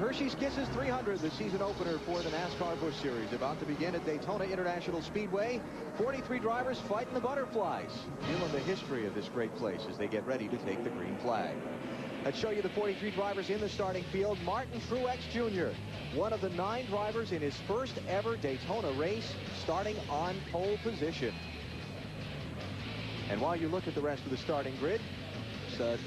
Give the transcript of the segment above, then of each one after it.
Hershey's Kisses 300, the season opener for the NASCAR Busch Series, about to begin at Daytona International Speedway. 43 drivers fighting the butterflies, feeling the history of this great place as they get ready to take the green flag. Let's show you the 43 drivers in the starting field. Martin Truex Jr., one of the 9 drivers in his first ever Daytona race, starting on pole position. And while you look at the rest of the starting grid,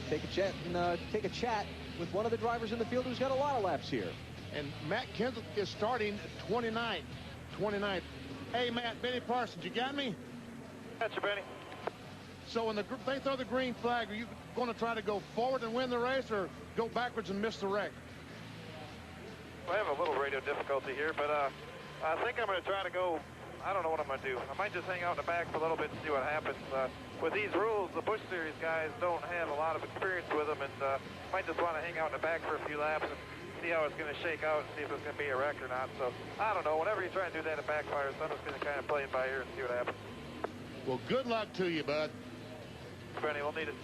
take a chat with one of the drivers in the field who's got a lot of laps here. And Matt Kenseth is starting 29th. Hey, Matt, Benny Parsons, you got me? Got you, Benny. So when they throw the green flag, are you going to try to go forward and win the race or go backwards and miss the wreck? I have a little radio difficulty here, but I think I'm going to try to go. I don't know what I'm going to do. I might just hang out in the back for a little bit and see what happens. With these rules, the Busch Series guys don't have a lot of experience with them, and might just want to hang out in the back for a few laps and see how it's going to shake out and see if it's going to be a wreck or not. So, I don't know. Whenever you try and do that, it backfires. So I'm just going to kind of play it by ear and see what happens. Well, good luck to you, bud. Benny, we'll need it.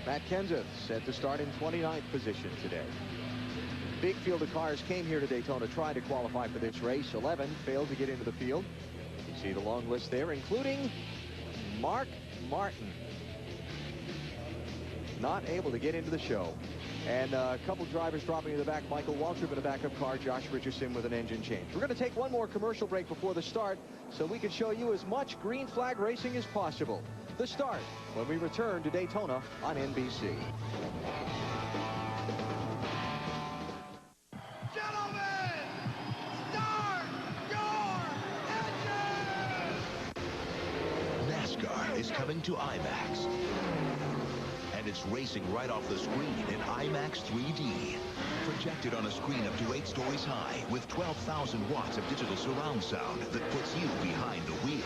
Matt Kenseth set to start in 29th position today. Big field of cars came here to Daytona trying to qualify for this race. 11 failed to get into the field. You see the long list there, including Mark Martin. Not able to get into the show. And a couple drivers dropping in the back. Michael Waltrip in a backup car. Josh Richardson with an engine change. We're going to take one more commercial break before the start so we can show you as much green flag racing as possible. The start when we return to Daytona on NBC. NASCAR is coming to IMAX. And it's racing right off the screen in IMAX 3D. Projected on a screen up to 8 stories high with 12,000 watts of digital surround sound that puts you behind the wheel.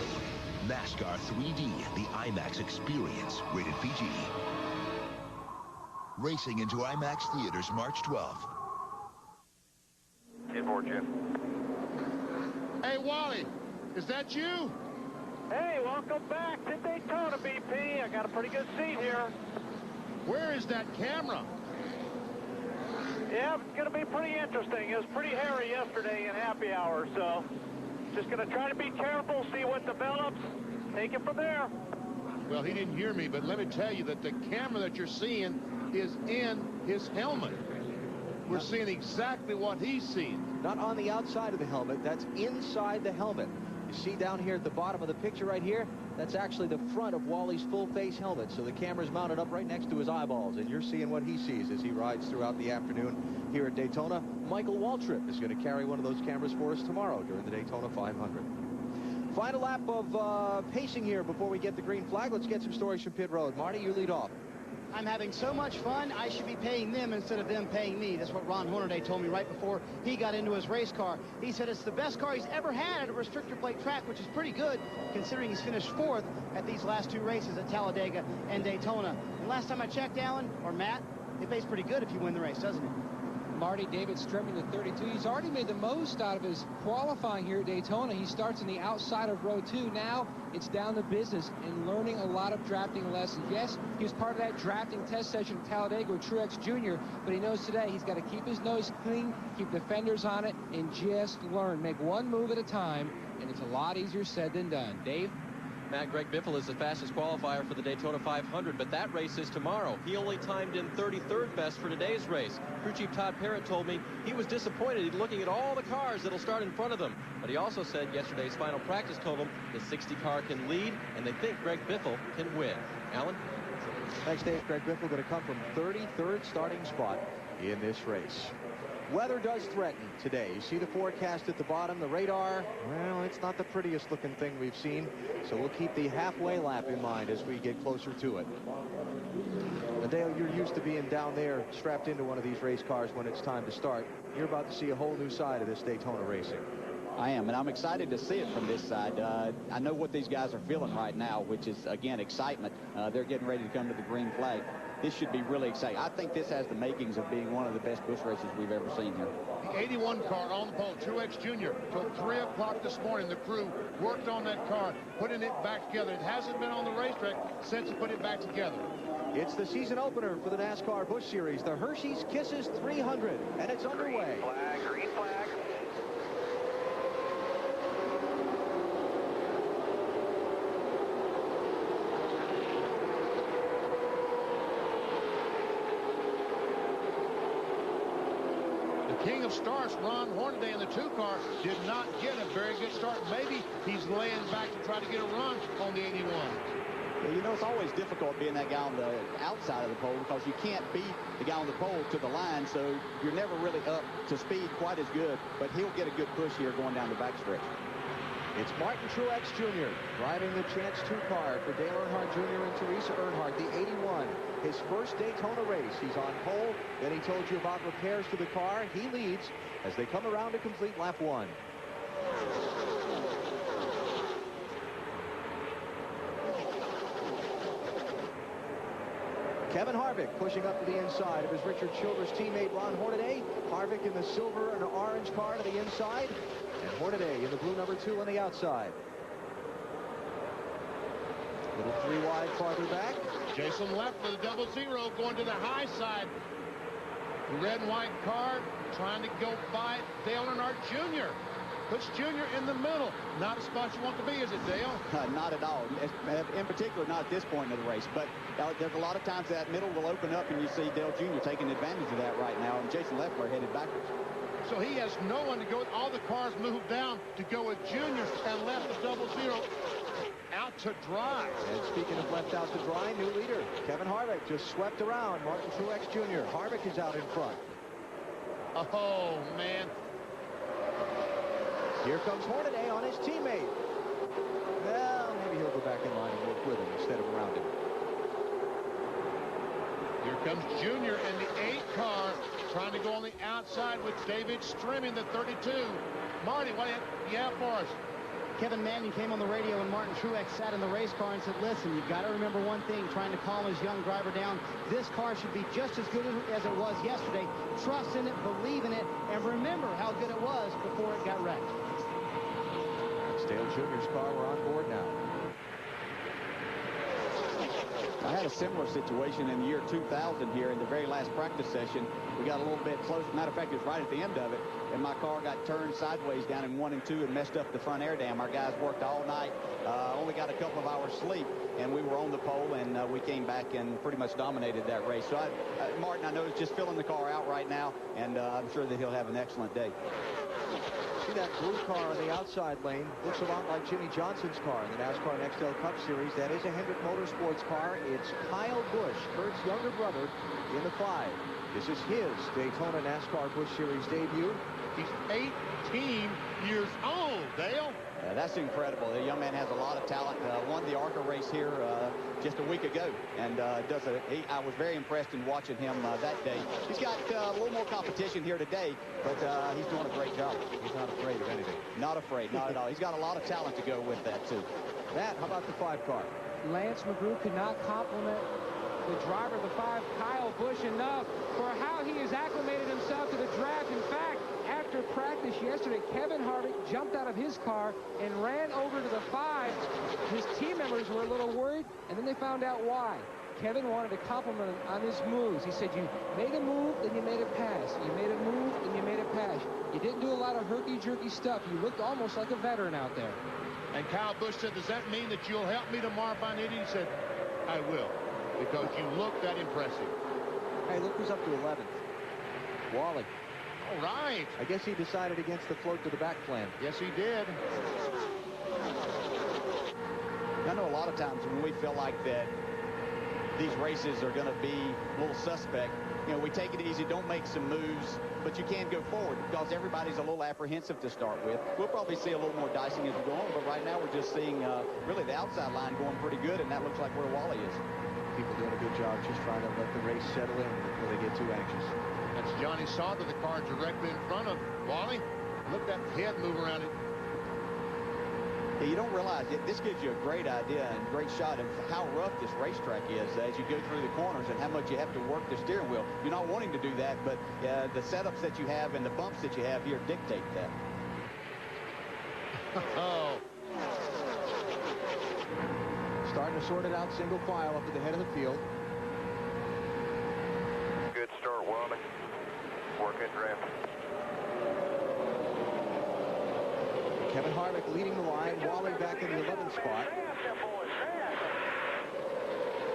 NASCAR 3D, the IMAX experience, rated PG. Racing into IMAX theaters March 12th. Inboard, Jim. Hey, Wally, is that you? Hey, welcome back to Daytona, BP. I got a pretty good seat here. Where is that camera? Yeah, it's going to be pretty interesting. It was pretty hairy yesterday in happy hour, so just going to try to be careful, see what develops, take it from there. Well, he didn't hear me, but let me tell you that the camera that you're seeing is in his helmet. We're seeing exactly what he's seeing. Not on the outside of the helmet, that's inside the helmet. You see down here at the bottom of the picture right here, that's actually the front of Wally's full-face helmet. So the camera's mounted up right next to his eyeballs, and you're seeing what he sees as he rides throughout the afternoon here at Daytona. Michael Waltrip is going to carry one of those cameras for us tomorrow during the Daytona 500. Final lap of pacing here before we get the green flag. Let's get some stories from pit road. Marty, you lead off. I'm having so much fun, I should be paying them instead of them paying me. That's what Ron Hornaday told me right before he got into his race car. He said it's the best car he's ever had at a restrictor plate track, which is pretty good considering he's finished 4th at these last 2 races at Talladega and Daytona. And last time I checked, Alan, or Matt, it pays pretty good if you win the race, doesn't it? Marty, David Stremming, the 32. He's already made the most out of his qualifying here at Daytona. He starts on the outside of row 2. Now it's down to business and learning a lot of drafting lessons. Yes, he was part of that drafting test session at Talladega with Truex Jr., but he knows today he's got to keep his nose clean, keep the fenders on it, and just learn. Make one move at a time, and it's a lot easier said than done. Dave? Matt, Greg Biffle is the fastest qualifier for the Daytona 500, but that race is tomorrow. He only timed in 33rd best for today's race. Crew Chief Todd Parrott told me he was disappointed looking at all the cars that'll start in front of them. But he also said yesterday's final practice told him the 60 car can lead, and they think Greg Biffle can win. Alan? Thanks, Dave. Greg Biffle going to come from 33rd starting spot in this race. Weather does threaten today. You see the forecast at the bottom. The radar, well, it's not the prettiest looking thing we've seen. So we'll keep the halfway lap in mind as we get closer to it. Now, Dale, you're used to being down there strapped into one of these race cars when it's time to start. You're about to see a whole new side of this Daytona racing. I am, and I'm excited to see it from this side. I know what these guys are feeling right now, which is, again, excitement. They're getting ready to come to the green flag. This should be really exciting. I think this has the makings of being one of the best Busch races we've ever seen here. The 81 car on the pole, Truex Jr. Till 3 o'clock this morning, the crew worked on that car, putting it back together. It hasn't been on the racetrack since he put it back together. It's the season opener for the NASCAR Busch Series, the Hershey's Kisses 300, and it's underway. Green flag, green flag. King of Starts, Ron Hornaday in the 2-car, did not get a very good start. Maybe he's laying back to try to get a run on the 81. Yeah, you know, it's always difficult being that guy on the outside of the pole because you can't beat the guy on the pole to the line, so you're never really up to speed quite as good, but he'll get a good push here going down the backstretch. It's Martin Truex Jr. driving the Chance 2-car for Dale Earnhardt Jr. and Teresa Earnhardt, the 81. His first Daytona race. He's on pole. Then he told you about repairs to the car. He leads as they come around to complete lap 1. Kevin Harvick pushing up to the inside of his Richard Childress teammate Ron Hornaday. Harvick in the silver and orange car to the inside, and Hornaday in the blue number 2 on the outside. Little 3 wide farther back. Jason left for the 00 going to the high side. The red and white car trying to go by Dale Earnhardt Jr. Puts Jr. in the middle. Not a spot you want to be, is it, Dale? Not at all. In particular, not at this point of the race. But there's a lot of times that middle will open up, and you see Dale Jr. taking advantage of that right now, and Jason Leffler headed backwards. So he has no one to go with. All the cars moved down to go with Jr. and left the 00 out to dry. And speaking of left out to dry, new leader, Kevin Harvick just swept around Martin Truex Jr. Harvick is out in front. Oh, man. Here comes Hornaday on his teammate. Well, maybe he'll go back in line and work with him instead of around him. Here comes Jr. and the 8 car trying to go on the outside with David Strimming, the 32. Marty, what do you have for us? Kevin Manning came on the radio when Martin Truex sat in the race car and said, listen, you've got to remember one thing, trying to calm his young driver down. This car should be just as good as it was yesterday. Trust in it, believe in it, and remember how good it was before it got wrecked. That's Dale Jr.'s car. We're on board now. I had a similar situation in the year 2000 here in the very last practice session. We got a little bit close. Matter of fact, it was right at the end of it, and my car got turned sideways down in 1 and 2 and messed up the front air dam. Our guys worked all night, only got a couple of hours sleep, and we were on the pole, and we came back and pretty much dominated that race. So, Martin, I know, is just filling the car out right now, and I'm sure that he'll have an excellent day. See that blue car on the outside lane? Looks a lot like Jimmy Johnson's car in the NASCAR Nextel Cup Series. That is a Hendrick Motorsports car. It's Kyle Busch, Kurt's younger brother, in the 5. This is his Daytona NASCAR Busch Series debut. He's 18 years old, Dale. That's incredible. The young man has a lot of talent. Won the ARCA race here just a week ago, and I was very impressed in watching him that day. He's got a little more competition here today, but he's doing a great job. He's not afraid of anything. Not afraid, not at all. He's got a lot of talent to go with that, too. Matt, how about the 5 car? Lance McGrew could not compliment the driver of the 5, Kyle Busch, enough for how he has acclimated himself to the draft. In fact, after practice yesterday, Kevin Harvick jumped out of his car and ran over to the 5. His team members were a little worried, and then they found out why. Kevin wanted to compliment him on his moves. He said, you made a move, then you made a pass. You made a move, then you made a pass. You didn't do a lot of herky-jerky stuff. You looked almost like a veteran out there. And Kyle Busch said, does that mean that you'll help me tomorrow if I need it? He said, I will, because you look that impressive. Hey, look who's up to 11th. Wally. All right. I guess he decided against the float to the back plan. Yes, he did. I know a lot of times when we feel like that these races are going to be a little suspect, you know, we take it easy, don't make some moves, but you can go forward because everybody's a little apprehensive to start with. We'll probably see a little more dicing as we go on, but right now we're just seeing really the outside line going pretty good, and that looks like where Wally is. People doing a good job just trying to let the race settle in before they get too anxious. That's Johnny Sauter, the car directly in front of Wally. Look at that head move around it. Yeah, you don't realize it. This gives you a great idea and great shot of how rough this racetrack is as you go through the corners and how much you have to work the steering wheel. You're not wanting to do that, but the setups that you have and the bumps that you have here dictate that. Oh. Starting to sort it out single file up at the head of the field. start welding. Working draft. Kevin Harvick leading the line, Wally back in the 11th spot.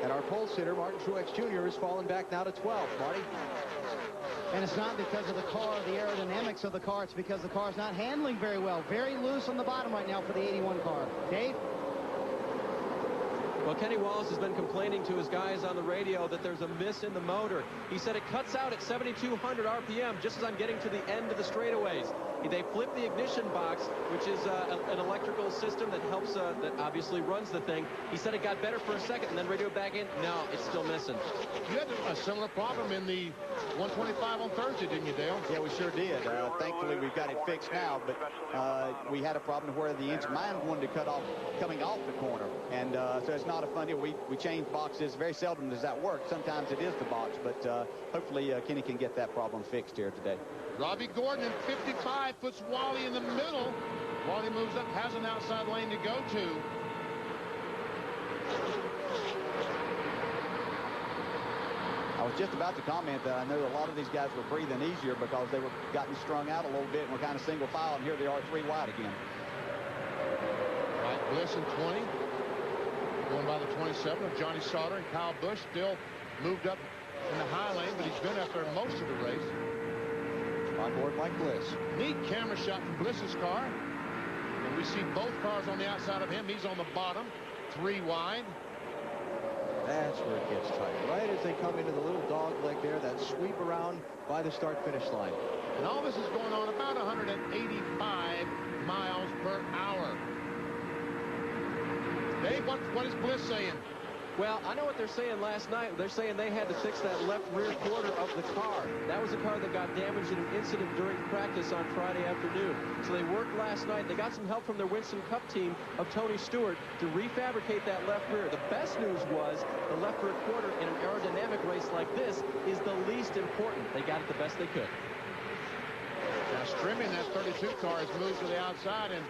And our pole sitter, Martin Truex Jr., has fallen back now to 12th. Marty? And it's not because of the car, the aerodynamics of the car. It's because the car's not handling very well. Very loose on the bottom right now for the 81 car. Dave? Well, Kenny Wallace has been complaining to his guys on the radio that there's a miss in the motor. He said it cuts out at 7,200 RPM just as I'm getting to the end of the straightaways. They flip the ignition box, which is an electrical system that helps, that obviously runs the thing. He said it got better for a second and then radioed back in. No, it's still missing. You had a similar problem in the 125 on Thursday, didn't you, Dale? Yeah, we sure did. Thankfully, we've got it fixed now, but we had a problem where the engine mine wanted to cut off coming off the corner. And so it's not a fun deal. We change boxes. Very seldom does that work. Sometimes it is the box, but hopefully Kenny can get that problem fixed here today. Robbie Gordon in 55 puts Wally in the middle. Wally moves up, has an outside lane to go to. I was just about to comment that I know a lot of these guys were breathing easier because they were gotten strung out a little bit and were kind of single file, and here they are 3 wide again. Right, Bliss in 20. Going by the 27 of Johnny Sauter, and Kyle Busch still moved up in the high lane, but he's been up there most of the race. On board Mike Bliss. Neat camera shot from Bliss's car. And we see both cars on the outside of him. He's on the bottom, 3 wide. That's where it gets tight. Right as they come into the little dog leg there, that sweep around by the start-finish line. And all this is going on about 185 miles per hour. Dave, what is Bliss saying? Well, I know what they're saying last night. They're saying they had to fix that left rear quarter of the car. That was a car that got damaged in an incident during practice on Friday afternoon. So they worked last night. They got some help from their Winston Cup team of Tony Stewart to refabricate that left rear. The best news was the left rear quarter in an aerodynamic race like this is the least important. They got it the best they could. Now, Strimming, that 32 car, has moved to the outside, and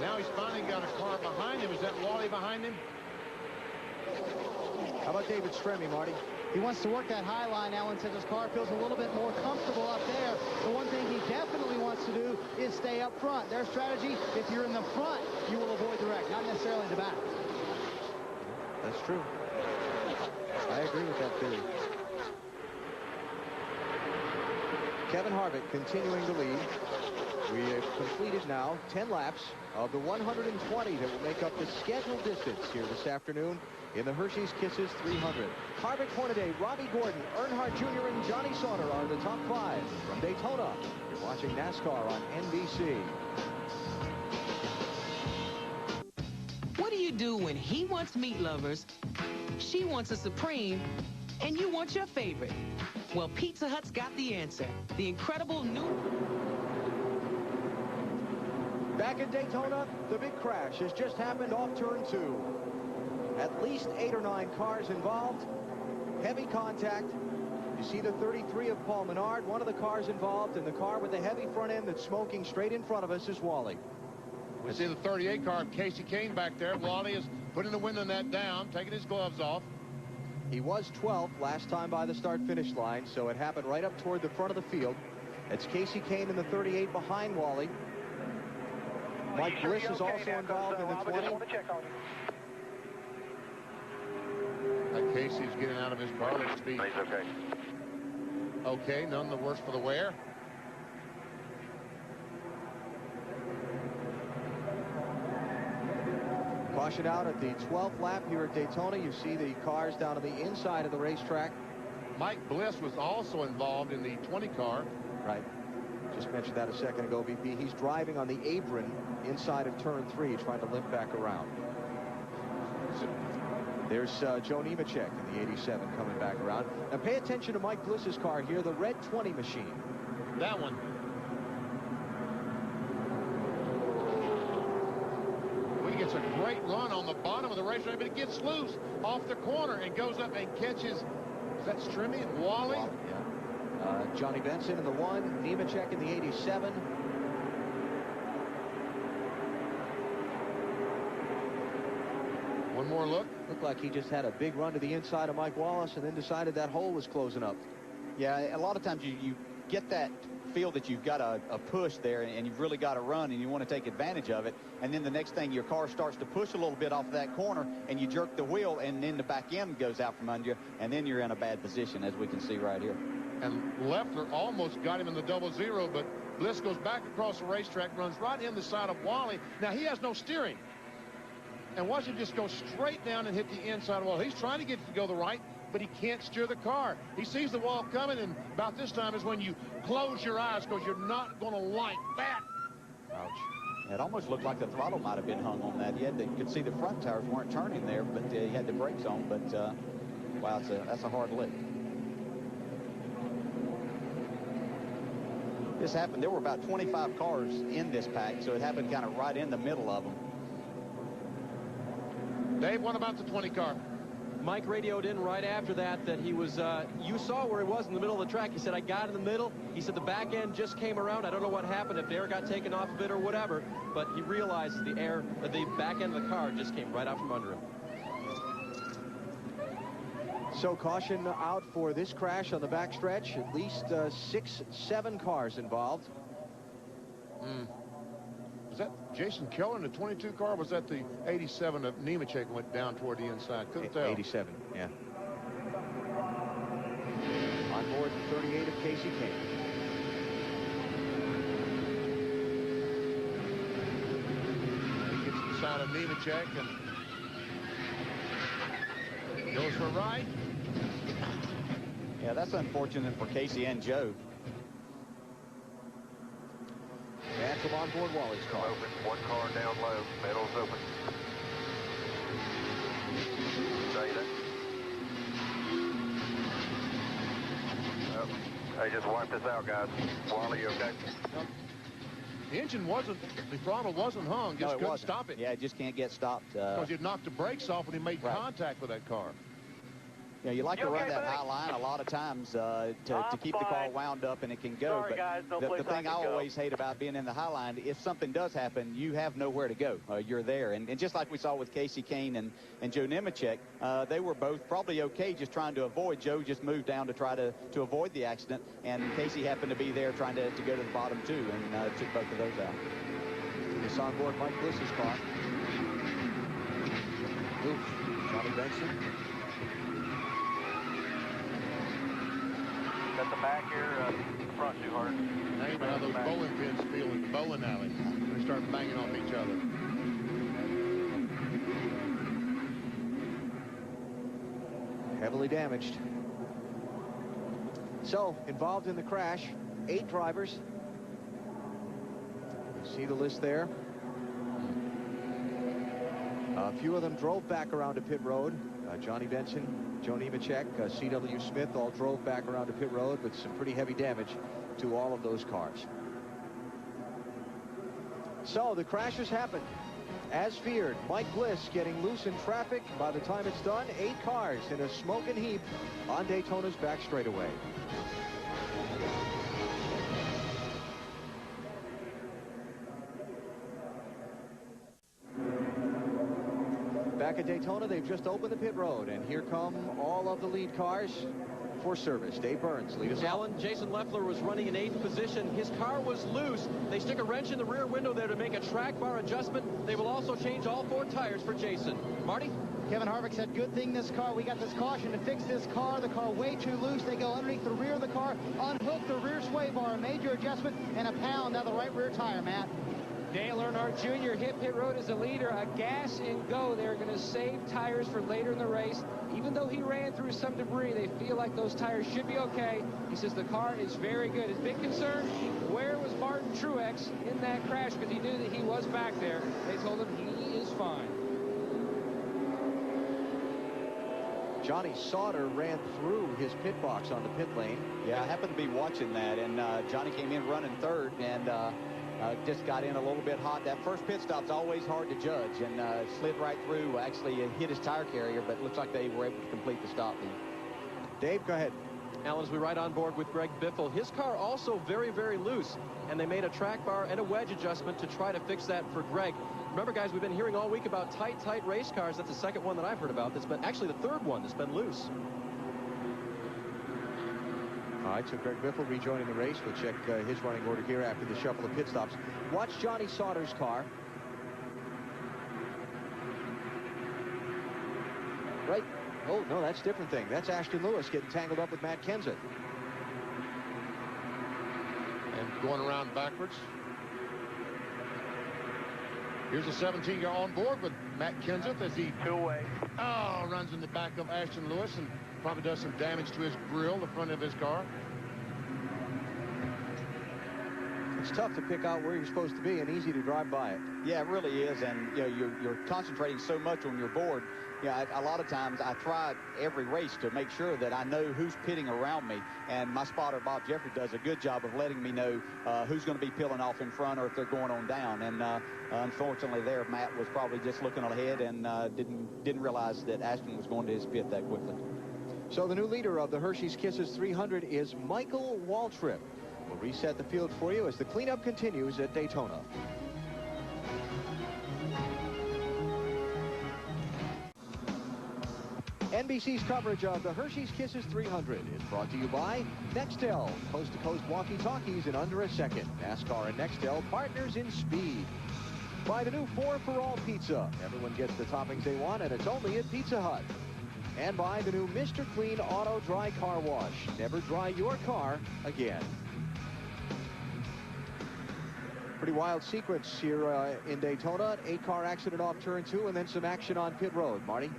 now he's finally got a car behind him. Is that Wally behind him? How about David Stremme, Marty? He wants to work that high line. Alan says his car feels a little bit more comfortable up there. The one thing he definitely wants to do is stay up front. Their strategy, if you're in the front, you will avoid the wreck, not necessarily the back. That's true. I agree with that theory. Kevin Harvick continuing to lead. We have completed now 10 laps of the 120 that will make up the scheduled distance here this afternoon in the Hershey's Kisses 300. Harvick, Hornaday, Robbie Gordon, Earnhardt Jr. and Johnny Sauter are the top 5 from Daytona. You're watching NASCAR on NBC. What do you do when he wants meat lovers, she wants a Supreme, and you want your favorite? Well, Pizza Hut's got the answer. The incredible new... Back in Daytona, the big crash has just happened off turn 2. At least 8 or 9 cars involved. Heavy contact. You see the 33 of Paul Menard, one of the cars involved, and the car with the heavy front end that's smoking straight in front of us is Wally. We see the 38 car of Casey Kane back there. Wally is putting the window net down, taking his gloves off. He was 12th last time by the start-finish line, so it happened right up toward the front of the field. It's Casey Kane in the 38 behind Wally. Mike Bliss is also involved in the 20. Casey's getting out of his car. Let's be okay. Okay, none the worse for the wear. Caution out at the 12th lap here at Daytona. You see the cars down on the inside of the racetrack. Mike Bliss was also involved in the 20 car. Right. Just mentioned that a second ago, VP. He's driving on the apron inside of turn 3, trying to limp back around. There's Joe Nemechek in the 87 coming back around. Now pay attention to Mike Bliss's car here, the red 20 machine. That one. He gets a great run on the bottom of the racetrack, but it gets loose off the corner and goes up and catches. Is that Strimme and Wally? Yeah. Johnny Benson in the 1, Nemechek in the 87. One more look. Looked like he just had a big run to the inside of Mike Wallace and then decided that hole was closing up. Yeah, a lot of times you get that feel that you've got a push there and you've really got to run and you want to take advantage of it, and then the next thing your car starts to push a little bit off of that corner and you jerk the wheel and then the back end goes out from under you, and then you're in a bad position, as we can see right here. And Leffler almost got him in the 0-0, but Bliss goes back across the racetrack, runs right in the side of Wally. Now he has no steering, and watch him just go straight down and hit the inside wall. He's trying to get it to go the right, but he can't steer the car. He sees the wall coming, and about this time is when you close your eyes, because you're not going to like that. Ouch. It almost looked like the throttle might have been hung on that. You could see the front tires weren't turning there, but he had the brakes on. But wow, that's a hard lick. This happened. There were about 25 cars in this pack, so it happened kind of right in the middle of them. Dave, what about the 20 car? Mike radioed in right after that he was, you saw where he was in the middle of the track. He said, I got in the middle. He said the back end just came around. I don't know what happened, if the air got taken off of it or whatever, but he realized the back end of the car just came right out from under him. So caution out for this crash on the backstretch. At least 6-7 cars involved. Was that Jason Keller in the 22 car? Or was that the 87 of Nemechek went down toward the inside? Couldn't tell. 87, yeah. On board 38 of Casey Kane. He gets inside of Nemechek and goes for a ride. Yeah, that's unfortunate for Casey and Joe. And from on board Wally's car. Open, one car down low, middle's open. Data. Oh, hey, just wipe this out, guys. Wally, you okay? The engine wasn't, the throttle wasn't hung, just couldn't stop it. Yeah, it just can't get stopped. Because he'd knocked the brakes off when he made contact with that car. Yeah, you like to run that high line a lot of times to keep the car wound up and it can go. Sorry, guys, no but place the thing I always hate about being in the high line, if something does happen, you have nowhere to go. You're there. And just like we saw with Casey Kane and Joe Nemechek, they were both probably okay just trying to avoid. Joe just moved down to try to avoid the accident, and Casey happened to be there trying to go to the bottom too, and took both of those out. This on board Mike Bliss's car. Oof. Johnny Benson. Got the back here, front too hard. Now you know how those bowling pins feel in the bowling alley. They start banging off each other. Heavily damaged. So, involved in the crash, 8 drivers. You see the list there. A few of them drove back around to pit road. Johnny Benson, Joe Nemechek, C.W. Smith all drove back around to pit road with some pretty heavy damage to all of those cars. So the crashes happened. As feared, Mike Bliss getting loose in traffic. By the time it's done, 8 cars in a smoking heap on Daytona's back straightaway. Back at Daytona, they've just opened the pit road, and here come all of the lead cars for service. Dave Burns, lead us Alan, Jason Leffler was running in 8th position. His car was loose. They stick a wrench in the rear window there to make a track bar adjustment. They will also change all 4 tires for Jason. Marty? Kevin Harvick said, good thing this car, we got this caution to fix this car. The car way too loose. They go underneath the rear of the car, unhook the rear sway bar, a major adjustment, and a pound out of the right rear tire, Matt. Dale Earnhardt Jr. hit pit road as a leader. A gas and go. They're going to save tires for later in the race. Even though he ran through some debris, they feel like those tires should be okay. He says the car is very good. His big concern, where was Martin Truex in that crash? Because he knew that he was back there. They told him he is fine. Johnny Sauter ran through his pit box on the pit lane. Yeah, I happened to be watching that, and Johnny came in running 3rd, and just got in a little bit hot. That first pit stop's always hard to judge, and slid right through. Actually hit his tire carrier, but it looks like they were able to complete the stop then. Dave, go ahead. Alan, as we ride on board with Greg Biffle, his car also very, very loose, and they made a track bar and a wedge adjustment to try to fix that for Greg. Remember, guys, we've been hearing all week about tight race cars. That's the second one that I've heard about. That's been actually the 3rd one that's been loose. All right, so Greg Biffle rejoining the race. We'll check his running order here after the shuffle of pit stops. Watch Johnny Sauter's car. Right. Oh, no, that's a different thing. That's Ashton Lewis getting tangled up with Matt Kenseth. And going around backwards. Here's a 17-year on board with Matt Kenseth as he runs in the back of Ashton Lewis and probably does some damage to his grill, the front of his car. It's tough to pick out where you're supposed to be and easy to drive by it. Yeah, it really is. And you know, you're concentrating so much on your board. Yeah, a lot of times I try every race to make sure that I know who's pitting around me. And my spotter, Bob Jeffrey, does a good job of letting me know who's going to be peeling off in front or if they're going on down. And unfortunately there, Matt was probably just looking ahead and didn't realize that Ashton was going to his pit that quickly. So the new leader of the Hershey's Kisses 300 is Michael Waltrip. We'll reset the field for you as the cleanup continues at Daytona. NBC's coverage of the Hershey's Kisses 300 is brought to you by Nextel, coast-to-coast walkie-talkies in under a second. NASCAR and Nextel, partners in speed. By the new 4 for All pizza. Everyone gets the toppings they want, and it's only at Pizza Hut. And by the new Mr. Clean Auto Dry Car Wash. Never dry your car again. Pretty wild sequence here in Daytona. 8-car accident off turn 2 and then some action on pit road. Marty?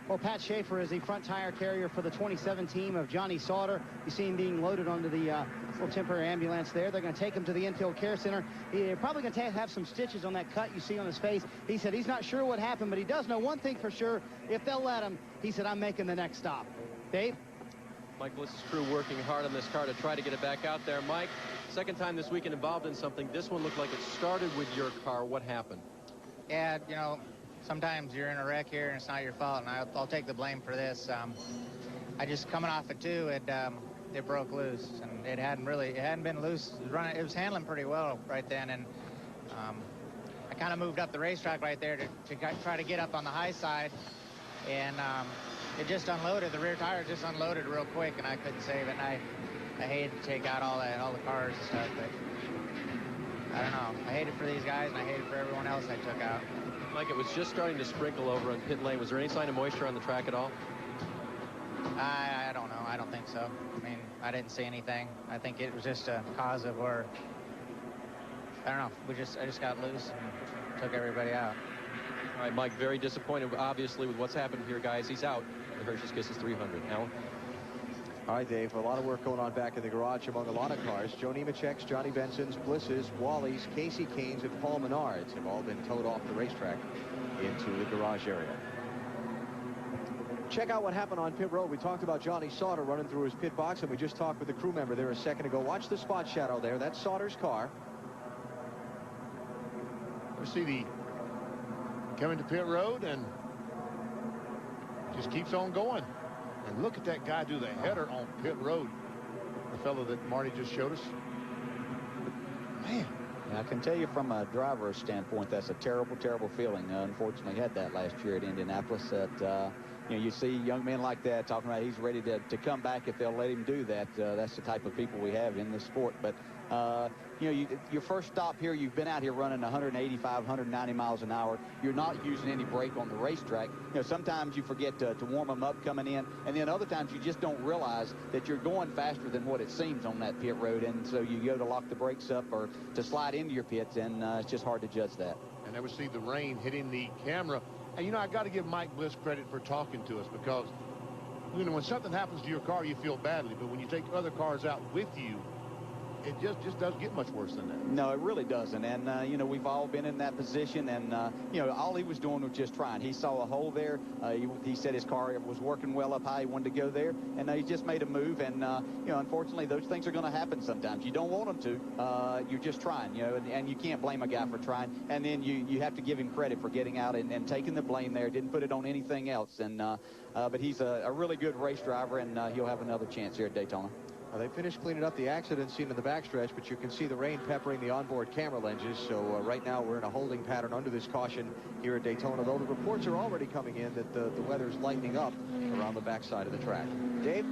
Well, Pat Schaefer is the front tire carrier for the 27 team of Johnny Sauter. You see him being loaded onto the little temporary ambulance there. They're going to take him to the infield care center. They're probably going to have some stitches on that cut you see on his face. He said he's not sure what happened, but he does know one thing for sure. If they'll let him, he said, I'm making the next stop. Dave? Mike Bliss's crew working hard on this car to try to get it back out there. Mike, second time this weekend involved in something. This one looked like it started with your car. What happened? Yeah, you know, sometimes you're in a wreck here and it's not your fault, and I'll take the blame for this. I just coming off it too, it broke loose, and it hadn't been loose. It was handling pretty well right then, and I kind of moved up the racetrack right there to try to get up on the high side, and it just unloaded. The rear tire just unloaded real quick, and I couldn't save it. And I hated to take out all the cars and stuff, but I don't know. I hate it for these guys, and I hate it for everyone else I took out. Mike, it was just starting to sprinkle over in pit lane. Was there any sign of moisture on the track at all? I don't know. I don't think so. I mean, I didn't see anything. I think it was just a cause of where, I don't know, I just got loose and took everybody out. All right, Mike, very disappointed, obviously, with what's happened here, guys. He's out. The Hershey's Kisses 300. Alan? All right, Dave, a lot of work going on back in the garage among a lot of cars. Joe Nemechek's, Johnny Benson's, Bliss's, Wally's, Casey Kane's, and Paul Menard's have all been towed off the racetrack into the garage area. Check out what happened on pit road. We talked about Johnny Sauter running through his pit box, and we just talked with the crew member there a second ago. Watch the spot shadow there. That's Sauter's car. We see the coming to pit road and just keeps on going. And look at that guy do the header on pit road. The fellow that Marty just showed us. Man. I can tell you from a driver's standpoint, that's a terrible, terrible feeling. Unfortunately, had that last year at Indianapolis. That you know, you see young men like that talking about he's ready to come back if they'll let him do that. That's the type of people we have in this sport. But you know, your first stop here, you've been out here running 185, 190 miles an hour. You're not using any brake on the racetrack. You know, sometimes you forget to warm them up coming in, and then other times you just don't realize that you're going faster than what it seems on that pit road, and so you go to lock the brakes up or to slide into your pits, and it's just hard to judge that. And there we see the rain hitting the camera. And, you know, I got to give Mike Bliss credit for talking to us, because, you know, when something happens to your car, you feel badly. But when you take other cars out with you, it just doesn't get much worse than that. No, it really doesn't. And, you know, we've all been in that position. And, you know, all he was doing was just trying. He saw a hole there. He said his car was working well up high. He wanted to go there. And he just made a move. And, you know, unfortunately, those things are going to happen sometimes. You don't want them to. You're just trying, you know, and you can't blame a guy for trying. And then you have to give him credit for getting out and taking the blame there. Didn't put it on anything else. And but he's a really good race driver, and he'll have another chance here at Daytona. They finished cleaning up the accident scene in the backstretch, but you can see the rain peppering the onboard camera lenses. So right now we're in a holding pattern under this caution here at Daytona, though the reports are already coming in that the weather's lightening up around the backside of the track. Dave?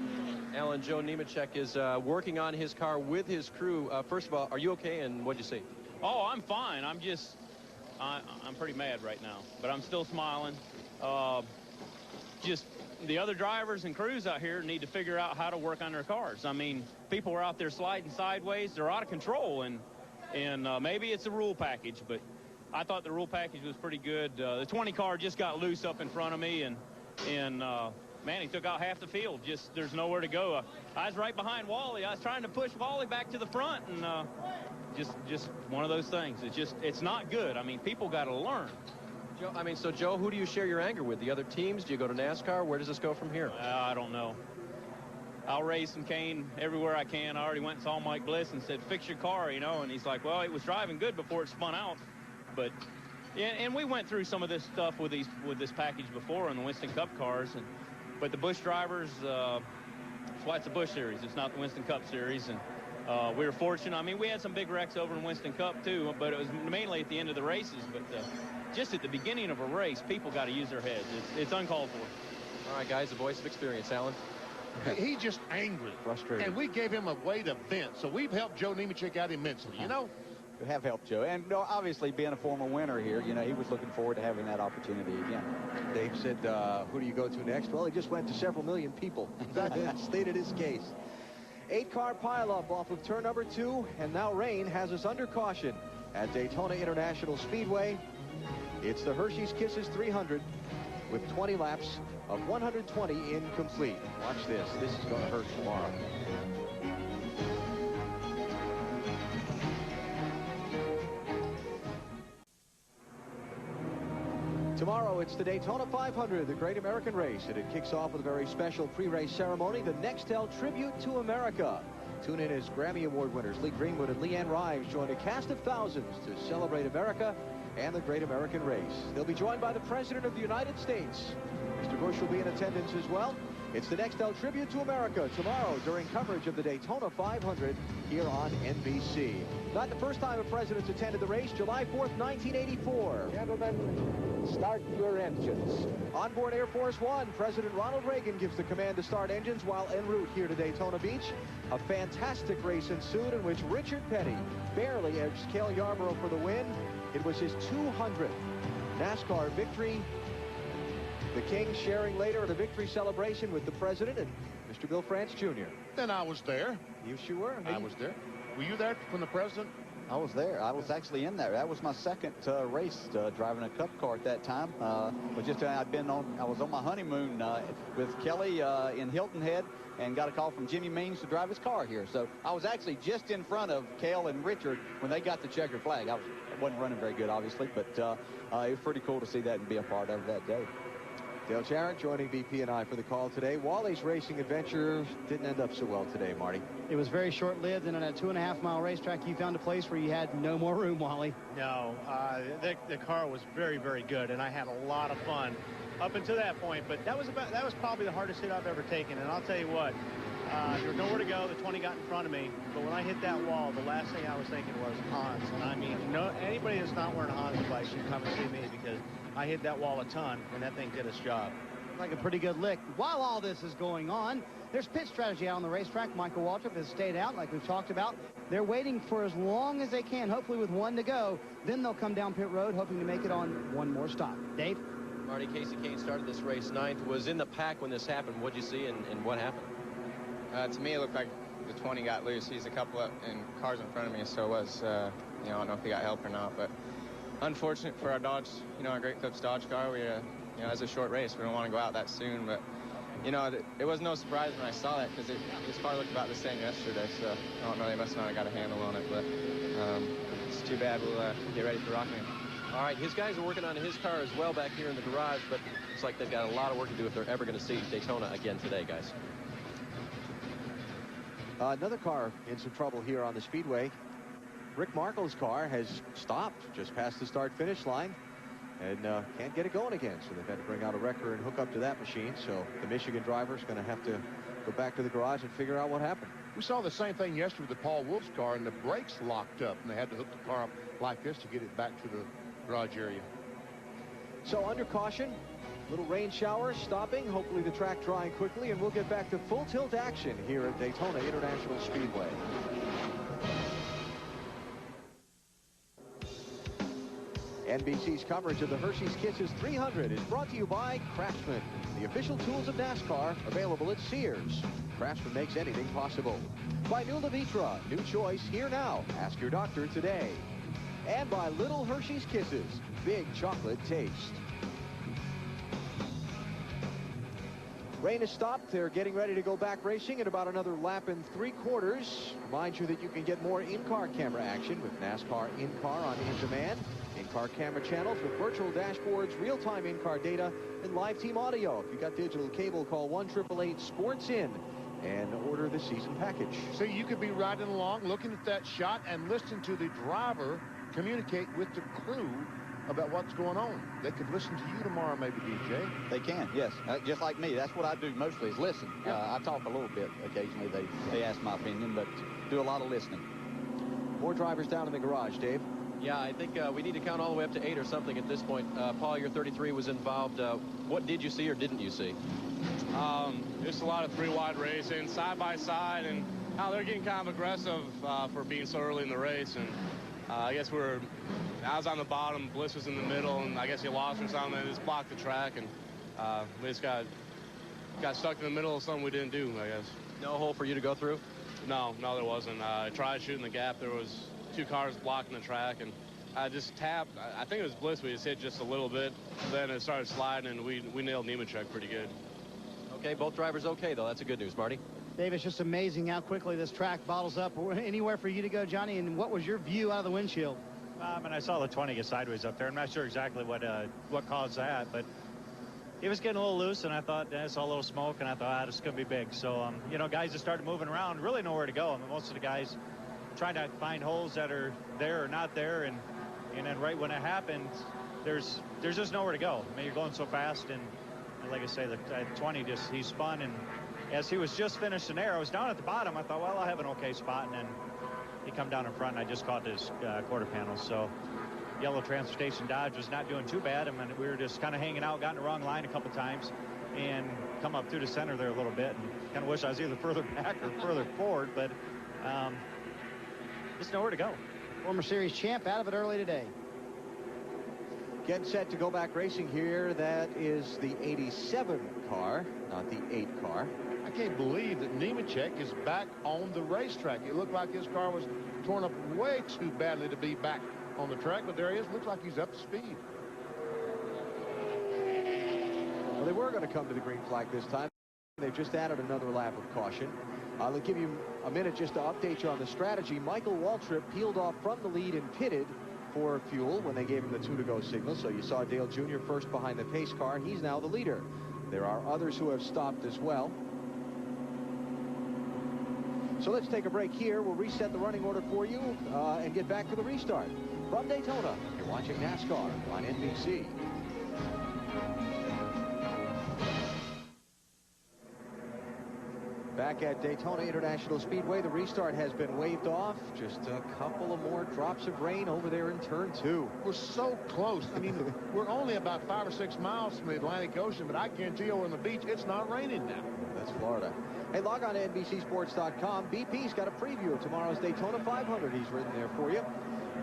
Alan, Joe Nemechek is working on his car with his crew. First of all, are you okay, and what'd you see? Oh, I'm fine. I'm pretty mad right now, but I'm still smiling. Just the other drivers and crews out here need to figure out how to work on their cars. I mean, people are out there sliding sideways. They're out of control, and maybe it's a rule package, but I thought the rule package was pretty good. The 20 car just got loose up in front of me, and man, he took out half the field. Just there's nowhere to go. I was right behind Wally. I was trying to push Wally back to the front, and just one of those things. It's not good. I mean, people got to learn. Joe, so Joe, who do you share your anger with? The other teams? Do you go to NASCAR? Where does this go from here? I don't know. I'll race some cane everywhere I can. I already went and saw Mike Bliss and said, fix your car, you know, and he's like, well, it was driving good before it spun out. But yeah, and we went through some of this stuff with this package before in the Winston Cup cars, but the Busch drivers, that's the Busch series. It's not the Winston Cup series, and we were fortunate. I mean, we had some big wrecks over in Winston Cup too, but it was mainly at the end of the races. But just at the beginning of a race, people got to use their heads. It's uncalled for. All right, guys, the voice of experience, Alan. He's just angry. Frustrated. And we gave him a way to vent, so we've helped Joe Nemechek out immensely, you know? We have helped Joe. And obviously, being a former winner here, you know, he was looking forward to having that opportunity again. Dave said, who do you go to next? Well, he just went to several million people. Stated his case. 8-car pileup off of turn number 2, and now rain has us under caution at Daytona International Speedway. It's the Hershey's Kisses 300 with 20 laps of 120 incomplete. Watch this. This is going to hurt tomorrow. Tomorrow, it's the Daytona 500, the Great American Race, and it kicks off with a very special pre-race ceremony, the Nextel Tribute to America. Tune in as Grammy Award winners Lee Greenwood and Leanne Rives join a cast of thousands to celebrate America and the Great American Race. They'll be joined by the President of the United States. Mr. Busch will be in attendance as well. It's the Nextel Tribute to America tomorrow during coverage of the Daytona 500 here on NBC. Not the first time a president's attended the race. July 4th, 1984. Gentlemen, start your engines. On board Air Force One, President Ronald Reagan gives the command to start engines while en route here to Daytona Beach. A fantastic race ensued in which Richard Petty barely edged Cale Yarborough for the win. It was his 200th NASCAR victory. The King sharing later at a victory celebration with the President and Mr. Bill France Jr. Then I was there. You sure were? I was there. Were you there from the President? I was there. I was actually in there. That was my second race driving a Cup car at that time. I was on my honeymoon with Kelly in Hilton Head and got a call from Jimmy Means to drive his car here. So I was actually just in front of Cale and Richard when they got the checkered flag. I wasn't running very good, obviously, but it was pretty cool to see that and be a part of that day. Dale Jarrett joining BP and I for the call today. Wally's racing adventure didn't end up so well today, Marty. It was very short-lived, and on a 2.5-mile racetrack, you found a place where you had no more room, Wally. No, the car was very, very good, and I had a lot of fun up until that point. But that was probably the hardest hit I've ever taken. And I'll tell you what, there was nowhere to go. The 20 got in front of me, but when I hit that wall, the last thing I was thinking was Hans. And I mean, anybody that's not wearing a Hans device should come and see me, because I hit that wall a ton, and that thing did its job. Like a pretty good lick. While all this is going on, there's pit strategy out on the racetrack. Michael Waltrip has stayed out, like we've talked about. They're waiting for as long as they can, hopefully with one to go. Then they'll come down pit road, hoping to make it on one more stop. Dave? Marty, Casey Kane started this race 9th, was in the pack when this happened. What'd you see, and what happened? To me, it looked like the 20 got loose. He's a couple of cars in front of me, so it was, I don't know if he got help or not, but unfortunate for our Dodge, our Great Clips Dodge car. We, it's a short race. We don't want to go out that soon, but, it was no surprise when I saw that, because his car looked about the same yesterday, so I don't know, they must not have got a handle on it, but it's too bad. We'll get ready for Rockingham. All right, his guys are working on his car as well back here in the garage, but looks like they've got a lot of work to do if they're ever going to see Daytona again today, guys. Another car in some trouble here on the Speedway. Rick Markle's car has stopped just past the start-finish line and can't get it going again. So they've had to bring out a wrecker and hook up to that machine. So the Michigan driver's going to have to go back to the garage and figure out what happened. We saw the same thing yesterday with Paul Wolf's car, and the brakes locked up, and they had to hook the car up like this to get it back to the garage area. So under caution, Little rain shower stopping. Hopefully the track drying quickly, and we'll get back to full tilt action here at Daytona International Speedway. NBC's coverage of the Hershey's Kisses 300 is brought to you by Craftsman, the official tools of NASCAR, available at Sears. Craftsman makes anything possible. By New Levitra, new choice here now. Ask your doctor today. And by Little Hershey's Kisses, big chocolate taste. Rain has stopped. They're getting ready to go back racing in about another lap and 3/4. Remind you that you can get more in-car camera action with NASCAR in-car on in-demand. In-car camera channels with virtual dashboards, real-time in-car data, and live team audio. If you got digital cable, call 1-888-SPORTS-IN and order the season package. So you could be riding along, looking at that shot, and listening to the driver communicate with the crew about what's going on. They could listen to you tomorrow, maybe, DJ. They can, yes. Just like me. That's what I do mostly is listen. I talk a little bit occasionally. They ask my opinion, but do a lot of listening. More drivers down in the garage, Dave. Yeah, I think we need to count all the way up to 8 or something at this point. Paul, your 33 was involved. What did you see or didn't you see? Just a lot of 3-wide racing, side by side, and how they're getting kind of aggressive for being so early in the race. And I guess I was on the bottom, Bliss was in the middle, and I guess he lost or something, and just blocked the track, and we just got stuck in the middle of something we didn't do, I guess. No hole for you to go through? No, there wasn't. I tried shooting the gap. There was 2 cars blocking the track, and I just tapped. I think it was Bliss. We just hit just a little bit. Then it started sliding, and we nailed Nemechek pretty good. Okay, both drivers okay, though. That's a good news, Marty. Dave, it's just amazing how quickly this track bottles up. Anywhere for you to go, Johnny, and what was your view out of the windshield? I saw the 20 get sideways up there. I'm not sure exactly what caused that, but it was getting a little loose, and I thought, I saw a little smoke, and I thought, this is going to be big. So, guys just started moving around, really nowhere to go. I mean, most of the guys trying to find holes that are there or not there, and then right when it happened, there's just nowhere to go. I mean, you're going so fast, and like I say, the 20 he spun, and as he was just finishing there, I was down at the bottom. I thought, well, I'll have an okay spot, and then he come down in front, and I just caught his quarter panels. So yellow transfer station Dodge was not doing too bad. I mean, we were just kind of hanging out, got in the wrong line a couple times, and come up through the center there a little bit, and kind of wish I was either further back or further forward, but just nowhere to go. Former series champ out of it early today. Getting set to go back racing here. That is the 87 car, not the 8 car. I can't believe that Nemechek is back on the racetrack. It looked like his car was torn up way too badly to be back on the track, but there he is. Looks like he's up to speed. Well, they were going to come to the green flag this time. They've just added another lap of caution. I'll give you a minute just to update you on the strategy. Michael Waltrip peeled off from the lead and pitted for fuel when they gave him the 2-to-go signal. So you saw Dale Jr. first behind the pace car. He's now the leader. There are others who have stopped as well. So let's take a break here. We'll reset the running order for you and get back to the restart. From Daytona, you're watching NASCAR on NBC. Back at Daytona International Speedway, the restart has been waved off. Just a couple of more drops of rain over there in turn 2. We're so close. I mean, we're only about 5 or 6 miles from the Atlantic Ocean, but I guarantee you over on the beach, it's not raining now. That's Florida. Hey, log on to NBCSports.com. BP's got a preview of tomorrow's Daytona 500 he's written there for you.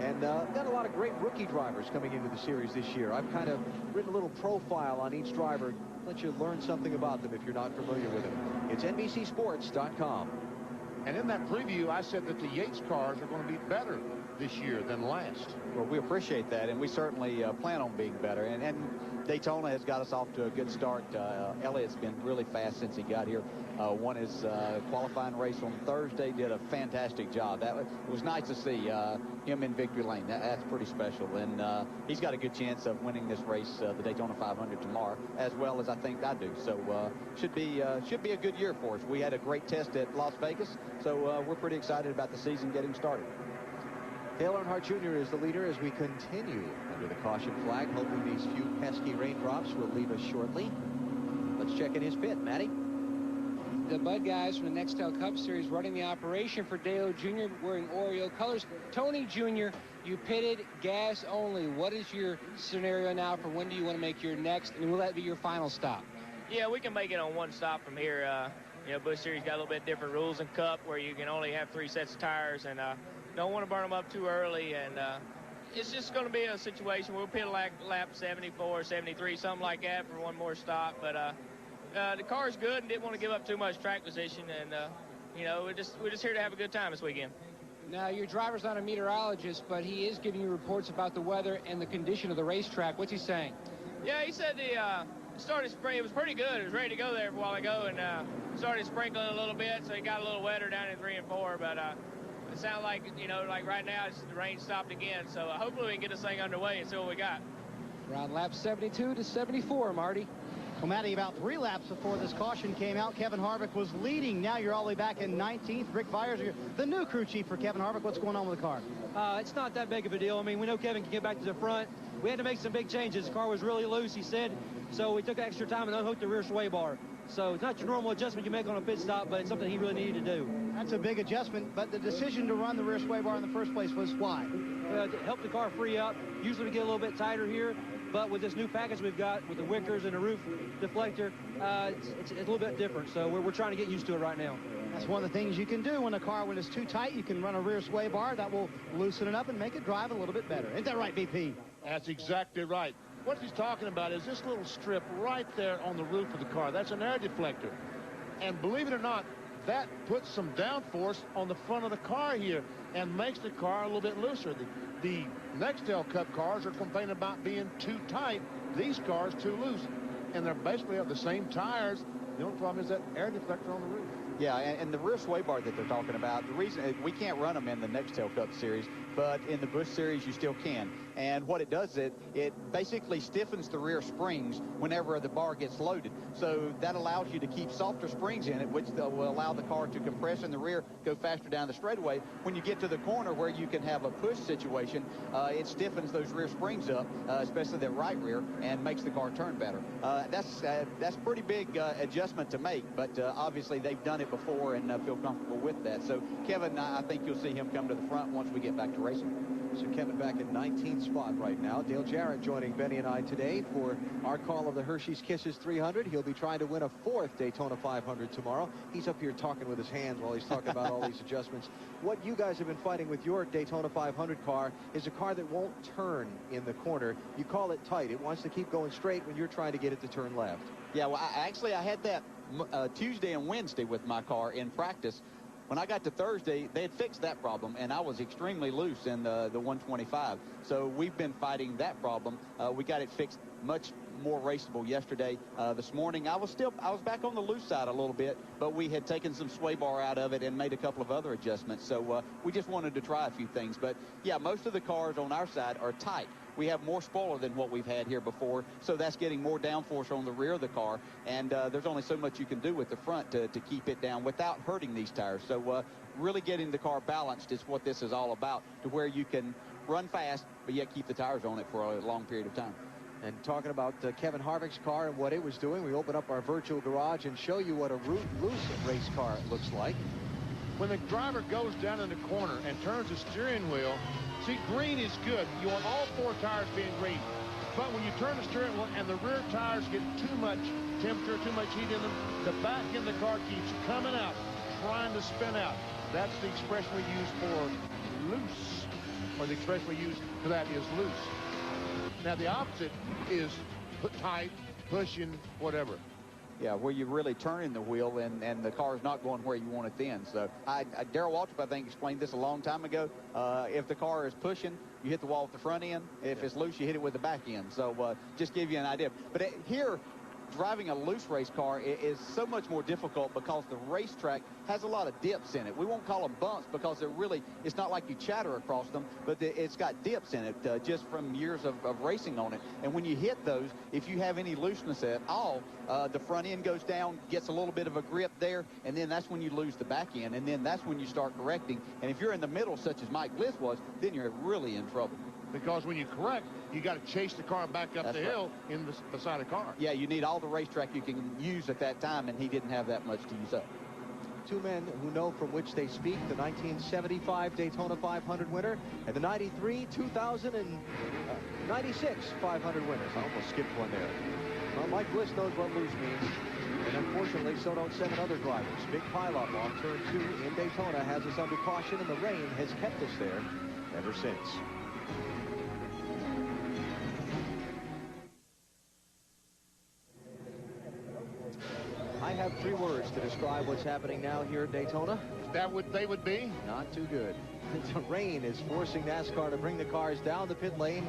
And got a lot of great rookie drivers coming into the series this year. I've kind of written a little profile on each driver, let you learn something about them if you're not familiar with them. It's NBCSports.com. And in that preview, I said that the Yates cars are going to be better this year than last. Well, we appreciate that, and we certainly plan on being better. And Daytona has got us off to a good start. Elliott's been really fast since he got here. Won his qualifying race on Thursday, did a fantastic job. It was nice to see him in victory lane. That's pretty special, and he's got a good chance of winning this race, the Daytona 500 tomorrow, as well as I think I do. So should be a good year for us. We had a great test at Las Vegas, so we're pretty excited about the season getting started. Dale Earnhardt Jr. is the leader as we continue under the caution flag, hoping these few pesky raindrops will leave us shortly. Let's check in his pit, Matty. the Bud guys from the Nextel Cup Series running the operation for Dale Jr. wearing Oreo colors. Tony Jr., you pitted gas only. What is your scenario now for when do you want to make your next, and will that be your final stop? Yeah, we can make it on one stop from here. You know, Busch Series got a little bit different rules in Cup where you can only have 3 sets of tires, and don't want to burn them up too early. And it's just going to be a situation. We'll pit like lap 74, 73, something like that for one more stop. But the car's good and didn't want to give up too much track position. And, you know, we're just here to have a good time this weekend. Now, your driver's not a meteorologist, but he is giving you reports about the weather and the condition of the racetrack. What's he saying? Yeah, he said started spring. It was pretty good. It was ready to go there a while ago, and started sprinkling a little bit, so it got a little wetter down in 3 and 4. But it sounded like, you know, like right now the rain stopped again. So hopefully we can get this thing underway and see what we got. Around lap 72 to 74, Marty. Well, Matty, about 3 laps before this caution came out, Kevin Harvick was leading. Now you're all the way back in 19th. Rick Byers, you're the new crew chief for Kevin Harvick. What's going on with the car? It's not that big of a deal. I mean, we know Kevin can get back to the front. We had to make some big changes. The car was really loose, he said. So we took extra time and unhooked the rear sway bar. So it's not your normal adjustment you make on a pit stop, but it's something he really needed to do. That's a big adjustment, but the decision to run the rear sway bar in the first place was why? To help the car free up. Usually we get a little bit tighter here, but with this new package we've got with the wickers and the roof deflector, it's a little bit different. So we're trying to get used to it right now. That's one of the things you can do when a car, when it's too tight, you can run a rear sway bar. That will loosen it up and make it drive a little bit better. Isn't that right, BP? That's exactly right. What he's talking about is this little strip right there on the roof of the car. That's an air deflector. And believe it or not, that puts some downforce on the front of the car here and makes the car a little bit looser. The Nextel Cup cars are complaining about being too tight. These cars too loose. And they're basically have the same tires. The only problem is that air deflector on the roof. Yeah, and the rear sway bar that they're talking about, the reason we can't run them in the Nextel Cup Series, but in the Busch Series you still can. And what it does is it basically stiffens the rear springs whenever the bar gets loaded. So that allows you to keep softer springs in it, which will allow the car to compress in the rear, go faster down the straightaway. When you get to the corner where you can have a push situation, it stiffens those rear springs up, especially the right rear, and makes the car turn better. That's pretty big adjustment to make, but obviously they've done it before and feel comfortable with that. So Kevin, I think you'll see him come to the front once we get back to racing. So Kevin back in 19th spot right now. Dale Jarrett joining Benny and I today for our call of the Hershey's Kisses 300. He'll be trying to win a 4th Daytona 500 tomorrow. He's up here talking with his hands while he's talking about all these adjustments. What you guys have been fighting with your Daytona 500 car is a car that won't turn in the corner. You call it tight. It wants to keep going straight when you're trying to get it to turn left. Yeah, well, I had that Tuesday and Wednesday with my car in practice. When I got to Thursday, they had fixed that problem, and I was extremely loose in the 125. So we've been fighting that problem. We got it fixed much more raceable yesterday. This morning, I was back on the loose side a little bit, but we had taken some sway bar out of it and made a couple of other adjustments. So we just wanted to try a few things. But, yeah, most of the cars on our side are tight. We have more spoiler than what we've had here before, so that's getting more downforce on the rear of the car, and there's only so much you can do with the front to keep it down without hurting these tires. So really getting the car balanced is what this is all about, to where you can run fast, but yet keep the tires on it for a long period of time. And talking about Kevin Harvick's car and what it was doing, we open up our virtual garage and show you what a loose race car looks like. When the driver goes down in the corner and turns the steering wheel, see, green is good. You want all 4 tires being green. But when you turn the steering wheel and the rear tires get too much temperature, too much heat in them, the back end of the car keeps coming out, trying to spin out. That's the expression we use for loose, or the expression we use for that is loose. Now, the opposite is tight, pushing, whatever. Yeah, where you're really turning the wheel and the car's not going where you want it then. So Darrell Waltrip, I think, explained this a long time ago. If the car is pushing, you hit the wall with the front end. If it's loose, you hit it with the back end. So just give you an idea. But here, driving a loose race car is so much more difficult because the racetrack has a lot of dips in it. We won't call them bumps because it's not like you chatter across them, but it's got dips in it just from years of racing on it. And when you hit those, if you have any looseness at all, the front end goes down, gets a little bit of a grip there, and then that's when you lose the back end, and then that's when you start correcting. And if you're in the middle, such as Mike Bliss was, then you're really in trouble. because when you correct, you got to chase the car back up the hill in beside a car. Yeah, you need all the racetrack you can use at that time, and he didn't have that much to use up. Two men who know from which they speak, the 1975 Daytona 500 winner and the 93, 2000, and 96 500 winners. I almost skipped one there. Well, Mike Bliss knows what loose means, and unfortunately, so don't 7 other drivers. Big pileup on turn 2 in Daytona has us under caution, and the rain has kept us there ever since. I have 3 words to describe what's happening now here at Daytona. That what they would be? Not too good. The rain is forcing NASCAR to bring the cars down the pit lane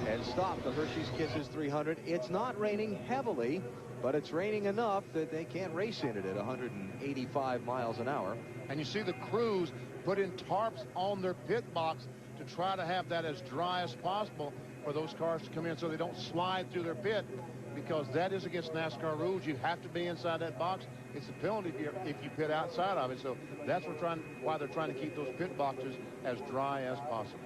and stop the Hershey's Kisses 300. It's not raining heavily, but it's raining enough that they can't race in it at 185 miles an hour. And you see the crews put in tarps on their pit box to try to have that as dry as possible for those cars to come in so they don't slide through their pit, because that is against NASCAR rules. You have to be inside that box. It's a penalty if you pit outside of it. So that's why they're trying to keep those pit boxes as dry as possible.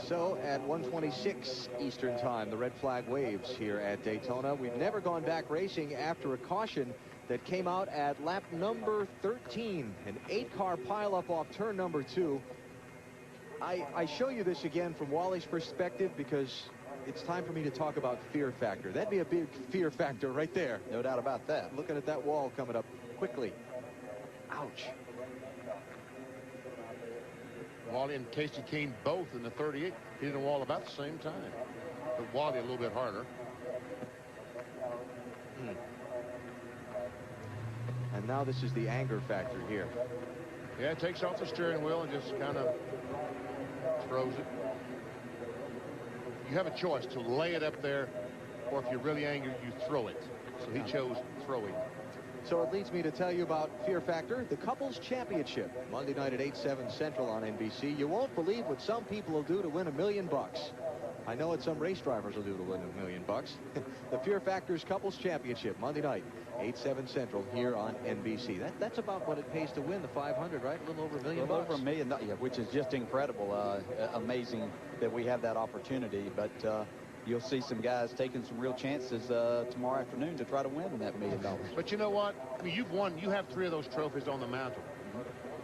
So at 1:26 Eastern time, the red flag waves here at Daytona. We've never gone back racing after a caution that came out at lap number 13. An 8-car pileup off turn number 2. I show you this again from Wally's perspective because it's time for me to talk about fear factor. That'd be a big fear factor right there. No doubt about that. Looking at that wall coming up quickly. Ouch. Wally and Casey Kane both in the 38 hitting the wall about the same time. But Wally a little bit harder. And now this is the anger factor here. Yeah, it takes off the steering wheel and just kind of throws it. You have a choice to lay it up there, or if you're really angry, you throw it. So he chose throwing. So it leads me to tell you about Fear Factor, the Couples Championship, Monday night at 8/7 Central on NBC. You won't believe what some people will do to win $1 million. I know what some race drivers will do to win $1 million. The Fear Factor's Couples Championship, Monday night, 8/7 Central here on NBC. That's about what it pays to win the 500, right? A little over $1 million. A little over $1 million, yeah, which is just incredible. Amazing that we have that opportunity. But you'll see some guys taking some real chances tomorrow afternoon to try to win that $1 million. But you know what? I mean, you've won. You have 3 of those trophies on the mantle.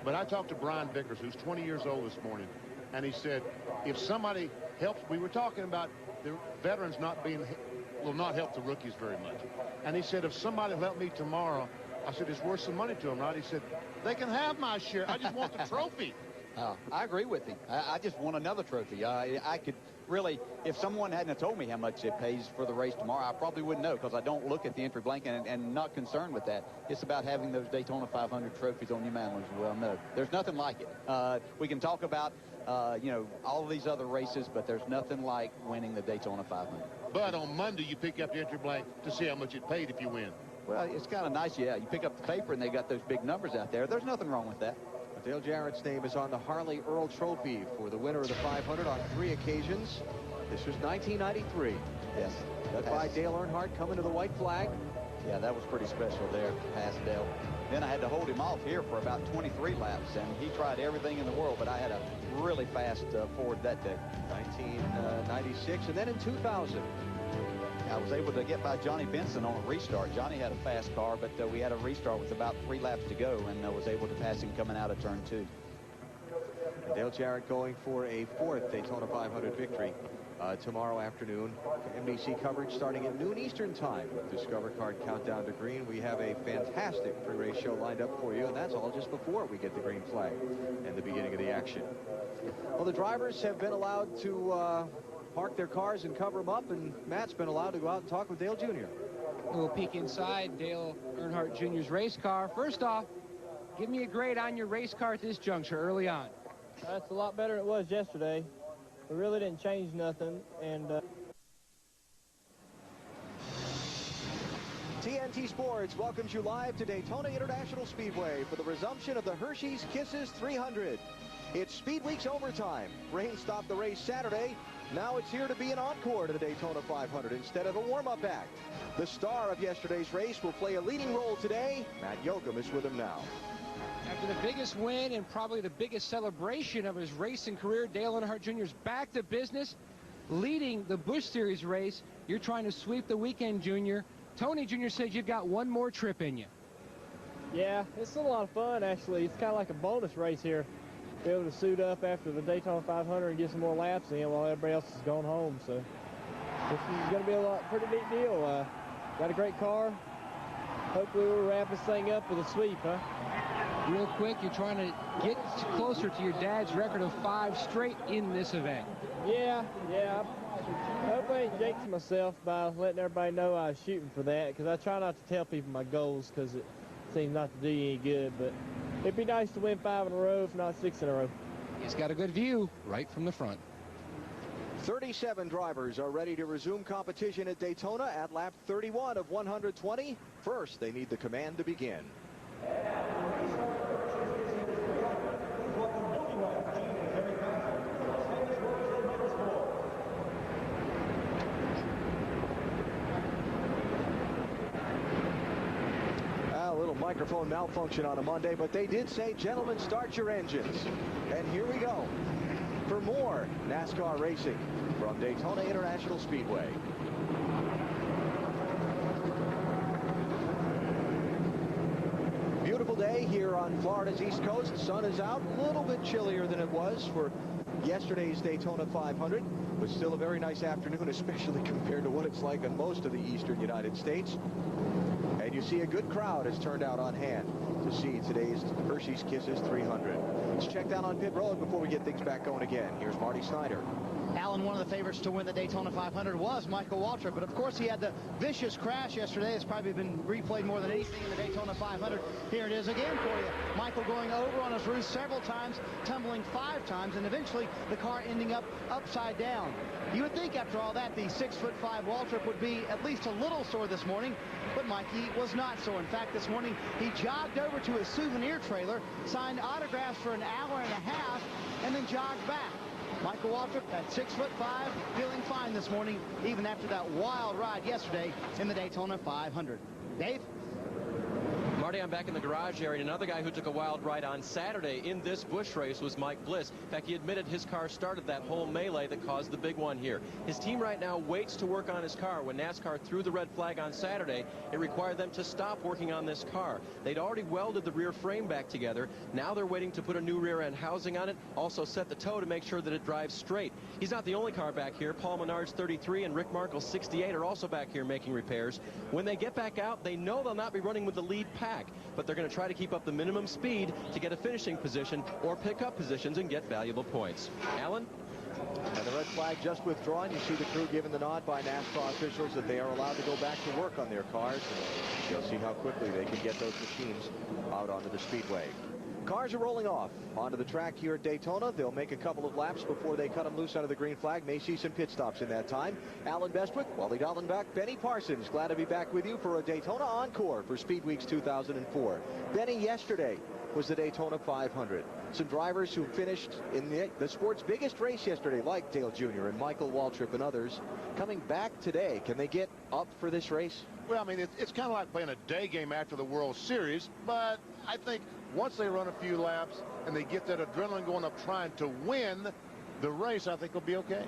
But I talked to Brian Vickers, who's 20 years old this morning, and he said, if somebody helps, we were talking about the veterans will not help the rookies very much. And he said, if somebody will help me tomorrow, I said, it's worth some money to them, right? He said, they can have my share. I just want the trophy. I agree with him. I just want another trophy. I could really, if someone hadn't told me how much it pays for the race tomorrow, I probably wouldn't know, because I don't look at the entry blanket and not concerned with that. It's about having those Daytona 500 trophies on your mantle, as you well know. There's nothing like it. We can talk about, you know, all of these other races, but there's nothing like winning the Daytona 500. But on Monday, you pick up the entry blank to see how much it paid if you win. Well, it's kind of nice, yeah. You pick up the paper, and they got those big numbers out there. There's nothing wrong with that. Dale Jarrett's name is on the Harley Earl Trophy for the winner of the 500 on 3 occasions. This was 1993. Yes. Led by Dale Earnhardt coming to the white flag. Yeah, that was pretty special there, past Dale. Then I had to hold him off here for about 23 laps, and he tried everything in the world, but I had a really fast Ford that day. 1996, and then in 2000. I was able to get by Johnny Benson on a restart. Johnny had a fast car, but we had a restart with about 3 laps to go, and was able to pass him coming out of turn 2. And Dale Jarrett going for a 4th Daytona 500 victory tomorrow afternoon. NBC coverage starting at noon Eastern time. Discover Card Countdown to Green. We have a fantastic pre-race show lined up for you, and that's all just before we get the green flag and the beginning of the action. Well, the drivers have been allowed to park their cars and cover them up, and Matt's been allowed to go out and talk with Dale Jr. We'll peek inside Dale Earnhardt Jr.'s race car. First off, give me a grade on your race car at this juncture early on. That's a lot better than it was yesterday. We really didn't change nothing, and TNT Sports welcomes you live to Daytona International Speedway for the resumption of the Hershey's Kisses 300. It's Speed Week's overtime. Rain stopped the race Saturday. Now it's here to be an encore to the Daytona 500 instead of a warm-up act. The star of yesterday's race will play a leading role today. Matt Yoakum is with him now. After the biggest win and probably the biggest celebration of his racing career, Dale Earnhardt Jr. is back to business, leading the Busch Series race. You're trying to sweep the weekend, Junior. Tony Jr. says you've got one more trip in you. Yeah, it's a lot of fun, actually. It's kind of like a bonus race here. Be able to suit up after the Daytona 500 and get some more laps in while everybody else is going home. So this is going to be a pretty neat deal. Got a great car. Hopefully we'll wrap this thing up with a sweep, huh? Real quick, you're trying to get closer to your dad's record of 5 straight in this event. Yeah. I hope I ain't jinxed myself by letting everybody know I was shooting for that, because I try not to tell people my goals because it seems not to do you any good. But it'd be nice to win 5 in a row, if not 6 in a row. He's got a good view right from the front. 37 drivers are ready to resume competition at Daytona at lap 31 of 120. First, they need the command to begin. A little microphone malfunction on a Monday, but they did say, gentlemen, start your engines. And here we go for more NASCAR racing from Daytona International Speedway. Beautiful day here on Florida's East Coast. Sun is out, a little bit chillier than it was for yesterday's Daytona 500, but still a very nice afternoon, especially compared to what it's like in most of the eastern United States. And you see a good crowd has turned out on hand to see today's Hershey's Kisses 300. Let's check down on pit road before we get things back going again. Here's Marty Snyder. Alan, one of the favorites to win the Daytona 500 was Michael Waltrip, but of course he had the vicious crash yesterday. It's probably been replayed more than anything in the Daytona 500. Here it is again for you. Michael going over on his roof several times, tumbling 5 times, and eventually the car ending up upside down. You would think after all that the 6'5" Waltrip would be at least a little sore this morning, but Mikey was not so. In fact, this morning he jogged over to his souvenir trailer, signed autographs for an hour and a half, and then jogged back. Michael Waltrip at 6'5", feeling fine this morning, even after that wild ride yesterday in the Daytona 500. Dave? Marty, I'm back in the garage area. Another guy who took a wild ride on Saturday in this Busch race was Mike Bliss. In fact, he admitted his car started that whole melee that caused the big one here. His team right now waits to work on his car. When NASCAR threw the red flag on Saturday, it required them to stop working on this car. They'd already welded the rear frame back together. Now they're waiting to put a new rear end housing on it, also set the toe to make sure that it drives straight. He's not the only car back here. Paul Menard's 33 and Rick Markle's 68 are also back here making repairs. When they get back out, they know they'll not be running with the lead pack, but they're going to try to keep up the minimum speed to get a finishing position or pick up positions and get valuable points. Alan? And the red flag just withdrawn. You see the crew giving the nod by NASCAR officials that they are allowed to go back to work on their cars. And you'll see how quickly they can get those machines out onto the speedway. Cars are rolling off onto the track here at Daytona. They'll make a couple of laps before they cut them loose under the green flag. May see some pit stops in that time. Alan Bestwick, Wally Dallenbach, Benny Parsons. Glad to be back with you for a Daytona Encore for Speed Weeks 2004. Benny, yesterday was the Daytona 500. Some drivers who finished in the sport's biggest race yesterday, like Dale Jr. and Michael Waltrip and others, coming back today. Can they get up for this race? Well, I mean, it's kind of like playing a day game after the World Series, but I think once they run a few laps and they get that adrenaline going up trying to win the race, I think they'll be okay.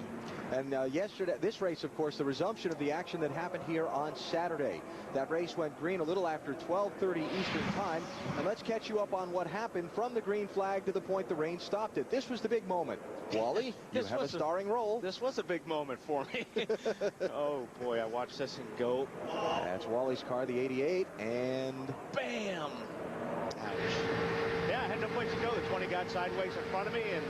And yesterday, this race, of course, the resumption of the action that happened here on Saturday. That race went green a little after 12:30 Eastern time. And let's catch you up on what happened from the green flag to the point the rain stopped it. This was the big moment. Wally, you have a starring role. This was a big moment for me. Oh, boy, I watched this and go. Oh. That's Wally's car, the 88, and bam! Ouch. Yeah, I had no place to go. The 20 got sideways in front of me, and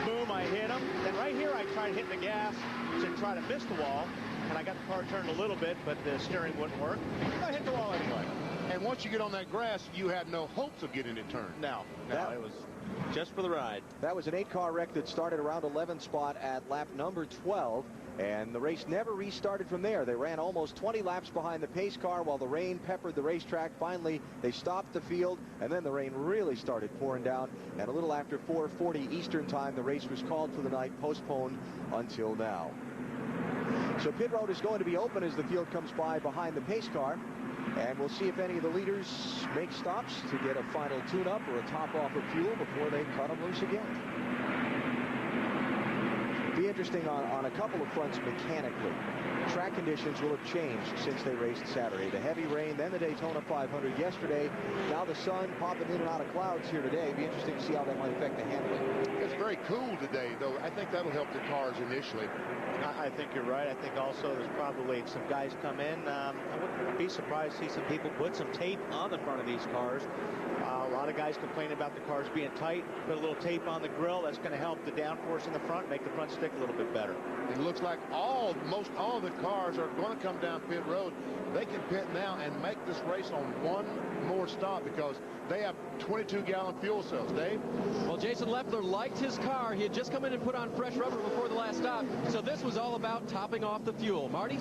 boom, I hit him. Then right here, I tried hitting the gas to try to miss the wall, and I got the car turned a little bit, but the steering wouldn't work. I hit the wall anyway. And once you get on that grass, you had no hopes of getting it turned. No, it was just for the ride. That was an 8-car wreck that started around 11th spot at lap number 12. And the race never restarted from there. They ran almost 20 laps behind the pace car while the rain peppered the racetrack. Finally, they stopped the field, and then the rain really started pouring down. And a little after 4:40 Eastern time, the race was called for the night, postponed until now. So pit road is going to be open as the field comes by behind the pace car. And we'll see if any of the leaders make stops to get a final tune-up or a top off of fuel before they cut them loose again. Be interesting on a couple of fronts mechanically. Track conditions will have changed since they raced Saturday. The heavy rain, then the Daytona 500 yesterday. Now the sun popping in and out of clouds here today. Be interesting to see how that might affect the handling. It's very cool today, though. I think that'll help the cars initially. I think you're right. I think also there's probably some guys come in. I wouldn't be surprised to see some people put some tape on the front of these cars. A lot of guys complain about the cars being tight. Put a little tape on the grill. That's going to help the downforce in the front, make the front stick a little bit better. It looks like most all of the cars are going to come down pit road. They can pit now and make this race on one more stop because they have 22-gallon fuel cells. Dave? Well, Jason Leffler liked his car. He had just come in and put on fresh rubber before the last stop. So this was all about topping off the fuel. Marty?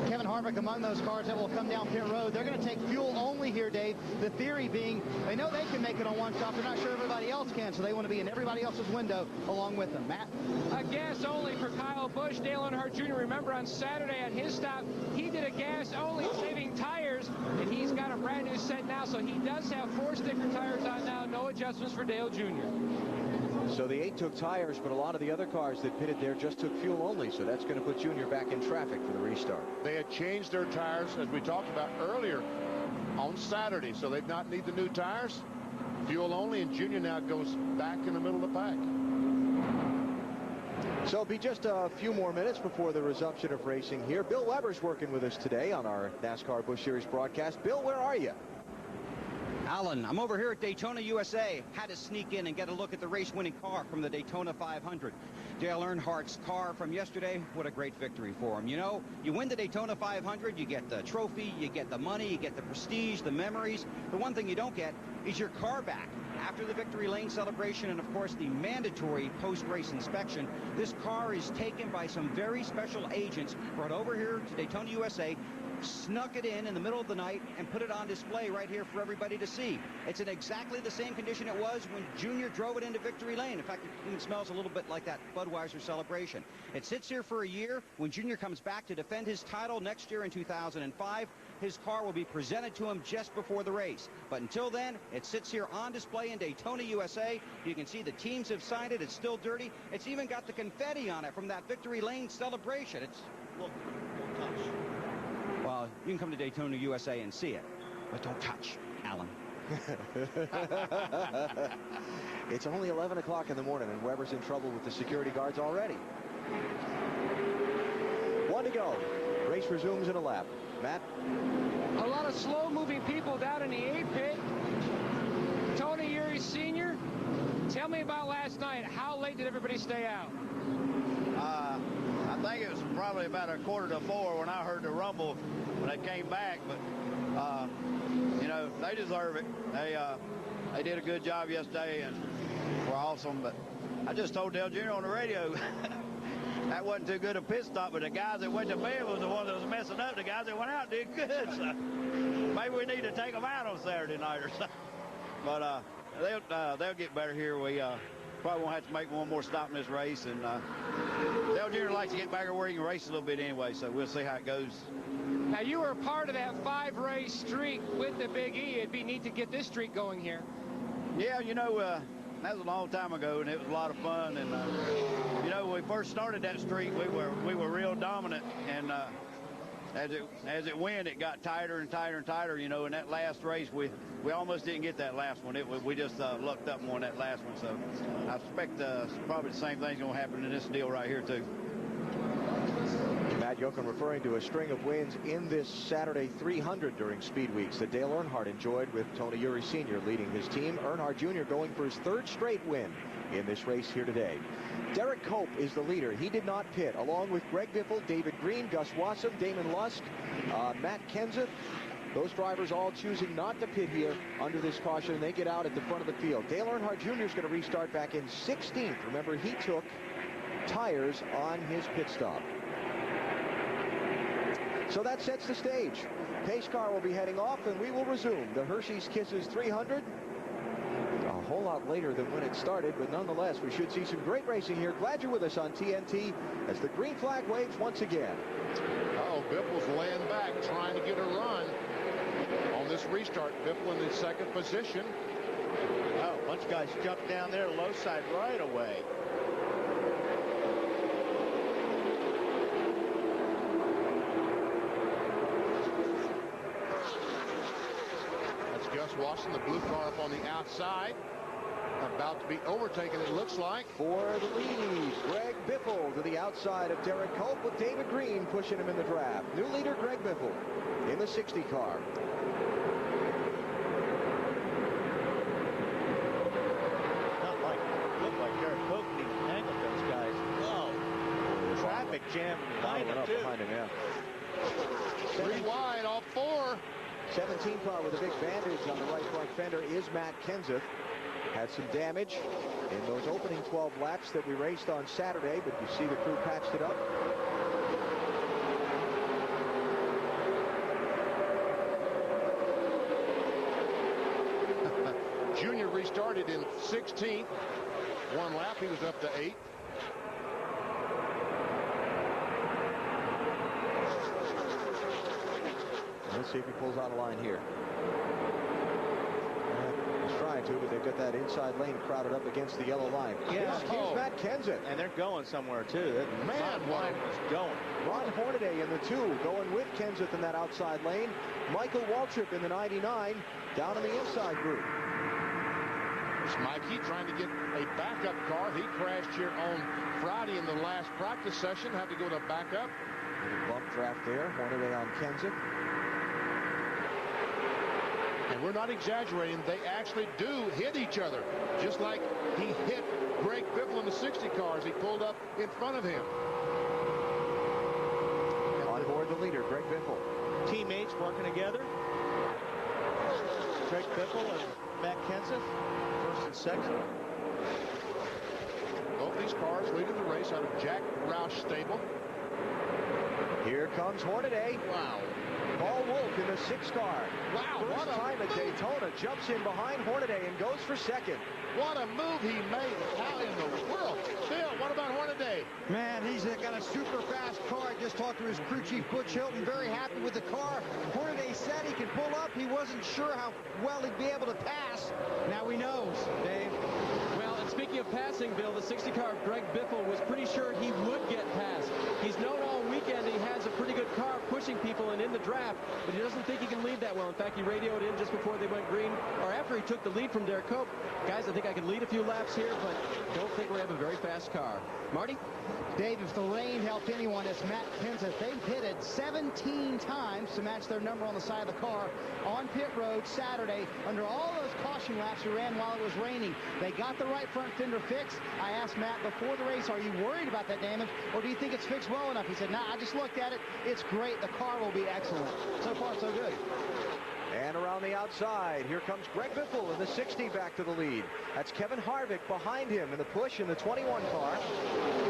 Kevin Harvick among those cars that will come down pit road. They're going to take fuel only here, Dave. The theory being they know they can make it on one stop. They're not sure everybody else can, so they want to be in everybody else's window along with them. Matt? A gas only for Kyle Busch. Dale Earnhardt Jr., remember on Saturday at his stop, he did a gas only, saving tires, and he's got a brand new set now, so he does have 4 sticker tires on now. No adjustments for Dale Jr. So the 8 took tires, but a lot of the other cars that pitted there just took fuel only, so that's going to put Junior back in traffic for the restart. They had changed their tires, as we talked about earlier, on Saturday, so they not need the new tires. Fuel only, and Junior now goes back in the middle of the pack. So it'll be just a few more minutes before the resumption of racing here. Bill Weber's working with us today on our NASCAR Busch Series broadcast. Bill, where are you? Alan, I'm over here at Daytona, USA. Had to sneak in and get a look at the race-winning car from the Daytona 500. Dale Earnhardt's car from yesterday. What a great victory for him. You know, you win the Daytona 500, you get the trophy, you get the money, you get the prestige, the memories. The one thing you don't get is your car back. After the victory lane celebration and, of course, the mandatory post-race inspection, this car is taken by some very special agents, brought over here to Daytona, USA, snuck it in the middle of the night and put it on display right here for everybody to see. It's in exactly the same condition it was when Junior drove it into victory lane. In fact, it even smells a little bit like that Budweiser celebration. It sits here for a year. When Junior comes back to defend his title next year in 2005, his car will be presented to him just before the race. But until then, it sits here on display in Daytona, USA. You can see the teams have signed it. It's still dirty. It's even got the confetti on it from that victory lane celebration. It's, look, don't touch. Well, you can come to Daytona, USA and see it, but don't touch, Alan. It's only 11 o'clock in the morning, and Weber's in trouble with the security guards already. 1 to go. Race resumes in a lap. Matt? A lot of slow-moving people down in the 8 pit. Tony Uri Sr., tell me about last night. How late did everybody stay out? I think it was probably about 3:45 when I heard the rumble when they came back, but you know, they deserve it. They did a good job yesterday and were awesome, but I just told Dale Jr. on the radio that wasn't too good a pit stop, but the guys that went to bed was the ones that was messing up. The guys that went out did good, so maybe we need to take them out on Saturday night or something. But they'll get better here. We probably won't have to make one more stop in this race, and Dale Jr. likes to get back where he can race a little bit anyway, so we'll see how it goes. Now, you were a part of that 5-race streak with the Big E. It'd be neat to get this streak going here. Yeah, you know, that was a long time ago, and it was a lot of fun. And you know, when we first started that streak, we were real dominant, and as it went, it got tighter and tighter and tighter. You know, in that last race, we almost didn't get that last one. We just lucked up and won that last one. So I expect probably the same thing's going to happen in this deal right here too. Matt Yoakum referring to a string of wins in this Saturday 300 during Speed Weeks that Dale Earnhardt enjoyed with Tony Uri Sr. leading his team. Earnhardt Jr. going for his 3rd straight win in this race here today. Derek Cope is the leader. He did not pit, along with Greg Biffle, David Green, Gus Wassam, Damon Lusk, Matt Kenseth. Those drivers all choosing not to pit here under this caution, and they get out at the front of the field. Dale Earnhardt Jr. is going to restart back in 16th. Remember, he took tires on his pit stop. So that sets the stage. Pace car will be heading off, and we will resume the Hershey's Kisses 300 a whole lot later than when it started, but nonetheless, we should see some great racing here. Glad you're with us on TNT as the green flag waves once again. Oh, Biffle's laying back, trying to get a run. On this restart, Biffle in the second position. Oh, a bunch of guys jumped down there, low side right away. That's Gus Watson, the blue car up on the outside. About to be overtaken, it looks like. For the lead, Greg Biffle to the outside of Derek Cope with David Green pushing him in the draft. New leader, Greg Biffle in the 60 car. Looked like Derek Cope angled those guys. Oh, traffic jam behind him, too. Behind him, yeah. 3 wide, all 4. 17 car with a big bandage on the right front fender is Matt Kenseth. Had some damage in those opening 12 laps that we raced on Saturday, but you see the crew patched it up. Junior restarted in 16th. 1 lap, he was up to 8th. Let's see if he pulls out a line here. He's trying to, but they've got that inside lane crowded up against the yellow line. Yeah. Here's Matt Kenseth. And they're going somewhere, too. That Man, line was going. Ron Hornaday in the 2, going with Kenseth in that outside lane. Michael Waltrip in the 99, down in the inside group. There's Mikey trying to get a backup car. He crashed here on Friday in the last practice session. Had to go to backup. Bump draft there. Hornaday on Kenseth. And we're not exaggerating. They actually do hit each other. Just like he hit Greg Biffle in the 60 cars. He pulled up in front of him. On board the leader, Greg Biffle. Teammates working together. Greg Biffle and Matt Kenseth, first and second. Both these cars leading the race out of Jack Roush stable. Here comes Hornaday. Wow. Paul Wolf in the 6 car. Wow, First time at Daytona, jumps in behind Hornaday and goes for second. What a move he made. How in the world? Bill, what about Hornaday? Man, he's got a super fast car. I just talked to his crew chief, Butch Hilton. Very happy with the car. Hornaday said he could pull up. He wasn't sure how well he'd be able to pass. Now he knows, Dave. Well, and speaking of passing, Bill, the 60 car of Greg Biffle was pretty sure he would get past. He's known all weekend he has a pretty good car pushing people and in the draft, but he doesn't think he can lead that well. In fact, he radioed in just before they went green, or after he took the lead from Derek Cope. Guys, I think I can lead a few laps here, but don't think we have a very fast car. Marty? Dave, if the rain helped anyone, it's Matt Kenseth. They've pitted 17 times to match their number on the side of the car on pit road Saturday under all those caution laps we ran while it was raining. They got the right front fender fixed. I asked Matt before the race, are you worried about that damage, or do you think it's fixed well enough? He said, nah, I just looked at it. It's great. The car will be excellent. So far, so good. And around the outside, here comes Greg Biffle in the 60 back to the lead. That's Kevin Harvick behind him in the push in the 21 car.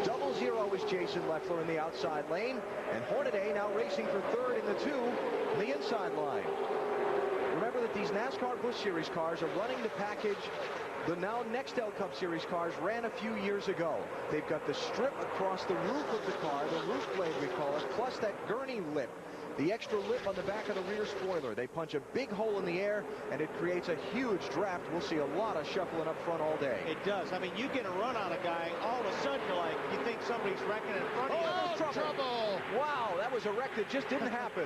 00 is Jason Leffler in the outside lane. And Hornaday now racing for third in the 2 on the inside line. Remember that these NASCAR Busch Series cars are running the package the now Nextel Cup Series cars ran a few years ago. They've got the strip across the roof of the car, the roof blade we call it, plus that gurney lip. The extra lip on the back of the rear spoiler. They punch a big hole in the air, and it creates a huge draft. We'll see a lot of shuffling up front all day. It does. I mean, you get a run on a guy, all of a sudden you're like, you think somebody's wrecking in front of you. Oh, trouble! Wow, that was a wreck that just didn't happen.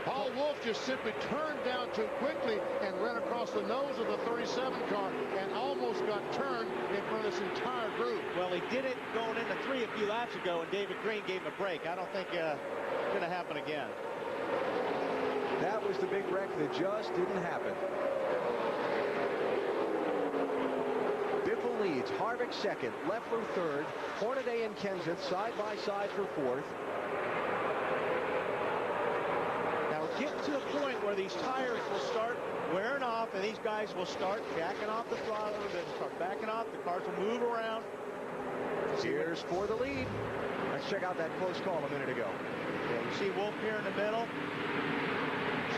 Paul Wolf just simply turned down too quickly and ran across the nose of the 37 car and almost got turned in front of this entire group. Well, he did it going into 3 a few laps ago, and David Green gave him a break. I don't think it's going to happen again. That was the big wreck that just didn't happen. Biffle leads, Harvick second, Leffler third, Hornaday and Kenseth side by side for fourth. Now get to the point where these tires will start wearing off, and these guys will start jacking off the throttle, then start backing off. The cars will move around. Here's for the lead. Let's check out that close call a minute ago. Yeah, you see Wolf here in the middle.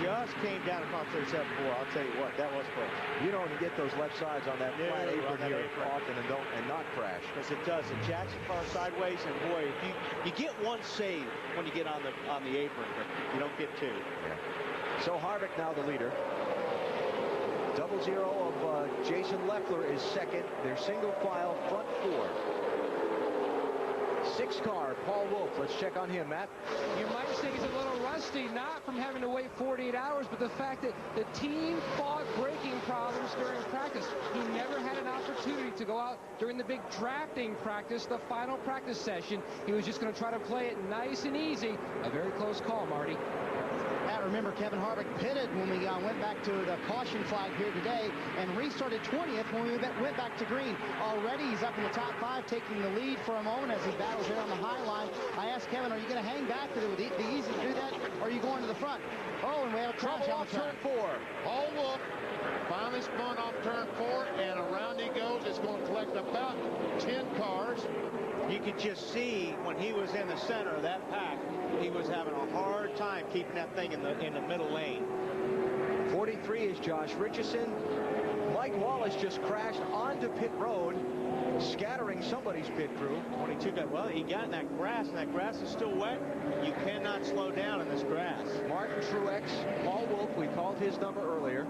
Just came down across 37-4. I'll tell you what, that was close. You don't get those left sides on that flat apron here often and not crash. Because it does. It jacks the car sideways, and boy, if you get one save when you get on the apron, but you don't get two. Yeah. So Harvick now the leader. 0-0 of Jason Leffler is second. They're single file front four. 6 car, Paul Wolf. Let's check on him, Matt. You might think he's a little rusty, not from having to wait 48 hours, but the fact that the team fought braking problems during practice. He never had an opportunity to go out during the big drafting practice, the final practice session. He was just going to try to play it nice and easy. A very close call, Marty. Matt, remember Kevin Harvick pitted when we went back to the caution flag here today and restarted 20th when we went back to green. Already he's up in the top 5, taking the lead for a moment as he battles there on the high line. I asked Kevin, are you going to hang back? It would be easy to do that, or are you going to the front? Oh, and we have a crash on turn 4. Paul Wolf finally spun off turn 4, and around he goes. It's going to collect about 10 cars. You could just see when he was in the center of that pack, he was having a hard time keeping that thing in the middle lane. 43 is Josh Richardson. Mike Wallace just crashed onto pit road, scattering somebody's pit crew. 22 got, well, he got in that grass, and that grass is still wet. You cannot slow down in this grass. Martin Truex, Paul Wolf, we called his number earlier.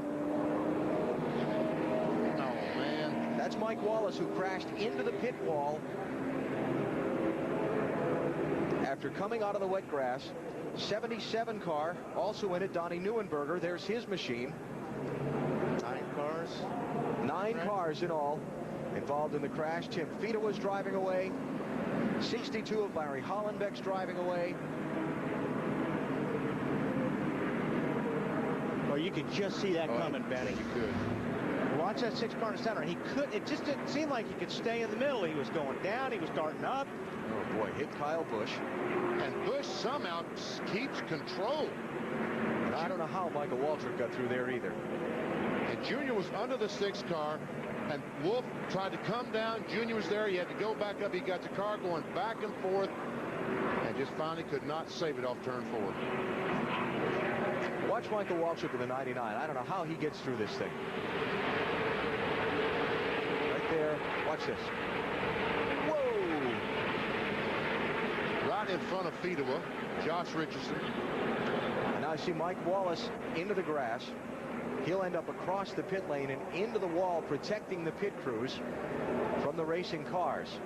Oh, man. That's Mike Wallace, who crashed into the pit wall after coming out of the wet grass. 77 car, also in it, Donnie Neuenberger. There's his machine. 9 cars. 9 cars in all involved in the crash. Tim Feeta was driving away. 62 of Larry Hollenbeck's driving away. Well, you could just see that coming, Benny. You could. Watch that 6 car in the center. He could. It just didn't seem like he could stay in the middle. He was going down. He was starting up. Oh boy, hit Kyle Busch. And Busch somehow keeps control. And I don't know how Michael Waltrip got through there either. And Junior was under the 6 car, and Wolf tried to come down. Junior was there. He had to go back up. He got the car going back and forth, and just finally could not save it off turn 4. Watch Michael Waltrip in the 99. I don't know how he gets through this thing. Right there. Watch this. Right in front of Fedewa, Josh Richardson. And now I see Mike Wallace into the grass. He'll end up across the pit lane and into the wall, protecting the pit crews from the racing cars.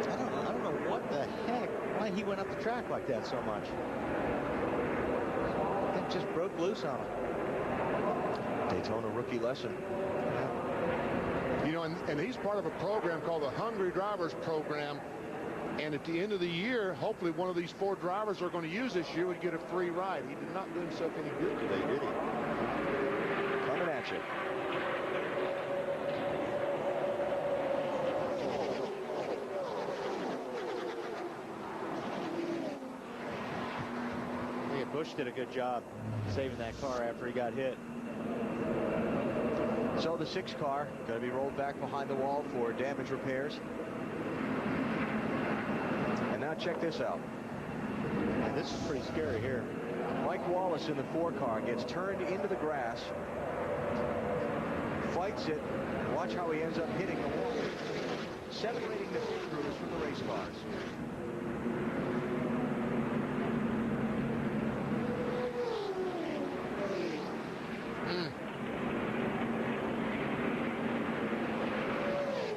I don't know what the heck, why he went up the track like that so much. It just broke loose on him. Daytona rookie lesson. You know, and he's part of a program called the Hungry Drivers Program. And at the end of the year, hopefully one of these 4 drivers are going to use this year would get a free ride. He did not do himself any good today, did he? Coming at you. I think Busch did a good job saving that car after he got hit. So the 6 car going to be rolled back behind the wall for damage repairs. And now check this out. And this is pretty scary here. Mike Wallace in the 4 car gets turned into the grass, fights it, and watch how he ends up hitting the wall, separating the pit crews from the race cars.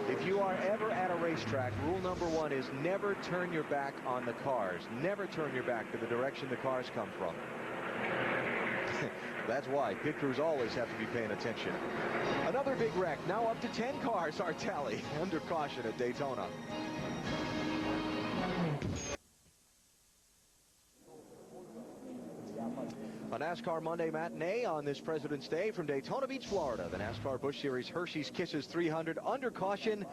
If you are ever at a racetrack, rule number 1 is never turn your back on the cars. Never turn your back to the direction the cars come from. That's why pit crews always have to be paying attention. Another big wreck. Now up to 10 cars are tally under caution at Daytona. A NASCAR Monday matinee on this President's Day from Daytona Beach, Florida. The NASCAR Busch Series Hershey's Kisses 300 under caution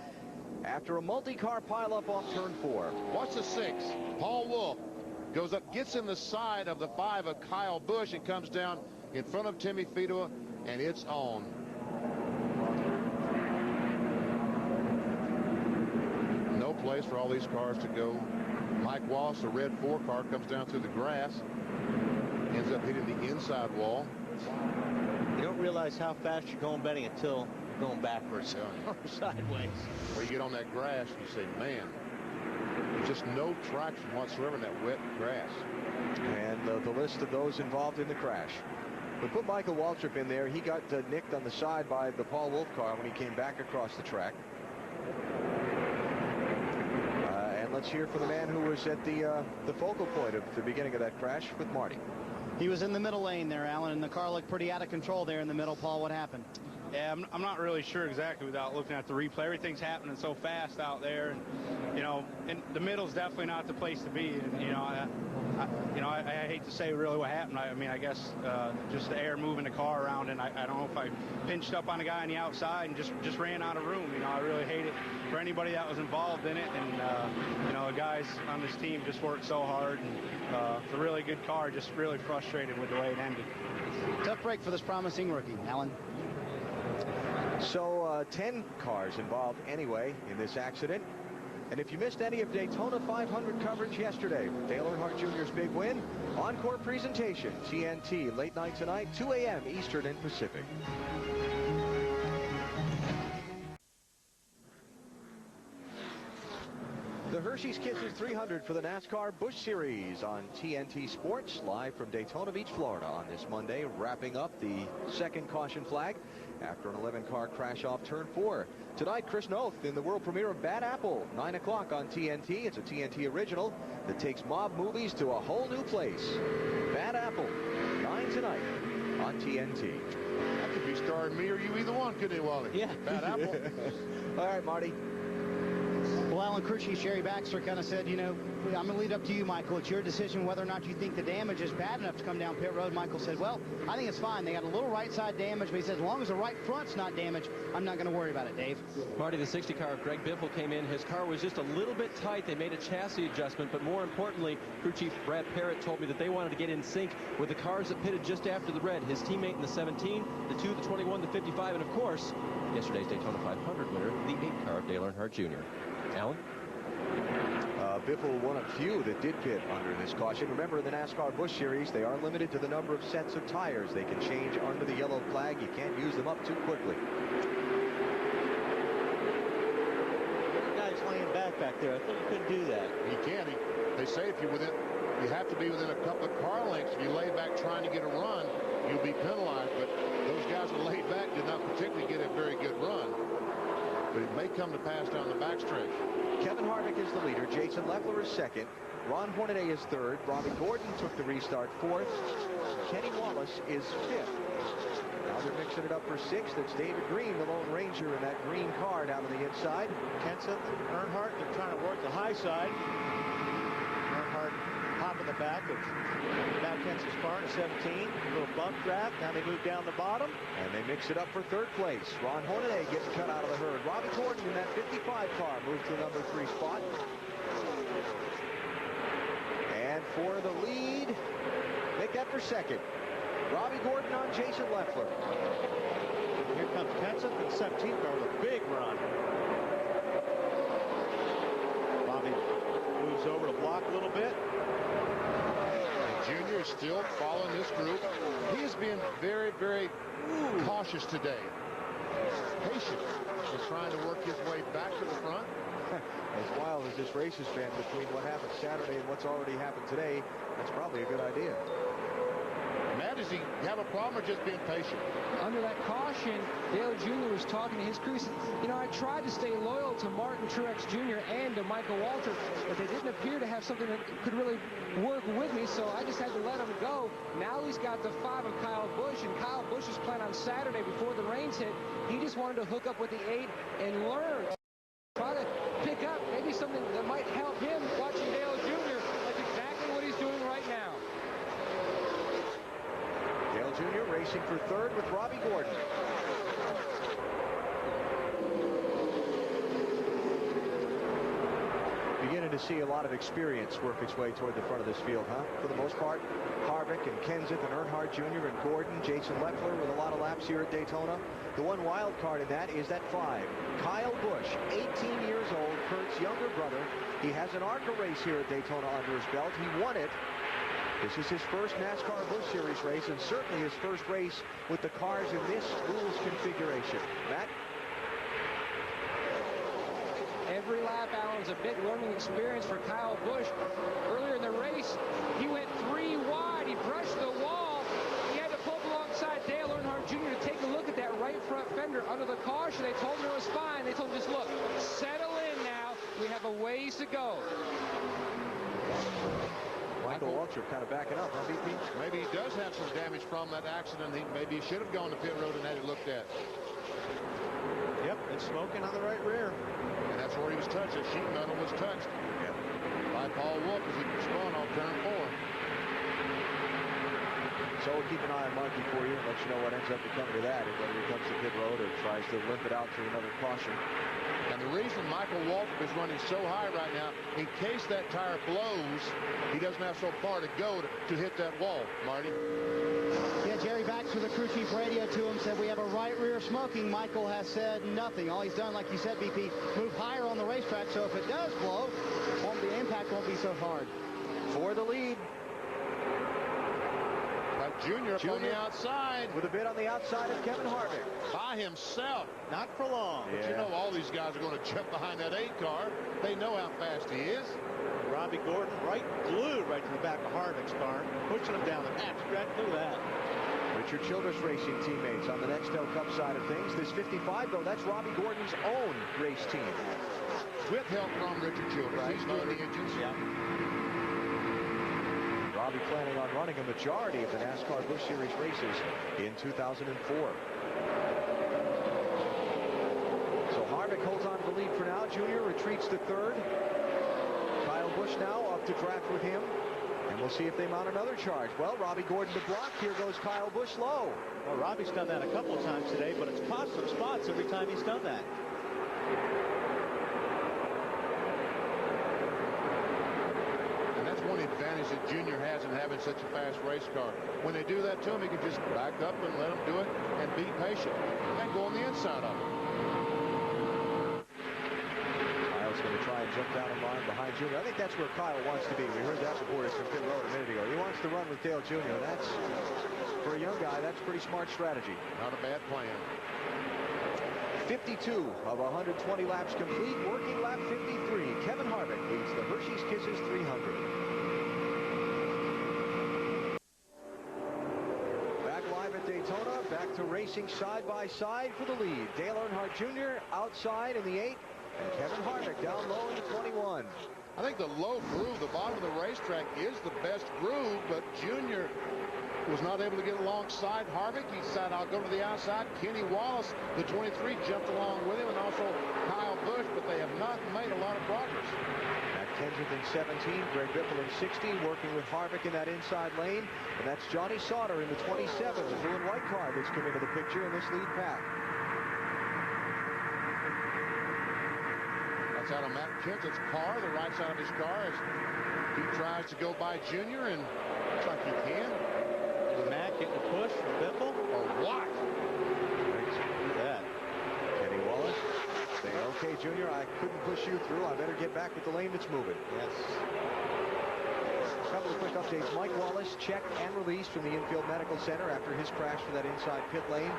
after a multi-car pileup off turn 4. Watch the 6. Paul Wolf goes up, gets in the side of the 5 of Kyle Busch, and comes down in front of Timmy Fedewa, and it's on. No place for all these cars to go. Mike Wallace, the red 4 car, comes down through the grass. Ends up hitting the inside wall. You don't realize how fast you're going, Benny, until you're going backwards or sideways. Or you get on that grass and you say, man, just no traction whatsoever in that wet grass. And the list of those involved in the crash. We put Michael Waltrip in there. He got nicked on the side by the Paul Wolf car when he came back across the track. And let's hear from the man who was at the focal point of the beginning of that crash with Marty. He was in the middle lane there, Alan, and the car looked pretty out of control there in the middle. Paul, what happened? Yeah, I'm not really sure exactly without looking at the replay. Everything's happening so fast out there, and and the middle's definitely not the place to be. And I hate to say really what happened. I mean, I guess just the air moving the car around, and I don't know if I pinched up on a guy on the outside and just ran out of room. I really hate it for anybody that was involved in it, and the guys on this team just worked so hard, and it's a really good car. Just really frustrated with the way it ended. Tough break for this promising rookie, Alan. So 10 cars involved anyway in this accident. And if you missed any of Daytona 500 coverage yesterday, Dale Earnhardt Jr.'s big win, encore presentation, TNT, late night tonight, 2 a.m. Eastern and Pacific. The Hershey's Kisses 300 for the NASCAR Busch Series on TNT Sports, live from Daytona Beach, Florida on this Monday, wrapping up the second caution flag after an 11-car crash off turn 4. Tonight, Chris Noth in the world premiere of Bad Apple, 9 o'clock on TNT. It's a TNT original that takes mob movies to a whole new place. Bad Apple, 9 tonight on TNT. That could be starring me or you, either one, couldn't it, Wally? Yeah. Bad Apple. All right, Marty. Well, Alan Crucci, Sherry Baxter kind of said, I'm going to leave it up to you, Michael. It's your decision whether or not you think the damage is bad enough to come down pit road. Michael said, well, I think it's fine. They got a little right side damage, but he says, as long as the right front's not damaged, I'm not going to worry about it, Dave. Marty, the 60 car of Greg Biffle came in. His car was just a little bit tight. They made a chassis adjustment, but more importantly, crew chief Brad Parrott told me that they wanted to get in sync with the cars that pitted just after the red. His teammate in the 17, the 2, the 21, the 55, and of course, yesterday's Daytona 500 winner, the 8 car of Dale Earnhardt Jr. Alan? Biffle one of few that did pit under this caution. Remember, in the NASCAR Busch Series, they are limited to the number of sets of tires they can change under the yellow flag. You can't use them up too quickly. The guy's laying back there. I thought you couldn't do that. He can. They say if you have to be within a couple of car lengths. If you lay back trying to get a run, you'll be penalized. But those guys that laid back did not particularly get a very good run. But it may come to pass down the backstretch. Kevin Harvick is the leader. Jason Leffler is second. Ron Hornaday is third. Robbie Gordon took the restart fourth. Kenny Wallace is fifth. Now they're mixing it up for sixth. It's David Green, the Lone Ranger, in that green car down on the inside. Kenseth, Earnhardt, they're trying to work the high side. Earnhardt popping the back of Kenseth's car in a 17. A little bump draft. Now they move down the bottom. And they mix it up for third place. Ron Hornaday gets cut out of the herd. Robbie Gordon in that 55 car moves to the number 3 spot. And for the lead, make that for second. Robbie Gordon on Jason Leffler. Here comes Kenseth in 17 car with a big run. Robbie moves over to block a little bit. Junior is still following this group. He is being very, very cautious today. Patient. He's trying to work his way back to the front. As wild as this race has been between what happened Saturday and what's already happened today, that's probably a good idea. Matt, does he have a problem or just being patient? Under that caution, Dale Jr. was talking to his crew. I tried to stay loyal to Martin Truex Jr. and to Michael Waltrip, but they didn't appear to have something that could really work with me, so I just had to let him go. Now he's got the 5 of Kyle Busch, and Kyle Busch's plan on Saturday before the rains hit, he just wanted to hook up with the 8 and learn. Try to pick up maybe something that might help him. Watching Dale Jr., that's exactly what he's doing right now. Dale Jr. racing for third with Robbie Gordon. Beginning to see a lot of experience work its way toward the front of this field, huh? For the most part, Harvick and Kenseth and Earnhardt Jr. and Gordon, Jason Leffler with a lot of laps here at Daytona. The one wild card in that is that 5. Kyle Busch, 18 years old, Kurt's younger brother. He has an ARCA race here at Daytona under his belt. He won it. This is his first NASCAR Busch Series race, and certainly his first race with the cars in this rules configuration. Matt? Every lap, Alan, is a big learning experience for Kyle Busch. Earlier in the race, he went 3 wide. He brushed the wall. He had to pull up alongside Dale Earnhardt Jr. to take a look at that right front fender under the caution. They told him it was fine. They told him, just look, settle in now. We have a ways to go. Michael Waltrip kind of backing up, huh, BP? Maybe he does have some damage from that accident. Maybe he should have gone to pit road and had it looked at. Yep, it's smoking on the right rear. And that's where he was touched. The sheet metal was touched by Paul Wolf as he spun on turn 4. So we'll keep an eye on Markey for you and let you know what ends up becoming of that, and whether he comes to pit road or tries to limp it out to another caution. And the reason Michael Waltrip is running so high right now, in case that tire blows, he doesn't have so far to go to hit that wall, Marty. Yeah, Jerry Baxter, the crew chief, radio to him, said we have a right rear smoking. Michael has said nothing. All he's done, like you said, BP, move higher on the racetrack, so if it does blow, the impact won't be so hard. For the lead. Junior on the outside. With a bit on the outside of Kevin Harvick. By himself. Not for long. But you know all these guys are going to jump behind that 8 car. They know how fast he is. Robbie Gordon glued right to the back of Harvick's car, pushing him down the back stretch. Look at that. Richard Childress Racing teammates on the Nextel Cup side of things. This 55, though, that's Robbie Gordon's own race team. With help from Richard Childress. Right. He's doing the engines. Yeah. Robbie planning on running a majority of the NASCAR Busch Series races in 2004. So Harvick holds on to the lead for now. Junior retreats to 3rd. Kyle Busch now up to draft with him. And we'll see if they mount another charge. Well, Robbie Gordon to block. Here goes Kyle Busch low. Well, Robbie's done that a couple of times today, but it's cost some spots every time he's done that. One advantage that Junior has in having such a fast race car. When they do that to him, he can just back up and let him do it and be patient and go on the inside of it. Kyle's going to try and jump down in line behind Junior. I think that's where Kyle wants to be. We heard that reported from pit road a minute ago. He wants to run with Dale Jr. That's, for a young guy, that's pretty smart strategy. Not a bad plan. 52 of 120 laps complete. Working lap 53. Kevin Harvick leads the Hershey's Kisses 300. Daytona, back to racing side by side for the lead. Dale Earnhardt Jr. outside in the 8, and Kevin Harvick down low in the 21. I think the low groove, the bottom of the racetrack, is the best groove, but Junior was not able to get alongside Harvick. He said, I'll go to the outside. Kenny Wallace, the 23, jumped along with him, and also Kyle Busch, but they have not made a lot of progress. Kenseth in 17, Greg Biffle in 16, working with Harvick in that inside lane. And that's Johnny Sauter in the 27, the blue and white car that's come into the picture in this lead pack. That's out of Matt Kenseth's car, the right side of his car, as he tries to go by Junior, and looks like he can. Is Matt getting a push from Biffle? Or what? Look at that. Kenny Wallace saying, okay, Junior, I couldn't push you through. I better get back with the lane that's moving. Yes. A couple of quick updates. Mike Wallace checked and released from the infield medical center after his crash for that inside pit lane.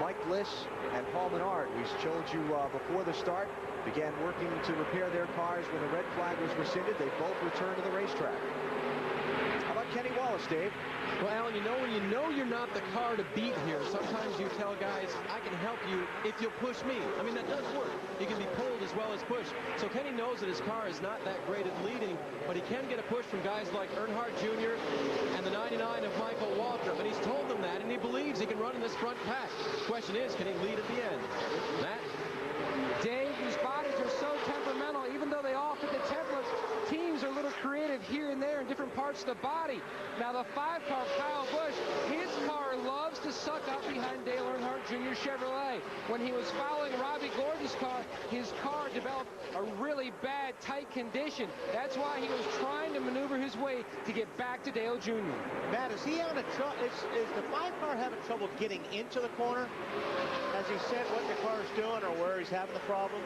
Mike Bliss and Paul Menard, we told you before the start, began working to repair their cars when the red flag was rescinded. They both returned to the racetrack. How about Kenny Wallace, Dave? Well, Alan, you know, when you know you're not the car to beat here, sometimes you tell guys, I can help you if you'll push me. I mean, that does work. You can be pulled as well as pushed. So Kenny knows that his car is not that great at leading, but he can get a push from guys like Earnhardt Jr. and the 99 of Michael Waltrip. And he's told them that, and he believes he can run in this front pack. The question is, can he lead at the end? Matt? Dave, these bodies are so temperamental. Even though they all fit the templates, teams are a little creative here and there in different parts of the body. Now, the 5-car Kyle Busch, his car loves to suck up behind Dale Earnhardt Jr. Chevrolet. When he was following Robbie Gordon's car, his car developed a really bad, tight condition. That's why he was trying to maneuver his way to get back to Dale Jr. Matt, is he having is the 5-car having trouble getting into the corner? Has he said what the car is doing or where he's having the problem?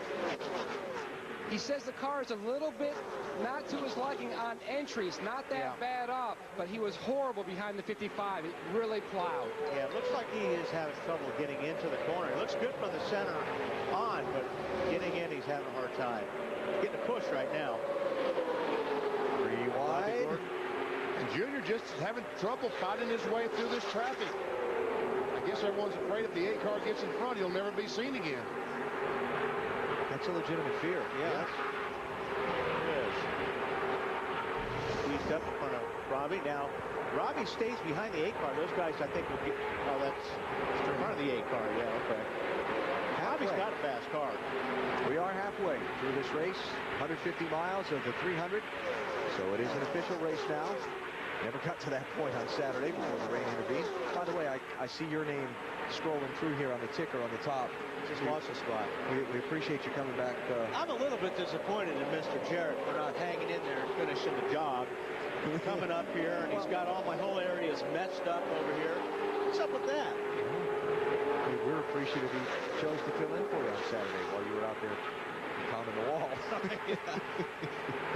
He says the car is a little bit not to his liking on entries, not that bad off, but he was horrible behind the 55. It really plowed. Yeah, it looks like he is having trouble getting into the corner. It looks good from the center on, but getting in, he's having a hard time. Getting a push right now. 3 wide. And Junior just having trouble fighting his way through this traffic. I guess everyone's afraid if the 8 car gets in front, he'll never be seen again. That's a legitimate fear. Yeah. It is. Squeezed up in front of Robbie. Now, Robbie stays behind the 8 car. Those guys, I think, will get... Oh, that's in front of the 8 car. Yeah, okay. Robbie's got a fast car. We are halfway through this race. 150 miles of the 300. So it is an official race now. Never got to that point on Saturday before the rain intervened. By the way, I see your name scrolling through here on the ticker on the top. Just lost a spot. We appreciate you coming back. I'm a little bit disappointed in Mr. Jarrett for not hanging in there and finishing the job. Coming up here, and he's got all my whole areas messed up over here. What's up with that? We're appreciative he chose to fill in for you on Saturday while you were out there pounding the wall.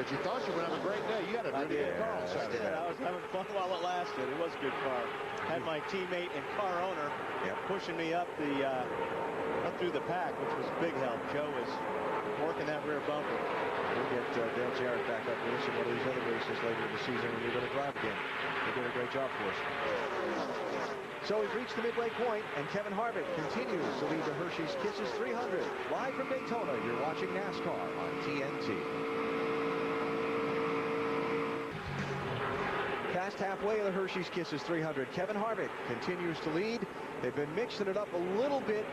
But you thought you were having a great day. You had a really good car on Saturday. I was having fun while it lasted. It was a good car. Had my teammate and car owner pushing me up the up through the pack, which was a big help. Joe was working that rear bumper. We'll get Dale Jarrett back up with us in one of these other races later in the season when we're going to drive again. He did a great job for us. So we've reached the midway point, and Kevin Harvick continues to lead the Hershey's Kisses 300. Live from Daytona, you're watching NASCAR on TNT. Past halfway of the Hershey's Kisses 300. Kevin Harvick continues to lead. They've been mixing it up a little bit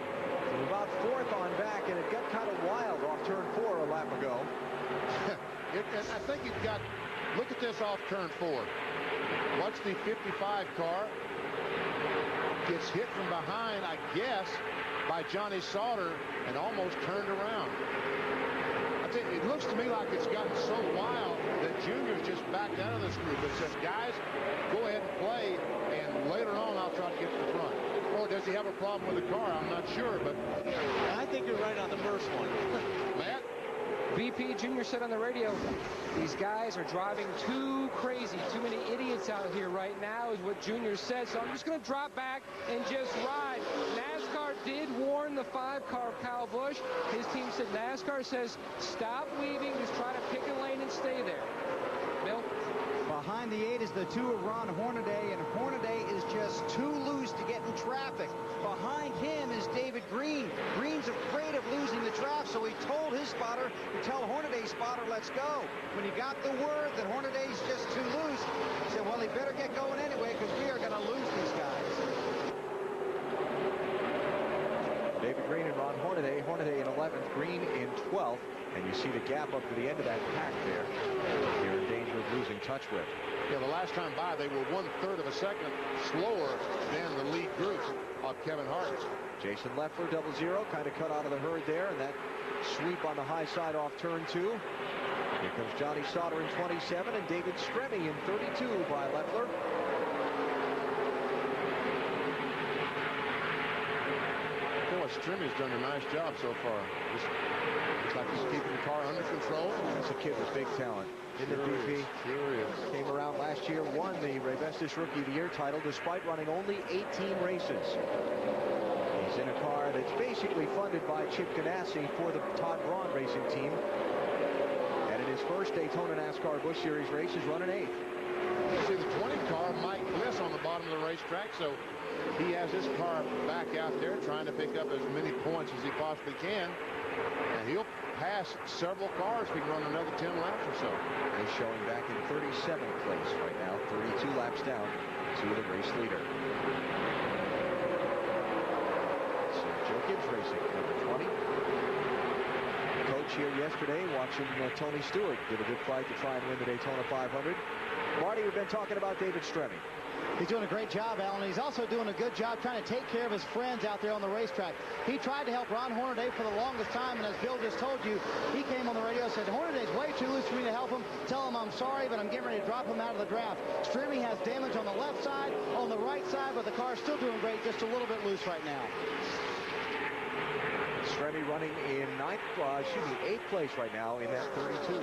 from about 4th on back, and it got kind of wild off turn 4 a lap ago. I think you've got, look at this off turn 4. Watch the 55 car. Gets hit from behind, I guess, by Johnny Sauter and almost turned around. I think it looks to me like it's gotten so wild that Junior's just backed out of this group. It says, guys, go ahead and play, and later on I'll try to get to the front. Or does he have a problem with the car? I'm not sure, but I think you're right on the first one. Matt? VP Junior said on the radio, these guys are driving too crazy. Too many idiots out here right now is what Junior said. So I'm just going to drop back and just ride. NASCAR did warn the 5-car of Kyle Busch. His team said, NASCAR says, stop weaving. Just try to pick a lane and stay there. Bill? Behind the 8 is the 2 of Ron Hornaday, and Hornaday is just too loose to get in traffic. Behind him is David Green. Green's afraid of losing the trap, so he told his spotter to tell Hornaday's spotter, let's go. When he got the word that Hornaday's just too loose, he said, well, he better get going anyway, because we are going to lose these guys. David Green and Ron Hornaday. Hornaday in 11th, Green in 12th. And you see the gap up to the end of that pack there. You're in danger of losing touch with. Yeah, the last time by, they were 1/3 of a second slower than the lead group of Kevin Harvick. Jason Leffler, 0-0, kind of cut out of the herd there, and that sweep on the high side off turn 2. Here comes Johnny Sauter in 27, and David Stremme in 32 by Leffler. Stremme's done a nice job so far. Looks like he's keeping the car under control. That's a kid with big talent. Isn't it, BP? Sure is. Came around last year, won the Revestis Rookie of the Year title despite running only 18 races. He's in a car that's basically funded by Chip Ganassi for the Todd Braun racing team. And in his first Daytona NASCAR Busch Series race, he's running 8th. You see the 20 car, Mike Bliss, on the bottom of the racetrack, so he has his car back out there trying to pick up as many points as he possibly can. And he'll pass several cars if he can run another 10 laps or so. He's showing back in 37th place right now, 32 laps down to the race leader. So Joe Gibbs racing, number 20. Coach here yesterday watching Tony Stewart give a good fight to try and win the Daytona 500. Marty, we've been talking about David Stremme. He's doing a great job, Alan. He's also doing a good job trying to take care of his friends out there on the racetrack. He tried to help Ron Hornaday for the longest time, and as Bill just told you, he came on the radio and said, Hornaday's way too loose for me to help him. Tell him I'm sorry, but I'm getting ready to drop him out of the draft. Stremme has damage on the left side, on the right side, but the car's still doing great, just a little bit loose right now. Stremme Stremme running in 8th place right now in that 32.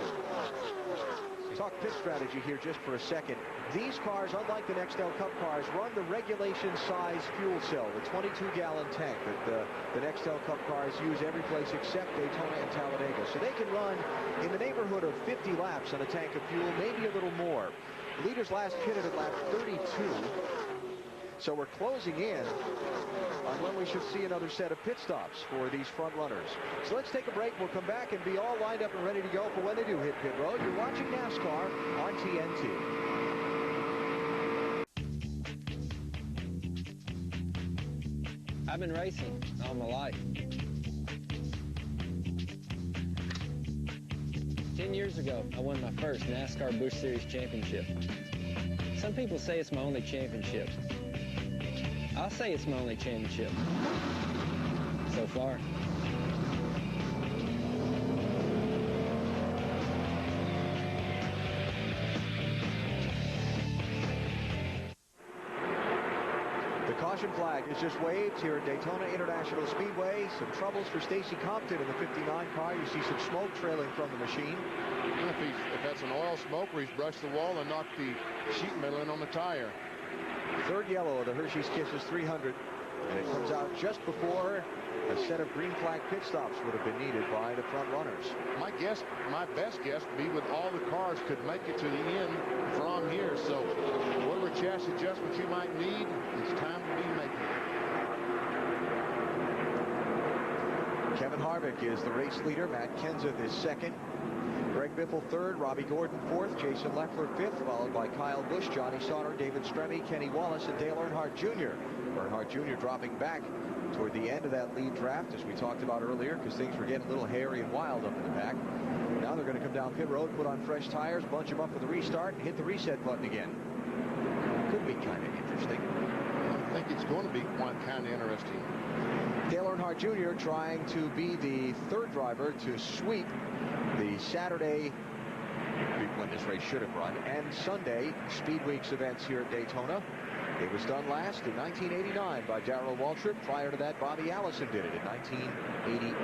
Talk pit strategy here just for a second. These cars, unlike the Nextel Cup cars, run the regulation size fuel cell, the 22-gallon tank that the Nextel Cup cars use every place except Daytona and Talladega. So they can run in the neighborhood of 50 laps on a tank of fuel, maybe a little more. The leaders last pitted at lap 32. So we're closing in on when we should see another set of pit stops for these front runners. So let's take a break. We'll come back and be all lined up and ready to go for when they do hit pit road. You're watching NASCAR on TNT. I've been racing all my life. 10 years ago, I won my first NASCAR Busch Series championship. Some people say it's my only championship. I'll say it's my only championship so far. The caution flag is just waved here at Daytona International Speedway. Some troubles for Stacy Compton in the 59 car. You see some smoke trailing from the machine. If that's an oil smoke where he's brushed the wall and knocked the sheet metal in on the tire. Third yellow of the Hershey's Kisses 300. And it comes out just before a set of green flag pit stops would have been needed by the front runners. My best guess would be with all the cars could make it to the end from here. So whatever chassis adjustments you might need, it's time to be making it. Kevin Harvick is the race leader. Matt Kenseth is second. Greg Biffle third, Robbie Gordon fourth, Jason Leffler fifth, followed by Kyle Busch, Johnny Sauter, David Stremme, Kenny Wallace, and Dale Earnhardt Jr. Earnhardt Jr. dropping back toward the end of that lead draft, as we talked about earlier, because things were getting a little hairy and wild up in the back. Now they're going to come down pit road, put on fresh tires, bunch them up for the restart, and hit the reset button again. Could be kind of interesting. I think it's going to be kind of interesting. Dale Earnhardt Jr. trying to be the third driver to sweep the Saturday, when this race should have run, and Sunday Speed Weeks events here at Daytona. It was done last in 1989 by Darrell Waltrip. Prior to that, Bobby Allison did it in 1988.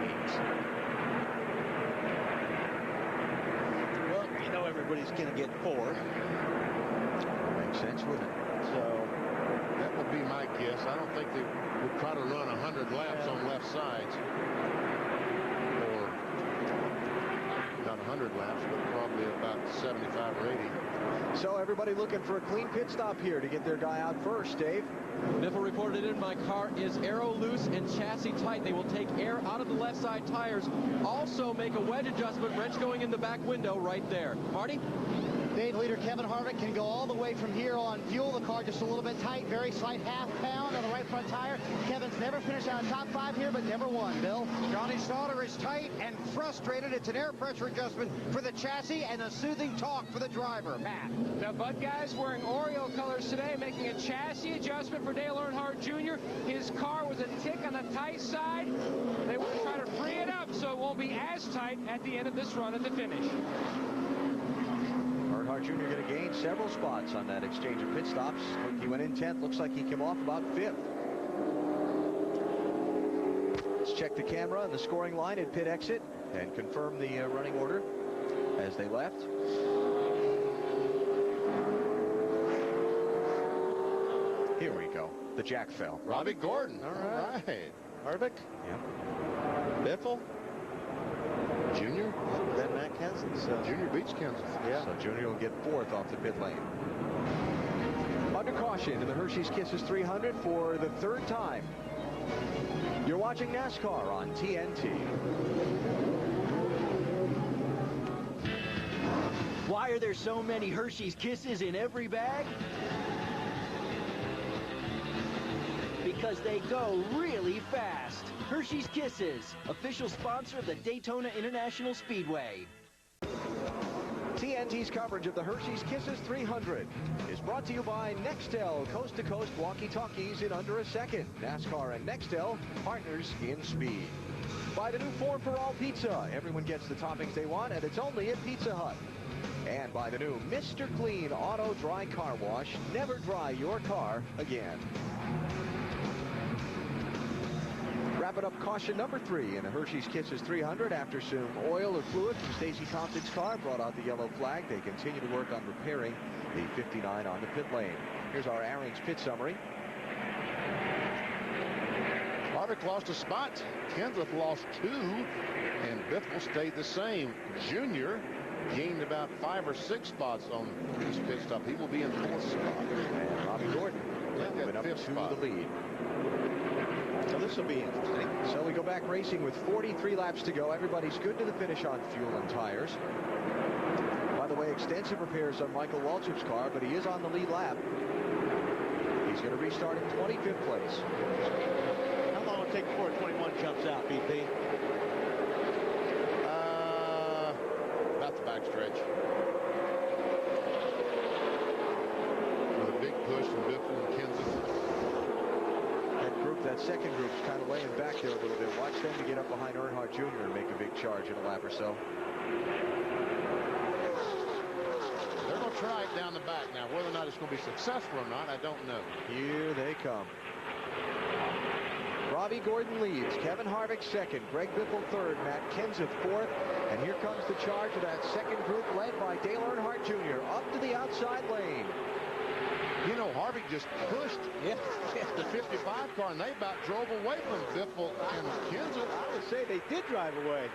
Well, you know everybody's going to get four. Makes sense, wouldn't it? So that would be my guess. I don't think they would try to run 100 laps on left sides. Or not 100 laps, but probably about 75 or 80. So everybody looking for a clean pit stop here to get their guy out first, Dave. Biffle reported in, my car is aero loose and chassis tight. They will take air out of the left side tires. Also make a wedge adjustment, wrench going in the back window right there. Marty? Dave, leader Kevin Harvick can go all the way from here on fuel. The car just a little bit tight, very slight half pound on the right front tire. Kevin's never finished out of top 5 here, but never won. Bill? Johnny Sauter is tight and frustrated. It's an air pressure adjustment for the chassis and a soothing talk for the driver. Matt. The Bud guys wearing Oreo colors today, making a chassis adjustment for Dale Earnhardt Jr. His car was a tick on the tight side. They want to try to free it up so it won't be as tight at the end of this run at the finish. Earnhardt Jr. going to gain several spots on that exchange of pit stops. He went in 10th. Looks like he came off about 5th. Let's check the camera and the scoring line at pit exit and confirm the running order as they left. Here we go. The jack fell. Robbie Gordon. All right. Harvick. Yeah. Biffle. Junior. Then Matt Kenseth. So Junior beats Kenseth. Yeah. So Junior will get 4th off the pit lane. Under caution to the Hershey's Kisses 300 for the 3rd time. You're watching NASCAR on TNT. Why are there so many Hershey's Kisses in every bag? Because they go really fast. Hershey's Kisses, official sponsor of the Daytona International Speedway. TNT's coverage of the Hershey's Kisses 300 is brought to you by Nextel, coast-to-coast walkie-talkies in under a second. NASCAR and Nextel, partners in speed. By the new 4 for All Pizza. Everyone gets the toppings they want, and it's only at Pizza Hut. And by the new Mr. Clean Auto Dry Car Wash. Never dry your car again. wrapping up caution number 3 in the Hershey's Kisses 300 after some oil or fluid from Stacy Compton's car brought out the yellow flag. They continue to work on repairing the 59 on the pit lane. Here's our Aaron's pit summary. Harvick lost a spot. Kenseth lost 2, and Biffle stayed the same. Junior gained about 5 or 6 spots on his pit stop. He will be in 4th spot. And Robbie Gordon moving up to the lead. So this will be interesting. So we go back racing with 43 laps to go. Everybody's good to the finish on fuel and tires. By the way, extensive repairs on Michael Waltrip's car, but he is on the lead lap. He's going to restart in 25th place. How long will it take before 21 jumps out, BP? About the backstretch. With a big push from Biffle and Kenseth. That second group's kind of laying back there a little bit. Watch them to get up behind Earnhardt Jr. and make a big charge in a lap or so. They're going to try it down the back now. Whether or not it's going to be successful or not, I don't know. Here they come. Robbie Gordon leads. Kevin Harvick second. Greg Biffle third. Matt Kenseth fourth. And here comes the charge of that second group led by Dale Earnhardt Jr. up to the outside lane. You know, Harvick just pushed the 55 car, and they about drove away from Biffle and Kenseth. I would say they did drive away.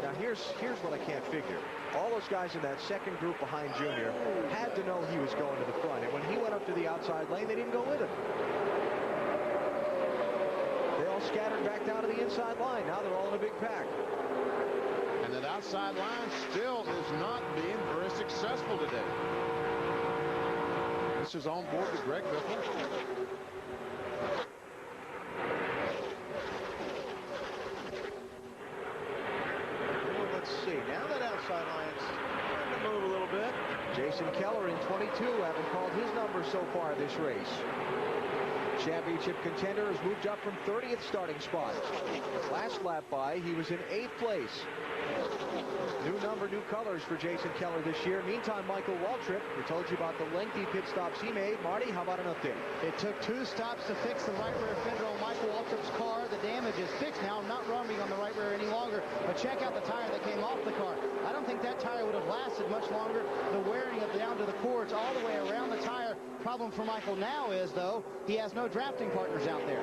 Now, here's what I can't figure. All those guys in that second group behind Junior had to know he was going to the front. And when he went up to the outside lane, they didn't go with him. They all scattered back down to the inside line. Now they're all in a big pack. And that outside line still is not being very successful today. This is on board with Greg Biffle. Well, let's see. Now that outside line's starting to move a little bit. Jason Keller in 22, having called his number so far this race. Championship contender has moved up from 30th starting spot. Last lap by, he was in 8th place. New number, new colors for Jason Keller this year. Meantime, Michael Waltrip, we told you about the lengthy pit stops he made. Marty, how about an update? It took 2 stops to fix the right rear fender on Michael Waltrip's car. The damage is fixed now. I'm not running on the right rear any longer, but check out the tire that came off the car. I don't think that tire would have lasted much longer. The wearing of down to the cords all the way around the tire. Problem for Michael now is, though, he has no drafting partners out there.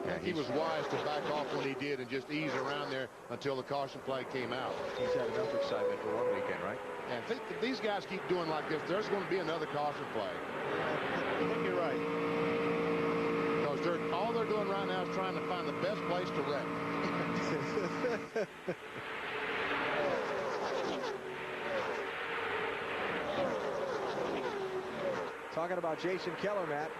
Yeah, he was wise to back off when he did and just ease around there until the caution flag came out. He's had enough excitement for one weekend, right? And if these guys keep doing like this, there's going to be another caution flag. I think you're right. Because all they're doing right now is trying to find the best place to wreck. Talking about Jason Keller, Matt.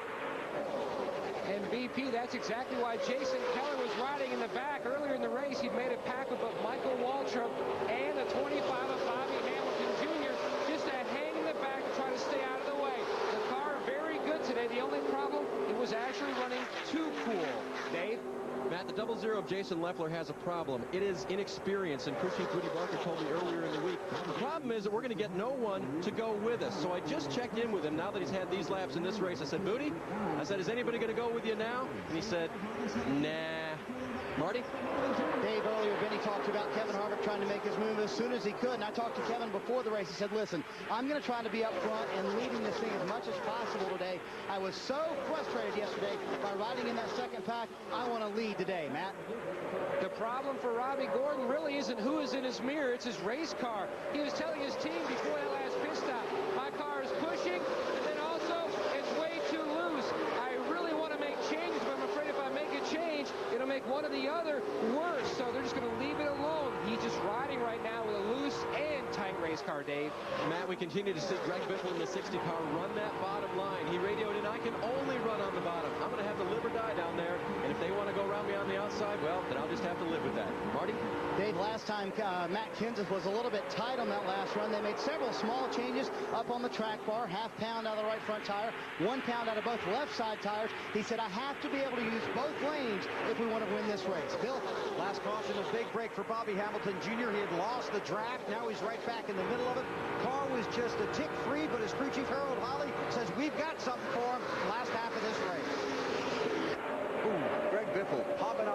And BP, that's exactly why Jason Keller was riding in the back. Earlier in the race, he'd made a pack with both Michael Waltrip and a 25 of Bobby Hamilton Jr. just to hang in the back to try to stay out of the way. The car very good today. The only problem, it was actually running too cool. Dave? Matt, the 00 of Jason Leffler has a problem. It is inexperience, and crew chief Woody Barker told me earlier in the week, the problem is that we're going to get no one to go with us. So I just checked in with him now that he's had these laps in this race. I said, Woody, I said, is anybody going to go with you now? And he said, nah. Marty? Dave, earlier, Benny talked about Kevin Harvick trying to make his move as soon as he could. And I talked to Kevin before the race. He said, listen, I'm going to try to be up front and leading this thing as much as possible today. I was so frustrated yesterday by riding in that second pack. I want to lead today, Matt. The problem for Robbie Gordon really isn't who is in his mirror. It's his race car. He was telling his team before that last pit stop, my car is pushing, and then also it's way too loose. I really want to make changes, but I'm afraid if I make a change, it'll make one or the other worse. So they're just going to leave it alone. He's just riding right now with a loose and tight race car, Dave. Matt, we continue to see Greg Biffle in the 60 car run that bottom line. He radioed in, I can only run on the bottom. I'm going to have to live or die down there. And if they want to go around me on the outside, well, then I'll just have to live with that. Marty? Dave, last time Matt Kenseth was a little bit tight on that last run. They made several small changes up on the track bar. ½ pound out of the right front tire, 1 pound out of both left side tires. He said, I have to be able to use both lanes if we want to win this race. Bill? Last caution, a big break for Bobby Hamilton Jr. He had lost the draft. Now he's right back in the middle of it. Car was just a tick free, but as crew chief Harold Holly says, we've got something for him last half of this race. Ooh, Greg Biffle popping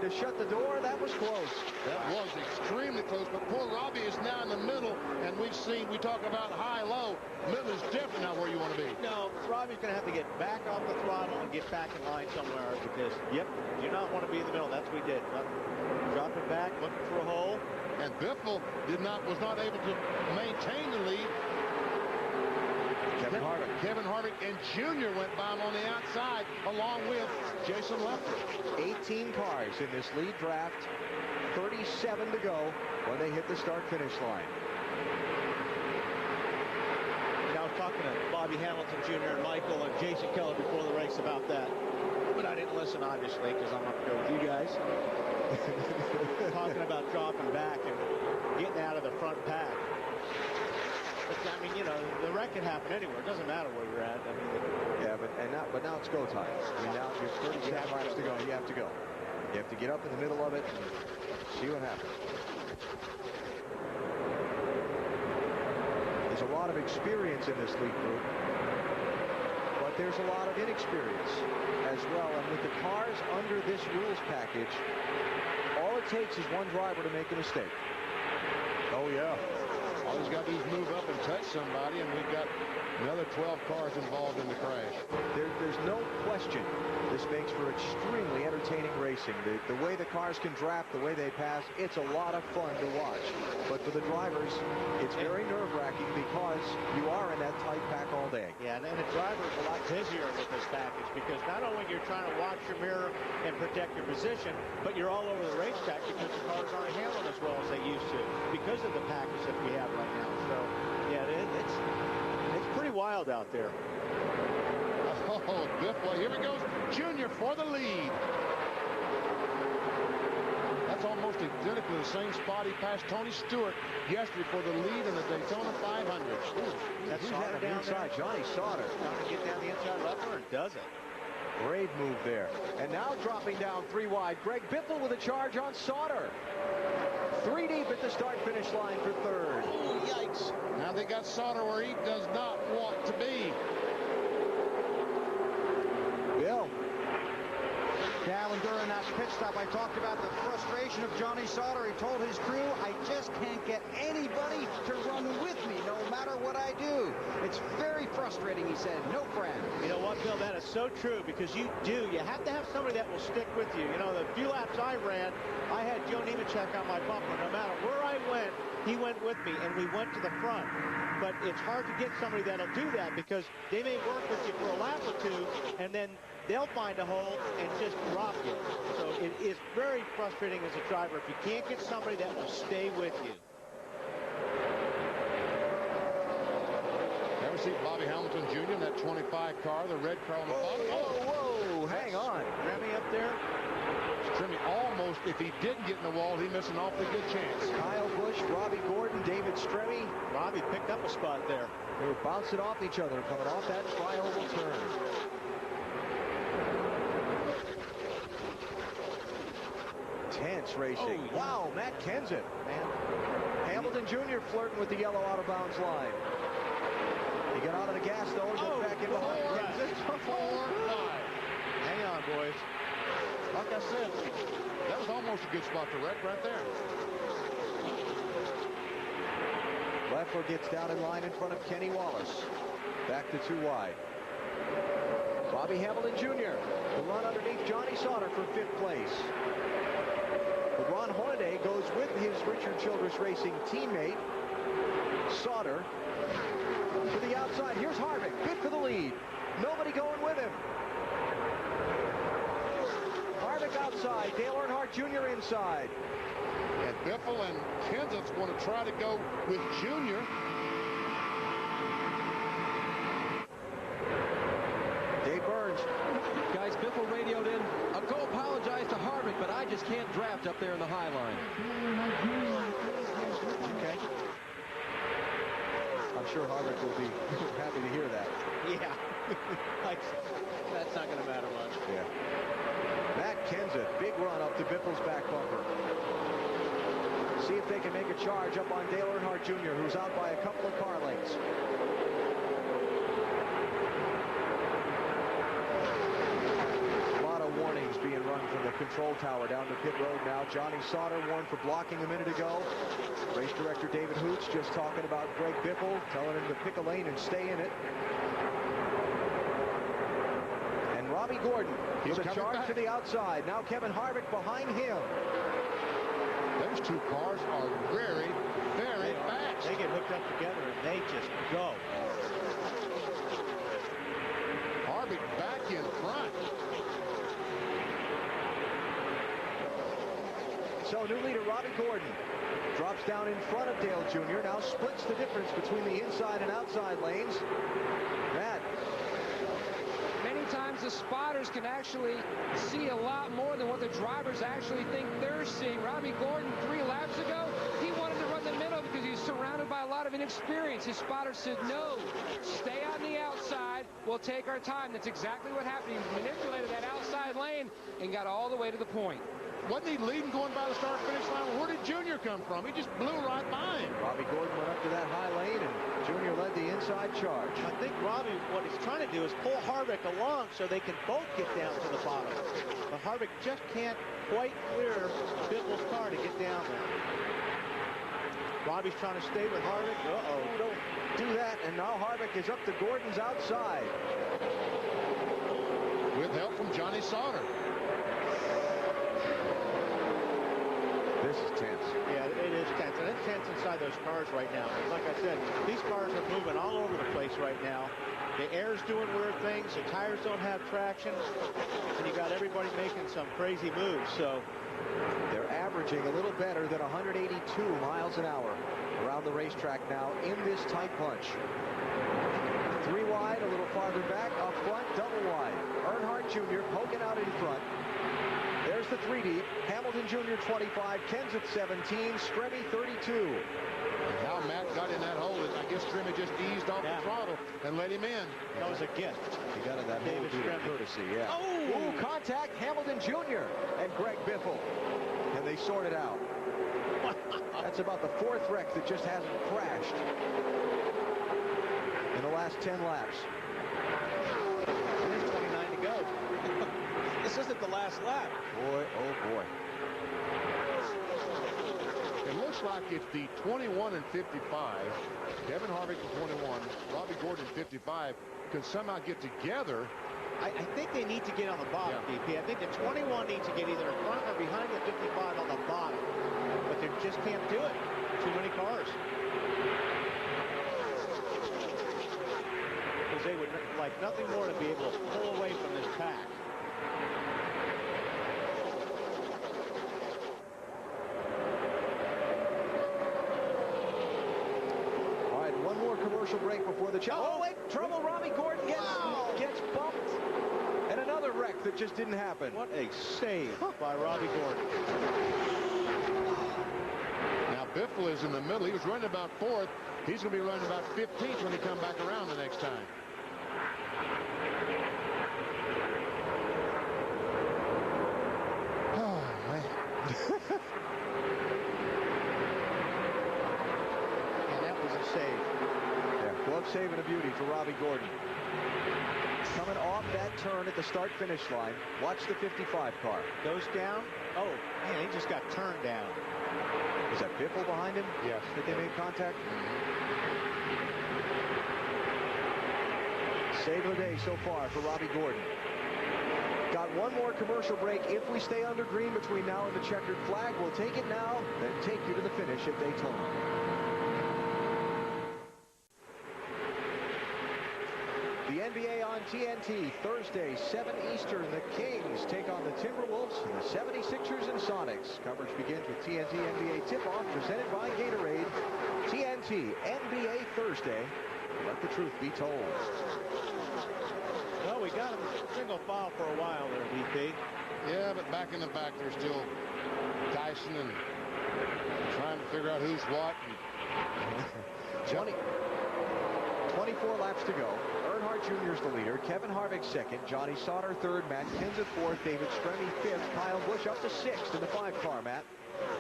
to shut the door. That was close. That was extremely close, but poor Robbie is now in the middle, and we talk about high-low. Middle is definitely not where you want to be. No, Robbie's going to have to get back off the throttle and get back in line somewhere because, yep, you do not want to be in the middle. That's what we did. Dropping back, looking for a hole. And Biffle was not able to maintain the lead. Kevin Harvick and Junior went by him on the outside, along with Jason Leffler. 18 cars in this lead draft, 37 to go when they hit the start-finish line. And I was talking to Bobby Hamilton Jr. and Michael and Jason Keller before the race about that. But I didn't listen, obviously, because I'm up here with you guys. Talking about dropping back and getting out of the front pack. But, I mean, you know, the wreck can happen anywhere. It doesn't matter where you're at. I mean, yeah, but now it's go time. I mean, now you're 37 laps to go. You have to go. You have to get up in the middle of it and see what happens. There's a lot of experience in this lead group, but there's a lot of inexperience as well. And with the cars under this rules package, all it takes is one driver to make a mistake. Oh, yeah. All he's got to do is move up and touch somebody, and we've got another 12 cars involved in the crash. There's no question this makes for extremely entertaining racing. The way the cars can draft, the way they pass, it's a lot of fun to watch. But for the drivers, it's very nerve-wracking because you are in that tight pack all day. Yeah, and the driver's a lot busier with this package because not only you're trying to watch your mirror and protect your position, but you're all over the racetrack because the cars aren't handling as well as they used to because of the package that we have right now. So, yeah, it's pretty wild out there. Oh, Biffle, here he goes. Junior for the lead. That's almost identical to the same spot he passed Tony Stewart yesterday for the lead in the Daytona 500. That's Sauter down inside. Johnny Sauter. Trying to get down the inside lever and does it. Brave move there. And now dropping down 3 wide. Greg Biffle with a charge on Sauter. 3 deep at the start-finish line for third. Oh, yikes. Now they got Sauter where he does not want to be. Bill. Alan, during that pit stop, I talked about the frustration of Johnny Sauter. He told his crew, I just can't get anybody to run with me, no matter what I do. It's very frustrating, he said. No friend. You know what, Bill? That is so true because you have to have somebody that will stick with you. You know, the few laps I ran, I had Joe Nemechek on my bumper. No matter where I went, he went with me, and we went to the front. But it's hard to get somebody that'll do that because they may work with you for a lap or two, and then they'll find a hole and just drop you. So it is very frustrating as a driver if you can't get somebody that will stay with you. Ever see Bobby Hamilton Jr. in that 25 car, the red car on the bottom? Whoa, hang on. Remy up there. Trimmy almost, if he didn't get in the wall, he missed an awfully good chance. Kyle Busch, Robbie Gordon, David Stremme. Robbie picked up a spot there. They were bouncing off each other coming off that tri-oval turn. Tense racing. Oh, wow, Matt Kenseth, man. Hamilton Jr. flirting with the yellow out-of-bounds line. He got out of the gas, though, and got back in behind Kenseth. 4-5. Hang on, boys. Like I said, that was almost a good spot to wreck right there. Leffler gets down in line in front of Kenny Wallace. Back to 2 wide. Bobby Hamilton Jr. the run underneath Johnny Sauter for 5th place. But Ron Hornaday goes with his Richard Childress Racing teammate, Sauter, to the outside. Here's Harvick, bid for the lead. Nobody going with him. Harvick outside, Dale Earnhardt Jr. inside. And Biffle and Kenseth's going to try to go with Junior. Dave Burns. Guys, Biffle radioed in. I'll go apologize to Harvick, but I just can't draft up there in the high line. Okay. I'm sure Harvick will be happy to hear that. Yeah. That's not going to matter much. Yeah. Matt Kenseth, big run up to Biffle's back bumper. See if they can make a charge up on Dale Earnhardt Jr., who's out by a couple of car lengths. A lot of warnings being run run from the control tower down to pit road now. Johnny Sauter warned for blocking a minute ago. Race director David Hoots just talking about Greg Biffle, telling him to pick a lane and stay in it. And Robbie Gordon with a charge to the outside. Now Kevin Harvick behind him. Those two cars are very, very fast. They get hooked up together and they just go. Harvick back in front. So new leader Robbie Gordon drops down in front of Dale Jr. Now splits the difference between the inside and outside lanes. Matt. Many times the spotters can actually see a lot more than what the drivers actually think they're seeing. Robbie Gordon 3 laps ago, he wanted to run the middle because he's surrounded by a lot of inexperience. His spotter said, no, stay on the outside. We'll take our time. That's exactly what happened. He manipulated that outside lane and got all the way to the point. Wasn't he leading going by the start-finish line? Where did Junior come from? He just blew right by him. Robbie Gordon went up to that high lane, and Junior led the inside charge. I think Robbie, what he's trying to do is pull Harvick along so they can both get down to the bottom. But Harvick just can't quite clear Biffle's car to get down there. Robbie's trying to stay with Harvick. Uh-oh. Don't do that, and now Harvick is up to Gordon's outside. With help from Johnny Sauter. This is tense. Yeah, it is tense. And it's tense inside those cars right now. Like I said, these cars are moving all over the place right now. The air's doing weird things. The tires don't have traction. And you got everybody making some crazy moves. So they're averaging a little better than 182 miles an hour around the racetrack now in this tight bunch. 3 wide, a little farther back, up front, double wide. Earnhardt Jr. poking out in front. There's the 3 deep. Hamilton Jr. 25, Ken's at 17, Stremme 32. And how Matt got in that hole is, I guess Stremme just eased off the throttle and let him in. That was a gift. He got in that hole due to courtesy, yeah. Oh! Ooh, contact, Hamilton Jr. and Greg Biffle. And they sort it out. That's about the 4th wreck that just hasn't crashed in the last 10 laps. There's 29 to go. This isn't the last lap. Boy, oh boy. It looks like it's the 21 and 55. Kevin Harvick at 21, Robbie Gordon at 55 can somehow get together. I think they need to get on the bottom, BP. I think the 21 needs to get either in front or behind the 55 on the bottom. But they just can't do it. Too many cars. Because they would like nothing more to be able to pull away from this pack. All right, one more commercial break before the challenge. Oh, wait, trouble. Robbie Gordon gets bumped. And another wreck that just didn't happen. What a save by Robbie Gordon. Now Biffle is in the middle. He was running about 4th. He's going to be running about 15th when he comes back around the next time. Oh, man. And that was a save. Yeah, glove save and a beauty for Robbie Gordon. Coming off that turn at the start-finish line. Watch the 55 car. Goes down. Oh, man, he just got turned down. Was that Biffle behind him? Yes. That they made contact? Save of the day so far for Robbie Gordon. Got one more commercial break. If we stay under green between now and the checkered flag, we'll take it now, then take you to the finish at Daytona. The NBA on TNT, Thursday, 7 Eastern. The Kings take on the Timberwolves and the 76ers and Sonics. Coverage begins with TNT NBA tip-off presented by Gatorade. TNT NBA Thursday. Let the truth be told. Well, we got him single file for a while there, VP. Yeah, but back in the back, they're still dicing and trying to figure out who's what. 24 laps to go. Earnhardt Jr. is the leader. Kevin Harvick second. Johnny Sauter third. Matt Kenseth fourth. David Stremme fifth. Kyle Busch up to sixth in the 5-car, Matt.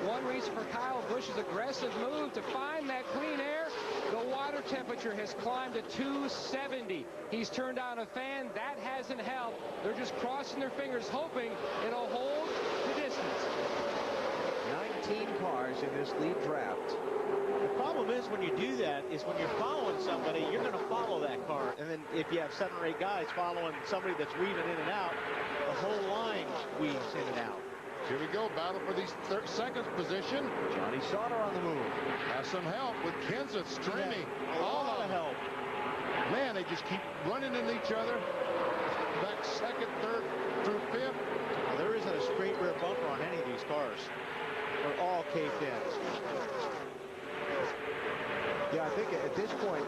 One reason for Kyle Busch's aggressive move to find that clean air, The water temperature has climbed to 270. He's turned on a fan. That hasn't helped. They're just crossing their fingers, hoping it'll hold the distance. 19 cars in this lead draft. The problem is when you do that is when you're following somebody, you're going to follow that car. And then if you have 7 or 8 guys following somebody that's weaving in and out, the whole line weaves in and out. Here we go, battle for the second position. Johnny Sauter on the move. Has some help with Kenseth, Stremme. A lot of help. Man, they just keep running into each other. Back second, third, through fifth. Well, there isn't a straight rear bumper on any of these cars. They're all caved in. Yeah, I think at this point,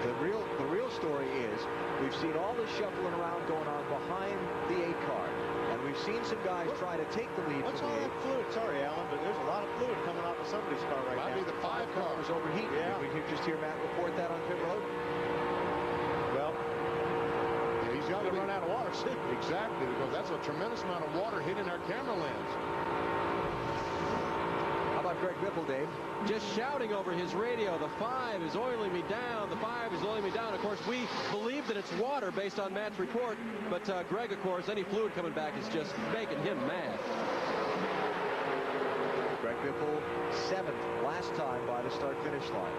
the real story is we've seen all this shuffling around going on behind the 8 car. And we've seen some guys try to take the lead. What's from all the that fluid? Sorry, Alan, but there's a lot of fluid coming off of somebody's car right now. Might be the 5 car was overheating. Yeah. Did we just hear Matt report that on pit road? Well, he's got to run out of water soon. Exactly, because that's a tremendous amount of water hitting our camera lens. How about Greg Biffle, Dave? Just shouting over his radio, the 5 is oiling me down, the 5 is oiling me down. Of course, we believe that it's water based on Matt's report, but Greg, of course, any fluid coming back is just making him mad. Greg Biffle, 7th last time by the start-finish line.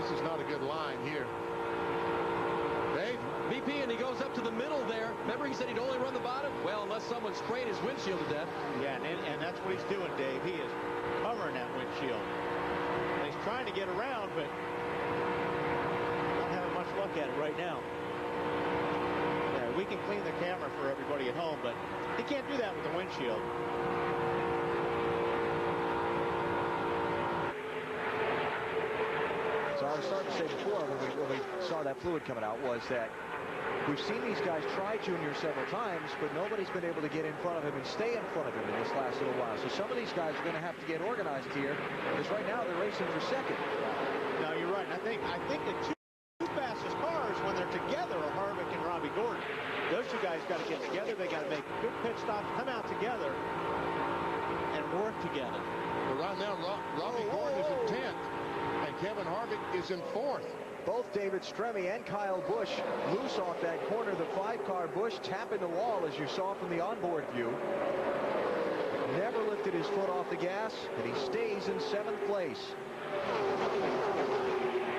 This is not a good line here. Dave? VP, and he goes up to the middle there. Remember he said he'd only run the bottom? Well, unless someone sprayed his windshield to death. Yeah, and that's what he's doing, Dave. He is covering that windshield. And he's trying to get around, but not having much luck at it right now. Yeah, we can clean the camera for everybody at home, but he can't do that with the windshield. So I was starting to say before when we saw that fluid coming out was that we've seen these guys try Junior several times, but nobody's been able to get in front of him and stay in front of him in this last little while. So some of these guys are going to have to get organized here, because right now they're racing for second. No, you're right. And I think the two fastest cars when they're together are Harvick and Robbie Gordon. Those two guys got to get together. They got to make good pit stops, come out together, and work together. But right now, Robbie Gordon is in 10th, and Kevin Harvick is in 4th. Both David Stremme and Kyle Busch loose off that corner. The 5-car Busch tapping the wall, as you saw from the onboard view. Never lifted his foot off the gas, and he stays in 7th place.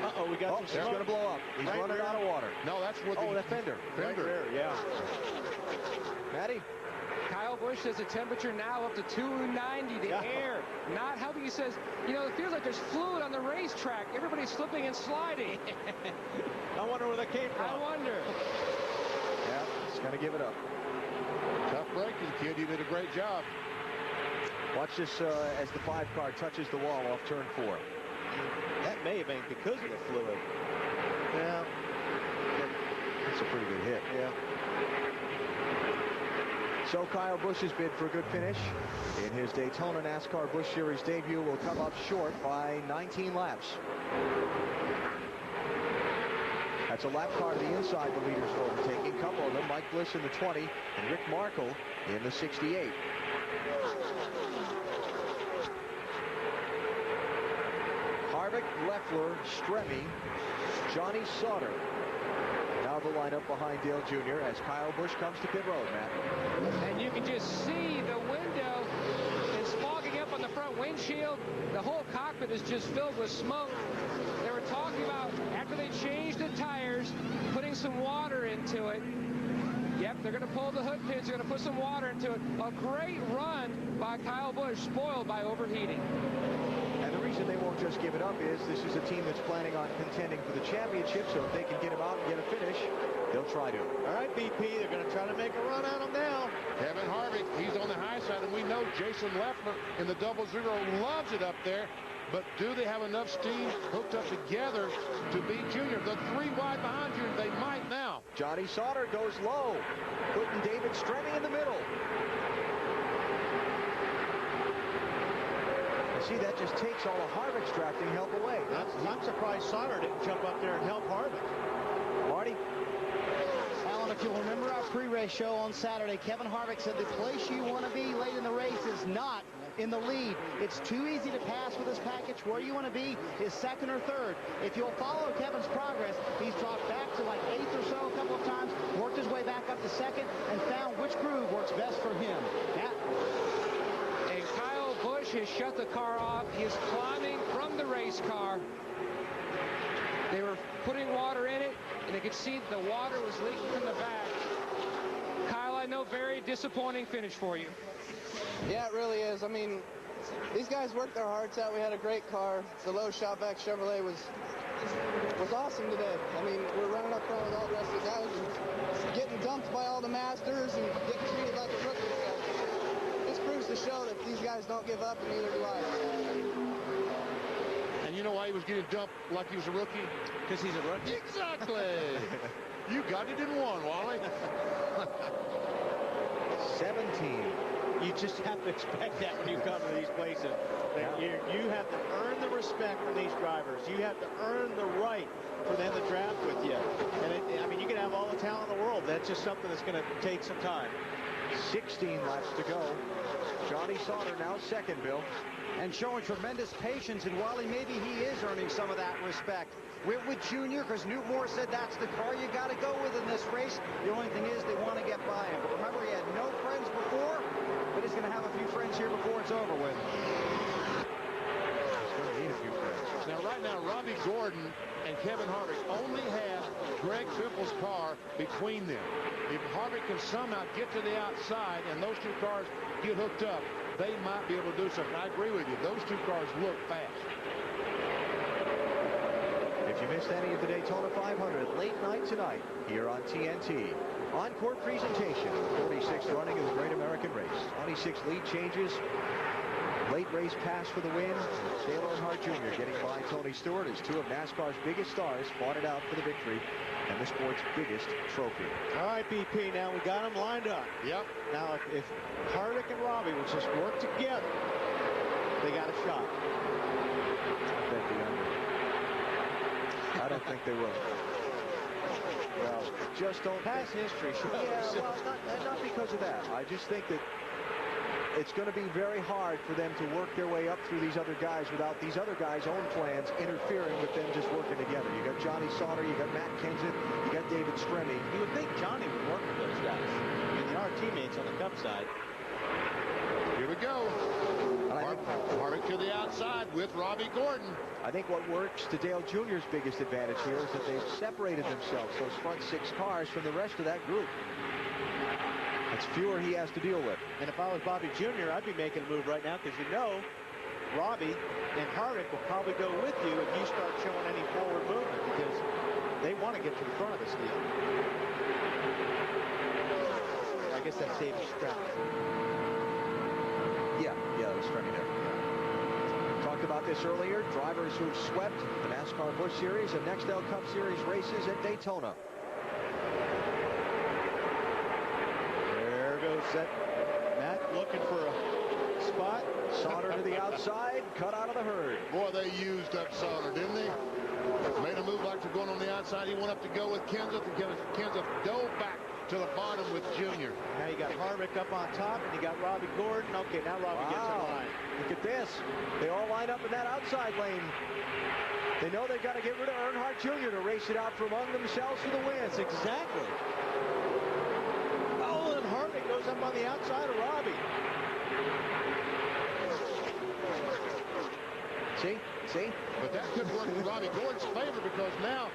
Uh-oh, we got some He's smoke. going to blow up. He's Right running rear. out of water. No, that's what the fender. Right rear, yeah. Matty? Kyle Busch says the temperature now up to 290. The air not helping. He says, you know, it feels like there's fluid on the racetrack. Everybody's slipping and sliding. I wonder where that came from. I wonder. Yeah, he's going to give it up. Tough braking, kid. You did a great job. Watch this as the 5-car touches the wall off turn 4. That may have been because of the fluid. Yeah. That's a pretty good hit. Yeah. So Kyle Busch's bid for a good finish in his Daytona NASCAR Busch Series debut will come up short by 19 laps. That's a lap car to the inside the leaders are overtaking. A couple of them, Mike Bliss in the 20 and Rick Markle in the 68. Harvick, Leffler, Stremme, Johnny Sauter. Now the lineup behind Dale Jr. as Kyle Busch comes to pit road, Matt. And you can just see the window is fogging up on the front windshield. The whole cockpit is just filled with smoke. They were talking about, after they changed the tires, putting some water into it. Yep, they're going to pull the hood pins. They're going to put some water into it. A great run by Kyle Busch, spoiled by overheating. And the reason they won't just give it up is this is a team that's planning on contending for the championship, so if they can get him out and get a finish, they'll try to. All right, BP, they're going to try to make a run on him now. Kevin Harvick, he's on the high side, and we know Jason Leffler in the 00 loves it up there. But do they have enough steam hooked up together to beat Junior? The 3 wide behind Junior, they might now. Johnny Sauter goes low, putting David Stremme in the middle. See, that just takes all of Harvick's drafting help away. I'm surprised Sauter didn't jump up there and help Harvick. Marty? Alan, if you'll remember our pre-race show on Saturday, Kevin Harvick said the place you want to be late in the race is not in the lead. It's too easy to pass with this package. Where you want to be is second or third. If you'll follow Kevin's progress, he's dropped back to like 8th or so a couple of times, worked his way back up to second, and found which groove works best for him. And Kyle Busch has shut the car off. He is climbing from the race car. They were putting water in it, and they could see the water was leaking from the back. Kyle, I know, very disappointing finish for you. Yeah, it really is. I mean, these guys worked their hearts out. We had a great car. The low shotback Chevrolet was awesome today. I mean, we're running up front with all the rest of the guys and getting dumped by all the masters and getting treated like a rookie. So this proves to show that these guys don't give up, and neither do I. And you know why he was getting dumped like he was a rookie? Because he's a rookie. Exactly. You got it in one, Wally. 17. You just have to expect that when you come to these places. You have to earn the respect from these drivers. You have to earn the right for them to draft with you. And I mean, you can have all the talent in the world. That's just something that's going to take some time. 16 laps to go. Johnny Sauter now second, Bill. And showing tremendous patience, and Wally, maybe he is earning some of that respect. With Junior, because Newt Moore said that's the car you got to go with in this race. The only thing is they want to get by him. But remember, he had no friends before, but he's going to have a few friends here before it's over with. He's going to need a few friends. Now, right now, Robbie Gordon and Kevin Harvick only have Greg Biffle's car between them. If Harvick can somehow get to the outside and those two cars get hooked up, they might be able to do something. I agree with you. Those two cars look fast. If you missed any of the Daytona 500 late night tonight here on TNT, on-court presentation of the 46th running of the Great American Race. 26 lead changes. Late race pass for the win. Dale Earnhardt Jr. getting by Tony Stewart as two of NASCAR's biggest stars fought it out for the victory and the sport's biggest trophy. All right, BP, now we got them lined up. Yep. Now, if Harvick and Robbie will just work together, they got a shot. I bet the under. I don't think they will. Well, just don't. Past history shows. Yeah, well, not because of that. I just think that it's going to be very hard for them to work their way up through these other guys without these other guys' own plans interfering with them just working together. You got Johnny Sauter, you got Matt Kenseth, you got David Stremme. You would think Johnny would work with those guys. I mean, they are teammates on the Cup side. Here we go. Harvick to the outside with Robbie Gordon. I think what works to Dale Jr.'s biggest advantage here is that they've separated themselves, those front six cars, from the rest of that group. It's fewer he has to deal with. And if I was Bobby Jr., I'd be making a move right now because you know Robbie and Harvick will probably go with you if you start showing any forward movement because they want to get to the front of this deal. I guess that's David Stremme. Yeah, it was Stremme there. Talked about this earlier. Drivers who've swept the NASCAR Busch Series and Nextel Cup Series races at Daytona. Set. Matt looking for a spot. Sauter to the outside, cut out of the herd. Boy, they used up Sauter, didn't they? Made a move like they're going on the outside. He went up to go with Kenseth, and Kenseth dove back to the bottom with Junior. Now you got Harvick up on top, and you got Robbie Gordon. Okay, now Robbie gets in line. Look at this. They all line up in that outside lane. They know they've got to get rid of Earnhardt Jr. to race it out from among themselves for the win. That's exactly. Harvick goes up on the outside of Robbie. See? But that could work in Robbie Gordon's favor because now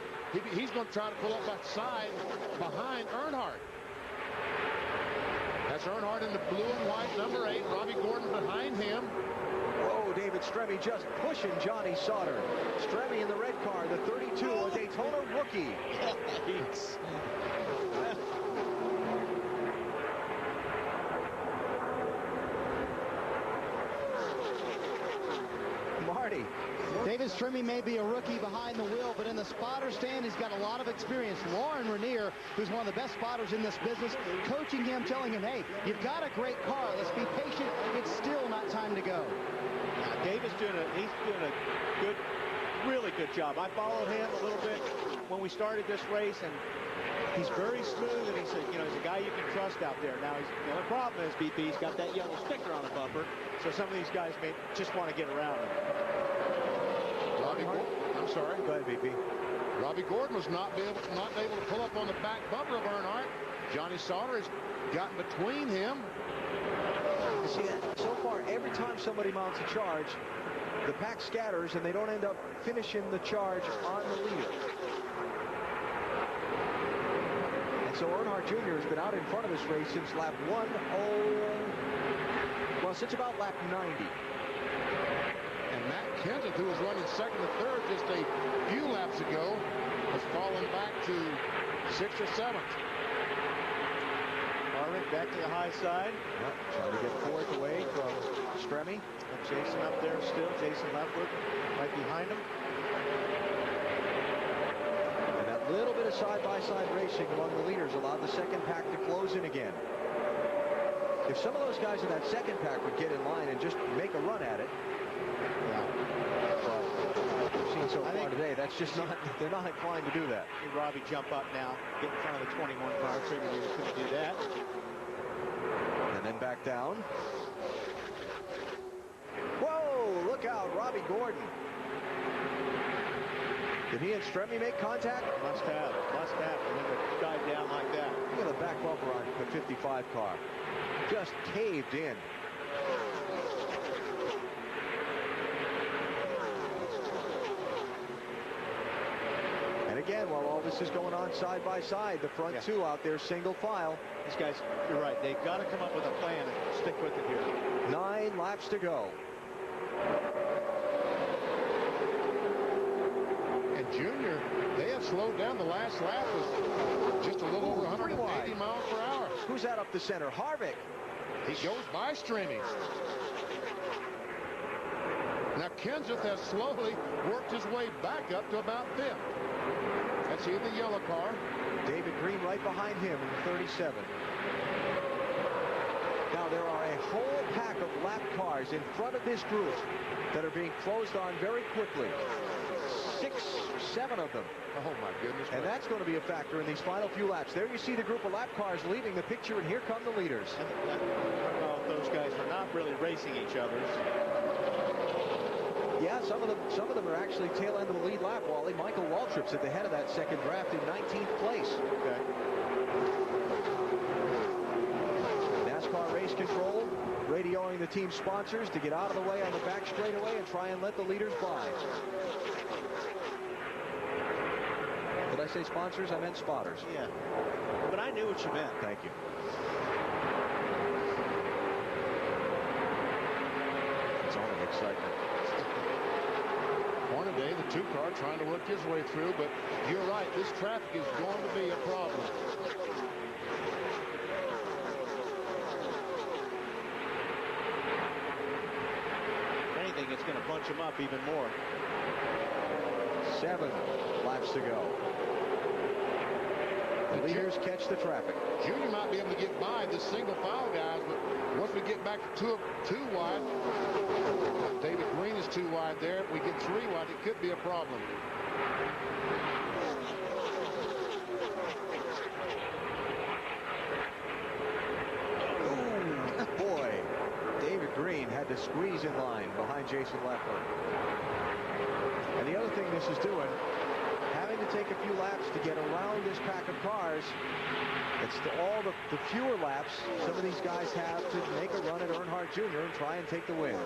he's going to try to pull up that side behind Earnhardt. That's Earnhardt in the blue and white, number 8. Robbie Gordon behind him. Whoa, David Stremme just pushing Johnny Sauter. Stremme in the red car, the 32, a Daytona rookie. Marty. David Stremme may be a rookie behind the wheel, but in the spotter stand, he's got a lot of experience. Lauren Ranier, who's one of the best spotters in this business, coaching him, telling him, hey, you've got a great car. Let's be patient. It's still not time to go. David's doing a really good job. I followed him a little bit when we started this race, and He's very smooth, and he's a guy you can trust out there. Now, the only problem is, BP, he's got that yellow sticker on the bumper, so some of these guys may just want to get around him. I'm sorry. Go ahead, BP. Robbie Gordon was not able to pull up on the back bumper of Earnhardt. Johnny Sauter has gotten between him. You see, so far, every time somebody mounts a charge, the pack scatters, and they don't end up finishing the charge on the leader. And so Earnhardt Jr. has been out in front of this race since lap since about lap 90. And Matt Kenseth, who was running second and third just a few laps ago, has fallen back to 6th or 7th. Harvick back to the high side. Yep, trying to get fourth away from Stremme. And Jason up there still. Jason Leftwood right behind him. And that little bit of side-by-side racing among the leaders allowed the second pack to close in again. If some of those guys in that second pack would get in line and just make a run at it, we've seen so far today, that's just not, they're not inclined to do that. See Robbie jump up now, get in front of the 21 car. Figured he couldn't do that. And then back down. Whoa, look out, Robbie Gordon. Did he and Stremme make contact? Must have for him to dive down like that. Look at the back bumper on the 55 car. Just caved in. And again, while all this is going on side by side, the front two out there single file. These guys, you're right, they've got to come up with a plan and stick with it here. 9 laps to go. And Junior, they have slowed down. The last lap was just a little over 180 miles per hour. Who's that up the center? Harvick. He goes by Stremme. Now Kenseth has slowly worked his way back up to about 5th. That's he in the yellow car. David Green right behind him in the 37. Now there are a whole pack of lap cars in front of this group that are being closed on very quickly. 6, 7 of them. Oh my goodness. And that's going to be a factor in these final few laps. There you see the group of lap cars leaving the picture, and here come the leaders. I don't know if those guys are not really racing each other. Yeah, some of them are actually tail end of the lead lap, Wally. Michael Waltrip's at the head of that second draft in 19th place. Okay. NASCAR race control, radioing the team sponsors to get out of the way on the back straightaway and try and let the leaders by. Did I say sponsors? I meant spotters. Yeah. But I knew what you meant. Thank you. It's only excitement. Hornaday, the 2-car, trying to work his way through, but you're right, this traffic is going to be a problem. If anything, it's going to bunch them up even more. 7 laps to go. The leaders catch the traffic. Junior might be able to get by the single file guys, but once we get back to two wide, David Green is 2 wide there. If we get 3 wide, it could be a problem. Ooh, boy. David Green had to squeeze in line behind Jason Leftwood. And the other thing this is doing, having to take a few laps to get around this pack of cars. It's all the fewer laps some of these guys have to make a run at Earnhardt Jr. and try and take the win.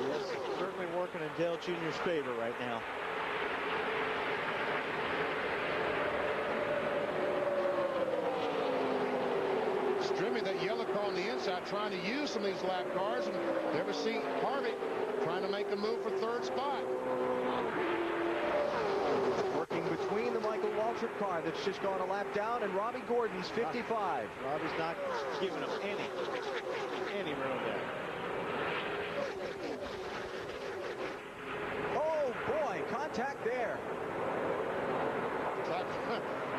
Yes, certainly working in Dale Jr.'s favor right now. Stremme, that yellow car on the inside, trying to use some of these lap cars, and there we see Harvick trying to make a move for 3rd spot. Working between the Michael Waltrip car that's just gone a lap down and Robbie Gordon's 55. Robbie's not giving him any room there. Oh boy, contact there.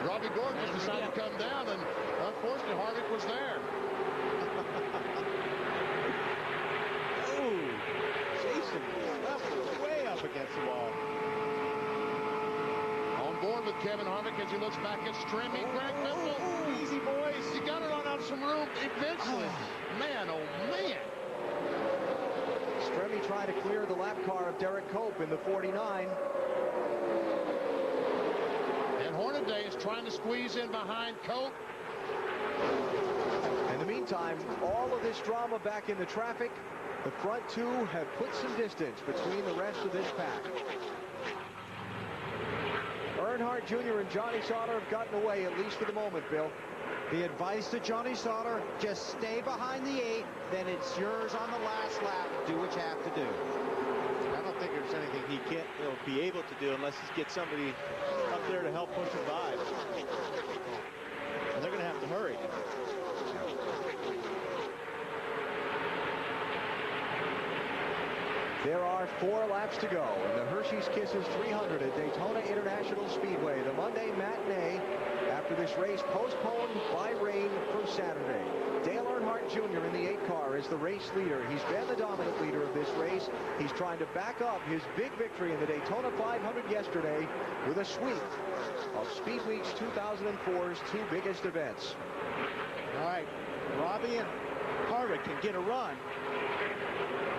Robbie Gordon just decided to come down, and unfortunately Harvick was there. Ooh, Jason Leftwood way up against the wall. On board with Kevin Harvick as he looks back at Strimmy. Greg Biffle. Easy, boys. You got to run out some room eventually. Man, oh, man. Stremme trying to clear the lap car of Derek Cope in the 49. And Hornaday is trying to squeeze in behind Cope. In the meantime, all of this drama back in the traffic, the front two have put some distance between the rest of this pack. Earnhardt Jr. and Johnny Sauter have gotten away, at least for the moment, Bill. The advice to Johnny Sauter, just stay behind the 8, then it's yours on the last lap. Do what you have to do. I don't think there's anything he'll be able to do unless he gets somebody up there to help push him by. And they're going to have to hurry. There are 4 laps to go in the Hershey's Kisses 300 at Daytona International Speedway. The Monday matinee after this race postponed by rain from Saturday. Dale Earnhardt Jr. in the 8 car is the race leader. He's been the dominant leader of this race. He's trying to back up his big victory in the Daytona 500 yesterday with a sweep of Speedweek's 2004's 2 biggest events. All right, Robbie and Harvick can get a run.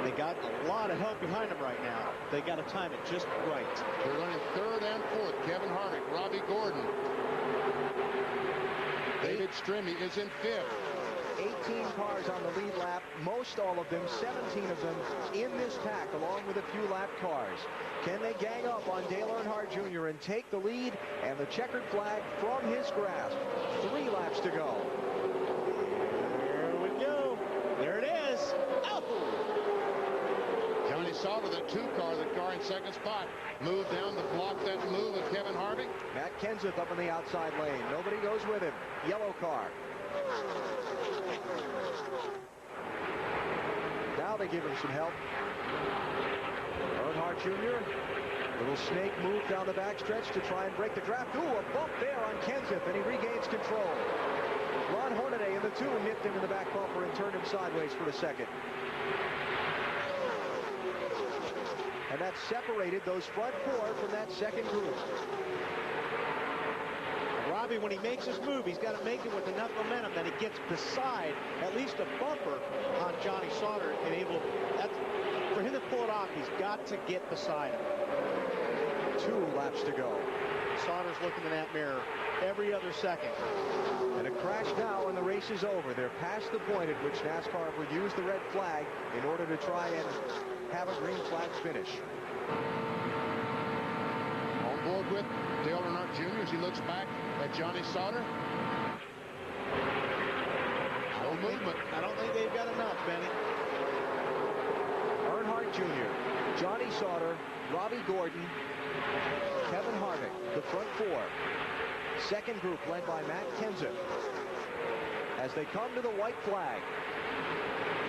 They got a lot of help behind them right now. They got to time it just right. They're running 3rd and 4th. Kevin Harvick, Robbie Gordon. David Stremme is in 5th. 18 cars on the lead lap, most all of them, 17 of them in this pack, along with a few lap cars. Can they gang up on Dale Earnhardt Jr. and take the lead and the checkered flag from his grasp? 3 laps to go. There we go. There it is. Oh! Johnny Sauter, the 2 car, the car in 2nd spot, moved down to block that move of Kevin Harvick. Matt Kenseth up in the outside lane. Nobody goes with him. Yellow car. Now they give him some help. Earnhardt Jr. Little snake move down the backstretch to try and break the draft. Ooh, a bump there on Kenseth, and he regains control. Ron Hornaday in the 2 nipped him in the back bumper and turned him sideways for the 2nd. And that separated those front 4 from that 2nd group. Robbie, when he makes his move, he's got to make it with enough momentum that he gets beside at least a bumper on Johnny Sauter and able. For him to pull it off, he's got to get beside him. 2 laps to go. Sauter's looking in that mirror every other second. And a crash now, and the race is over. They're past the point at which NASCAR will use the red flag in order to try and have a green flag finish. On board with Dale Earnhardt Jr. as he looks back at Johnny Sauter. No movement. I don't think they've got enough, Benny. Earnhardt Jr., Johnny Sauter, Robbie Gordon, Kevin Harvick, the front 4. 2nd group led by Matt Kenseth. As they come to the white flag.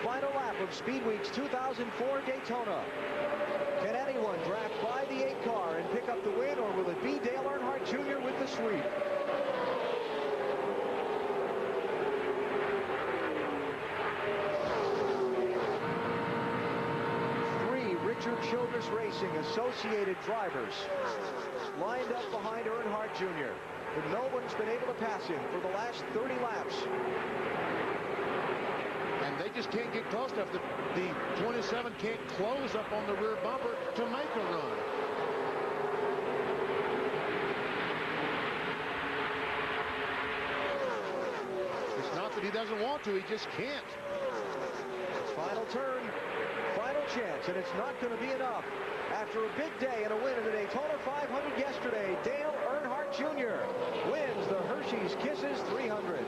Final lap of Speedweek's 2004 Daytona. Can anyone draft by the 8 car and pick up the win, or will it be Dale Earnhardt Jr. with the sweep? Richard Childress Racing Associated drivers lined up behind Earnhardt Jr. But no one's been able to pass him for the last 30 laps. And they just can't get close enough. The 27 can't close up on the rear bumper to make a run. It's not that he doesn't want to, he just can't. Final turn. Chance, and it's not going to be enough. After a big day and a win in the Daytona 500 yesterday, Dale Earnhardt Jr. wins the Hershey's Kisses 300.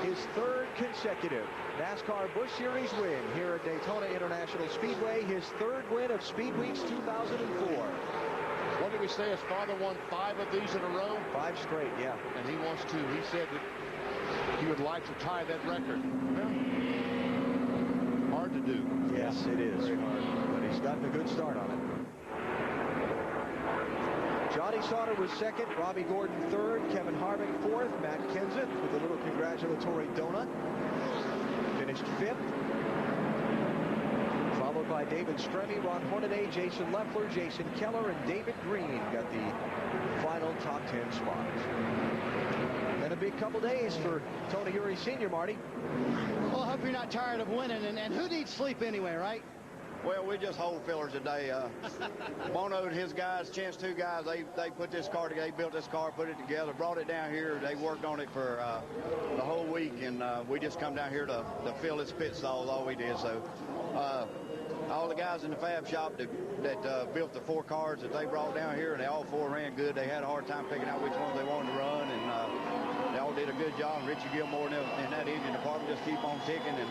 His 3rd consecutive NASCAR Busch Series win here at Daytona International Speedway. His 3rd win of Speedweek's 2004. What did we say? His father won 5 of these in a row? 5 straight, yeah. And he wants to. He said that he would like to tie that record. Well, hard to do. Yes, it is. Very hard. But he's gotten a good start on it. Johnny Sauter was 2nd, Robbie Gordon 3rd, Kevin Harvick 4th, Matt Kenseth with a little congratulatory donut. finished 5th. Followed by David Stremme, Ron Hornaday, Jason Leffler, Jason Keller, and David Green got the final top 10 spots. And a big couple days for Tony Eury Sr., Marty. Well, I hope you're not tired of winning. And who needs sleep anyway, right? Well, we just hold fillers today. Bono and his guys, Chance 2 guys, they put this car together. They built this car, put it together, brought it down here. They worked on it for the whole week, and we just come down here to fill its pit stalls, all we did. So all the guys in the fab shop that built the 4 cars that they brought down here, they all 4 ran good. They had a hard time picking out which ones they wanted to run, and they all did a good job. Richie Gilmore and that engine department just keep on ticking, and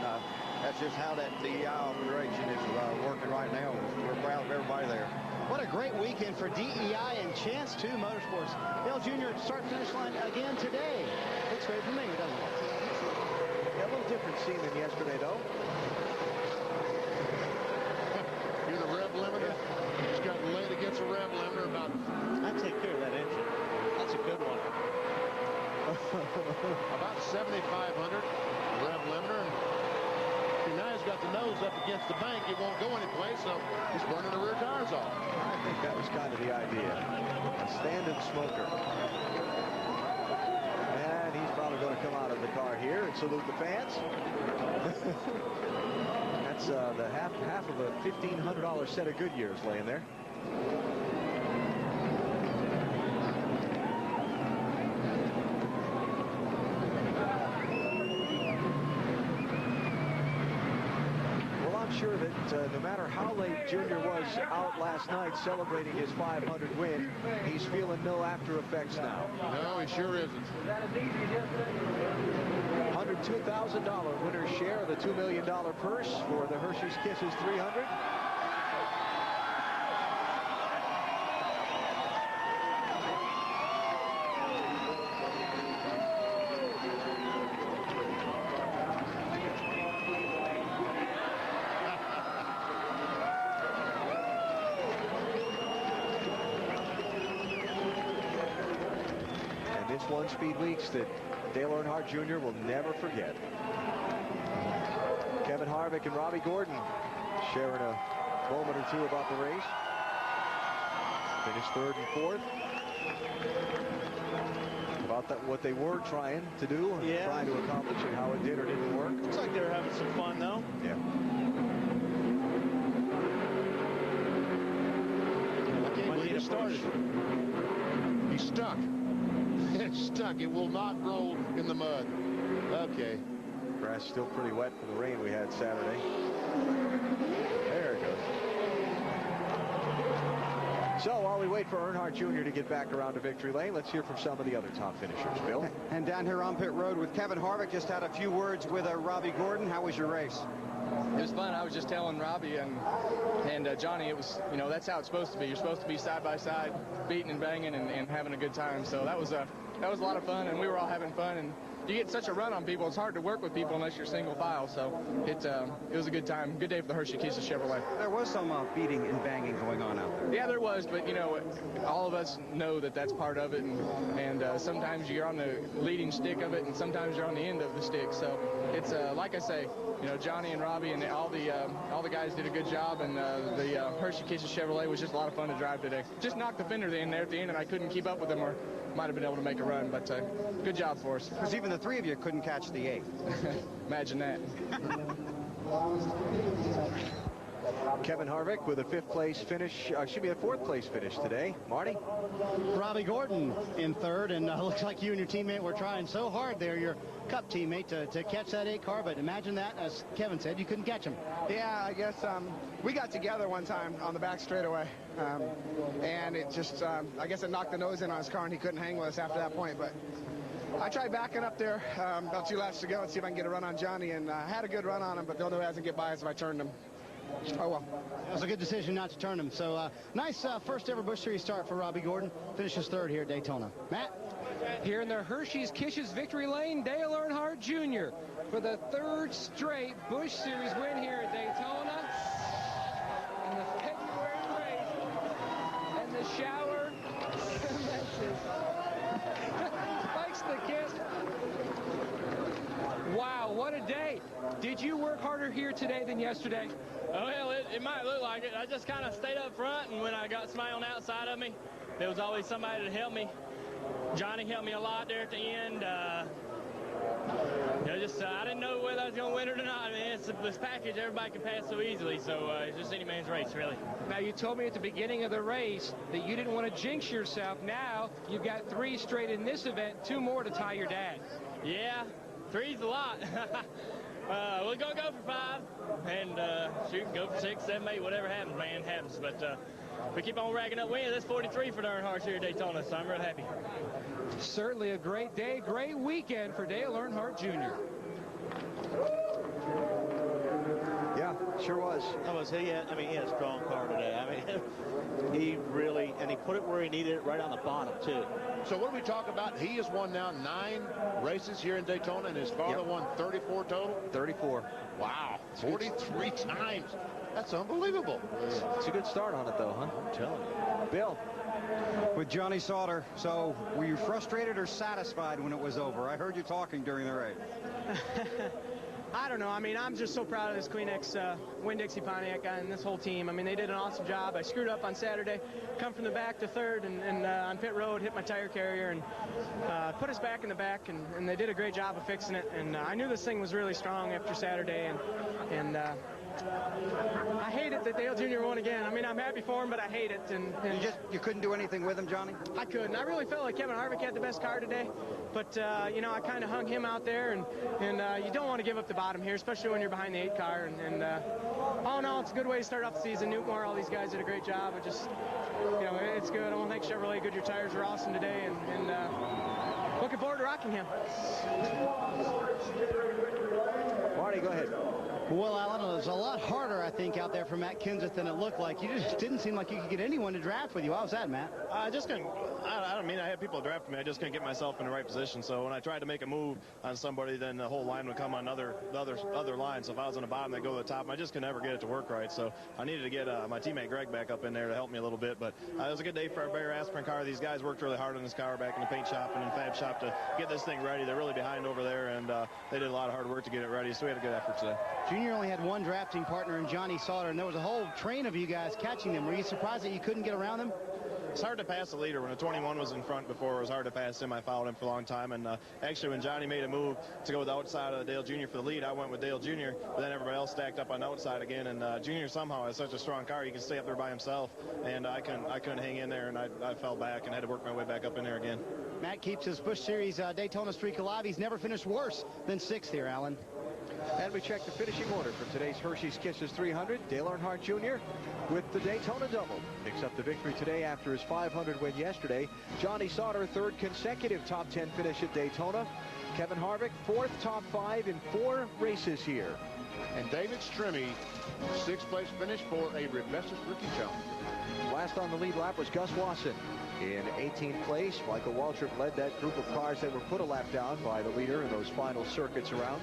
that's just how that DEI operation is working right now. We're proud of everybody there. What a great weekend for DEI and Chance 2 Motorsports. Dale Jr. start-finish line again today. Looks great for me, doesn't it? Yeah, a little different scene than yesterday, though. Here's the rev limiter. He's got laid against a rev limiter about... I'd take care of that engine. That's a good one. About 7,500 rev limiter. And now he's got the nose up against the bank. It won't go anyplace, so he's burning the rear tires off. I think that was kind of the idea. A stand-in smoker. And he's probably going to come out of the car here and salute the fans. That's the half of a $1,500 set of Goodyears laying there. Sure that no matter how late Junior was out last night celebrating his 500 win, he's feeling no after effects now. No, he sure isn't. $102,000 winner's share of the $2 million purse for the Hershey's Kisses 300. One Speed Weeks that Dale Earnhardt Jr. will never forget. Kevin Harvick and Robbie Gordon sharing a moment or two about the race. Finished 3rd and 4th. About that, what they were trying to do, trying to accomplish, and how it did or didn't work. Looks like they were having some fun, though. Yeah. I can't believe he started. He's stuck. It's stuck. It will not roll in the mud. Okay. Grass still pretty wet from the rain we had Saturday. There it goes. So while we wait for Earnhardt Jr. to get back around to victory lane, let's hear from some of the other top finishers. Bill? And down here on pit road with Kevin Harvick, just had a few words with Robbie Gordon. How was your race? It was fun. I was just telling Robbie and Johnny, it was, you know, that's how it's supposed to be. You're supposed to be side by side, beating and banging and having a good time. So that was a lot of fun, and we were all having fun. And you get such a run on people, it's hard to work with people unless you're single file. So it was a good time. Good day for the Hershey Kisses Chevrolet. There was some beating and banging going on out there. Yeah, there was, but, you know, all of us know that that's part of it. And sometimes you're on the leading stick of it, and sometimes you're on the end of the stick. So it's, like I say, you know, Johnny and Robbie and all the guys did a good job, and the Hershey Kisses Chevrolet was just a lot of fun to drive today. Just knocked the fender in there at the end, and I couldn't keep up with them, or might have been able to make a run, but good job for us. Because even the 3 of you couldn't catch the 8th. Imagine that. Kevin Harvick with a 5th place finish, should be a 4th place finish today. Marty? Robbie Gordon in 3rd, and looks like you and your teammate were trying so hard there, your Cup teammate, to catch that 8 car, but imagine that, as Kevin said, you couldn't catch him. Yeah, I guess we got together one time on the back straightaway, and it just, I guess it knocked the nose in on his car, and he couldn't hang with us after that point, but I tried backing up there about 2 laps to go and see if I can get a run on Johnny, and I had a good run on him, but the only way I can get by is if I turned him. Oh, well. It was a good decision not to turn him. So, nice first ever Busch Series start for Robbie Gordon. Finishes 3rd here at Daytona. Matt? Here in the Hershey's Kisses victory lane, Dale Earnhardt Jr. for the 3rd straight Busch Series win here at Daytona. In the February race. And the shower commences. Spikes the kiss. Wow, what a day. Did you work harder here today than yesterday? Oh, well, it might look like it. I just kind of stayed up front, and when I got somebody on the outside of me, there was always somebody to help me. Johnny helped me a lot there at the end. You know, just I didn't know whether I was going to win or not. I mean, it's this package everybody can pass so easily, so it's just any man's race, really. Now, you told me at the beginning of the race that you didn't want to jinx yourself. Now, you've got 3 straight in this event, 2 more to tie your dad. Yeah, 3's a lot. We're going to go for 5, and shoot, go for 6, 7, 8, whatever happens, man, happens. But we keep on racking up wins. That's 43 for Dale Earnhardt here at Daytona, so I'm real happy. Certainly a great day, great weekend for Dale Earnhardt Jr. Yeah, sure was. He had a strong car today. I mean, he really, and he put it where he needed it, right on the bottom, too. So what do we talk about? He has won now 9 races here in Daytona, and his father won 34 total? 34. Wow, 43 times. That's unbelievable. It's a good start on it, though, huh? I'm telling you. Bill. With Johnny Sauter. So, were you frustrated or satisfied when it was over? I heard you talking during the race. I don't know. I mean, I'm just so proud of this Kleenex Winn-Dixie Pontiac guy and this whole team. I mean, they did an awesome job. I screwed up on Saturday, come from the back to third, and on pit road, hit my tire carrier, and put us back in the back, and they did a great job of fixing it. And I knew this thing was really strong after Saturday, and I hate it that Dale Jr. won again. I mean, I'm happy for him, but I hate it. And you couldn't do anything with him, Johnny? I couldn't. I really felt like Kevin Harvick had the best car today, but you know, I kind of hung him out there, and you don't want to give up the bottom here, especially when you're behind the 8 car. And all in all, it's a good way to start off the season. Newtmore, all these guys did a great job. It just, you know, it's good. I want to thank Chevrolet. Goodyear tires were awesome today, and looking forward to Rockingham. Marty, go ahead. Well, Alan, it was a lot harder, I think, out there for Matt Kenseth than it looked like. You just didn't seem like you could get anyone to draft with you. How was that, Matt? I just couldn't. I don't mean I had people draft me. I just couldn't get myself in the right position. So when I tried to make a move on somebody, then the whole line would come on the other line. So if I was on the bottom, they'd go to the top. I just could never get it to work right. So I needed to get my teammate Greg back up in there to help me a little bit. But it was a good day for our Bear Aspirin car. These guys worked really hard on this car back in the paint shop and in Fab Shop to get this thing ready. They're really behind over there, and they did a lot of hard work to get it ready. So we had a good effort today. Junior only had one drafting partner in Johnny Sauter, and there was a whole train of you guys catching them. Were you surprised that you couldn't get around them? It's hard to pass the leader. When a 21 was in front before, it was hard to pass him. I followed him for a long time. And actually, when Johnny made a move to go with the outside of Dale Jr. for the lead, I went with Dale Jr., but then everybody else stacked up on the outside again. And Jr. somehow has such a strong car, he can stay up there by himself. And I couldn't hang in there, and I fell back and had to work my way back up in there again. Matt keeps his Busch Series Daytona streak alive. He's never finished worse than 6th here, Alan. And we check the finishing order for today's Hershey's Kisses 300. Dale Earnhardt Jr. with the Daytona double picks up the victory today after his 500 win yesterday. Johnny Sauter, 3rd consecutive top 10 finish at Daytona. Kevin Harvick, 4th top 5 in 4 races here. And David Stremme, 6th place finish for a Rebecca's Rookie Challenge. Last on the lead lap was Gus Wasson. In 18th place, Michael Waltrip led that group of cars that were put a lap down by the leader in those final circuits around.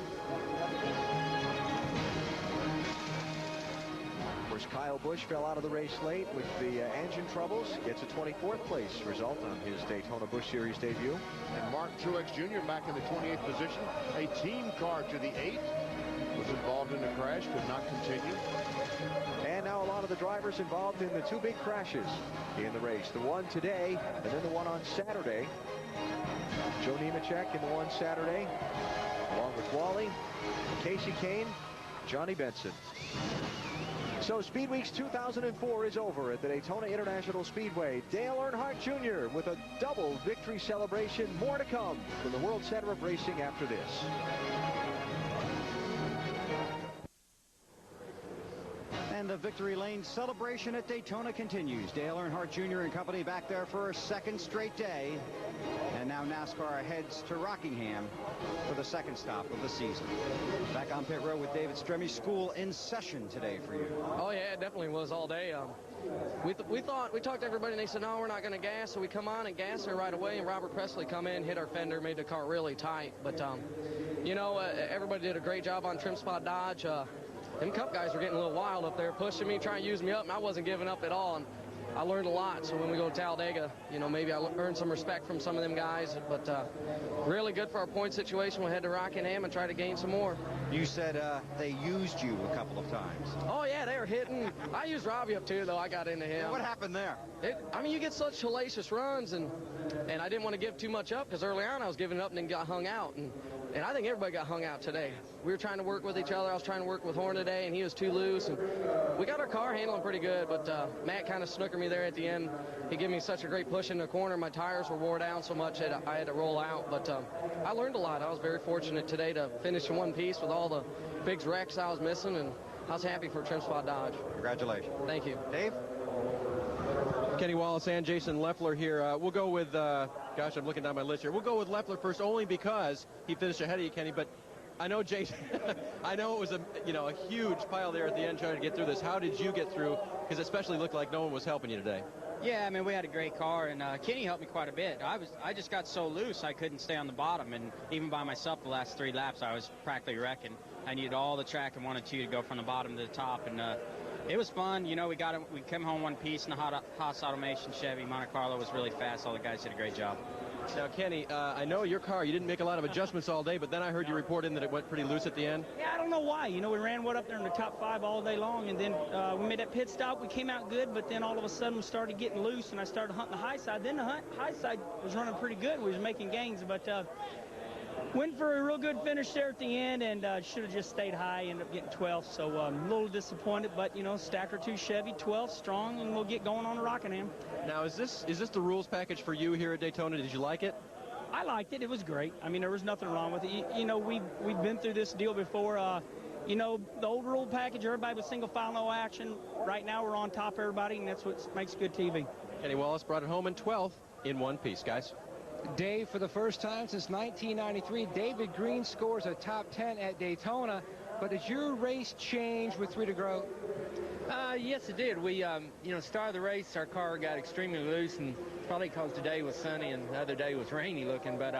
Of course, Kyle Busch fell out of the race late with the engine troubles. Gets a 24th place result on his Daytona Busch Series debut. And Mark Truex Jr. back in the 28th position. A team car to the 8th. Was involved in the crash, could not continue. And now a lot of the drivers involved in the 2 big crashes in the race. The one today, and then the one on Saturday. Joe Nemechek in the one Saturday, along with Wally, Casey Kane, Johnny Benson. So Speed Weeks 2004 is over at the Daytona International Speedway. Dale Earnhardt Jr. with a double victory celebration. More to come from the World Center of Racing after this. And the Victory Lane celebration at Daytona continues. Dale Earnhardt Jr. and company back there for a 2nd straight day. And now NASCAR heads to Rockingham for the 2nd stop of the season. Back on pit road with David Stremme. School in session today for you. Oh, yeah, it definitely was all day. We talked to everybody, and they said, no, we're not going to gas. So we come on and gas her right away, and Robert Presley come in, hit our fender, made the car really tight. But, you know, everybody did a great job on Trim Spot Dodge. Them Cup guys were getting a little wild up there, pushing me, trying to use me up, and I wasn't giving up at all. And I learned a lot. So when we go to Talladega, you know, maybe I earned some respect from some of them guys. But really good for our point situation. We'll head to Rockingham and try to gain some more. You said they used you a couple of times. Oh, yeah, they were hitting. I used Robbie up, too, though. I got into him. What happened there? I mean, you get such hellacious runs, and I didn't want to give too much up because early on I was giving it up and then got hung out. And I think everybody got hung out today. We were trying to work with each other. I was trying to work with Horn today, and he was too loose. And we got our car handling pretty good, but Matt kind of snookered me there at the end. He gave me such a great push in the corner. My tires were wore down so much that I had to roll out. But I learned a lot. I was very fortunate today to finish in one piece with all the big wrecks I was missing, and I was happy for Trim Spot Dodge. Congratulations. Thank you. Dave? Kenny Wallace and Jason Leffler here. We'll go with, gosh, I'm looking down my list here. We'll go with Leffler first only because he finished ahead of you, Kenny. But I know, Jason, I know it was a huge pile there at the end trying to get through this. How did you get through? Because it especially looked like no one was helping you today. Yeah, I mean, we had a great car, and Kenny helped me quite a bit. I just got so loose I couldn't stay on the bottom, and even by myself the last 3 laps I was practically wrecking. I needed all the track and wanted to go from the bottom to the top, and it was fun. You know, we came home one piece in the Haas Automation Chevy. Monte Carlo was really fast. All the guys did a great job. Now, Kenny, I know your car, you didn't make a lot of adjustments all day, but then I heard you report in that it went pretty loose at the end. Yeah, I don't know why. You know, we ran up there in the top 5 all day long, and then we made that pit stop. We came out good, but then all of a sudden we started getting loose, and I started hunting the high side. Then the high side was running pretty good. We was making gains, but went for a real good finish there at the end, and should have just stayed high. Ended up getting 12th, so a little disappointed, but, you know, Stacker 2 Chevy, 12th, strong, and we'll get going on to Rockingham. Now, is this the rules package for you here at Daytona? Did you like it? I liked it. It was great. I mean, there was nothing wrong with it. You know, we've been through this deal before. You know, the old rule package, everybody was single file, no action. Right now, we're on top of everybody, and that's what makes good TV. Kenny Wallace brought it home in 12th in one piece, guys. Dave, for the first time since 1993, David Green scores a top 10 at Daytona. But did your race change with 3 to go? Yes, it did. We, started the race, our car got extremely loose, and probably because today was sunny and the other day was rainy looking, but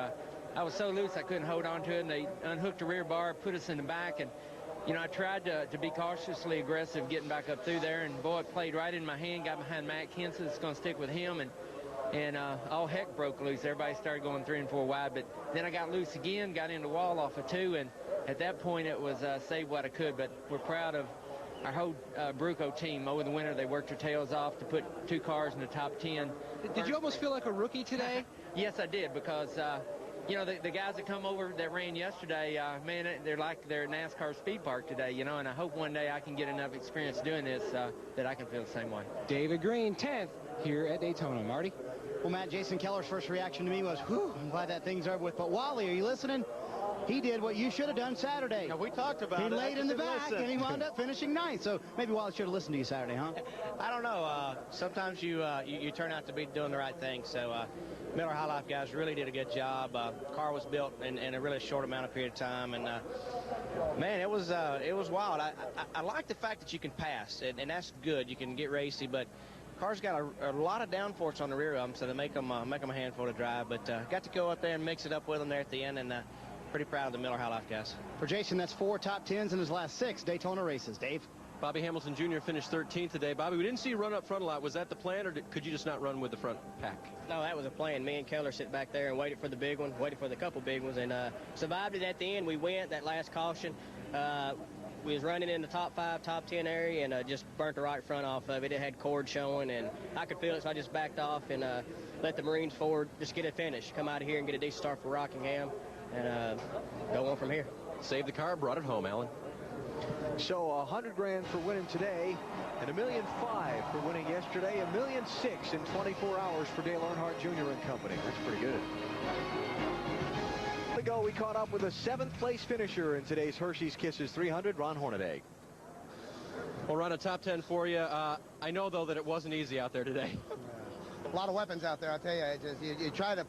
I was so loose I couldn't hold on to it, and they unhooked the rear bar, put us in the back, and, you know, I tried to be cautiously aggressive getting back up through there, and, boy, it played right in my hand, got behind Matt Kinson. It's going to stick with him, and all heck broke loose. Everybody started going 3 and 4 wide, but then I got loose again, got into the wall off of 2, and at that point it was save what I could. But we're proud of our whole Bruco team. Over the winter they worked their tails off to put 2 cars in the top 10. Did you almost feel like a rookie today? Yes, I did, because you know, the guys that come over that ran yesterday, man, they're like they're at NASCAR Speed Park today, you know, and I hope one day I can get enough experience doing this that I can feel the same way. David Green, 10th here at Daytona. Marty? Well, Matt, Jason Keller's first reaction to me was, whew, I'm glad that thing's over with. But Wally, are you listening? He did what you should have done Saturday. Now, we talked about it. He laid in the back, and he wound up finishing 9th. So maybe Wally should have listened to you Saturday, huh? I don't know. Sometimes you turn out to be doing the right thing. So Miller High Life guys really did a good job. Car was built in a really short amount of period of time, and man, it was wild. I like the fact that you can pass, and that's good. You can get racy, but cars got a lot of downforce on the rear of them, so they make them a handful to drive. But got to go up there and mix it up with them there at the end, and pretty proud of the Miller High Life guys. For Jason, that's 4 top 10s in his last 6 Daytona races. Dave? Bobby Hamilton Jr. finished 13th today. Bobby, we didn't see you run up front a lot. Was that the plan, or could you just not run with the front pack? No, that was a plan. Me and Keller sit back there and waited for the big one, waited for the couple big ones, and survived it at the end. We went that last caution. We was running in the top 5, top 10 area, and just burnt the right front off of it. It had cord showing, and I could feel it, so I just backed off and let the Marines forward just get it finished. Come out of here and get a decent start for Rockingham, and go on from here. Saved the car, brought it home, Alan. So $100 grand for winning today, and $1.5 million for winning yesterday, $1.6 million in 24 hours for Dale Earnhardt Jr. and company. That's pretty good. To go, we caught up with a 7th place finisher in today's Hershey's Kisses 300, Ron Hornaday. Well, Ron, a top 10 for you. I know though that it wasn't easy out there today. A lot of weapons out there, I'll tell you. You try to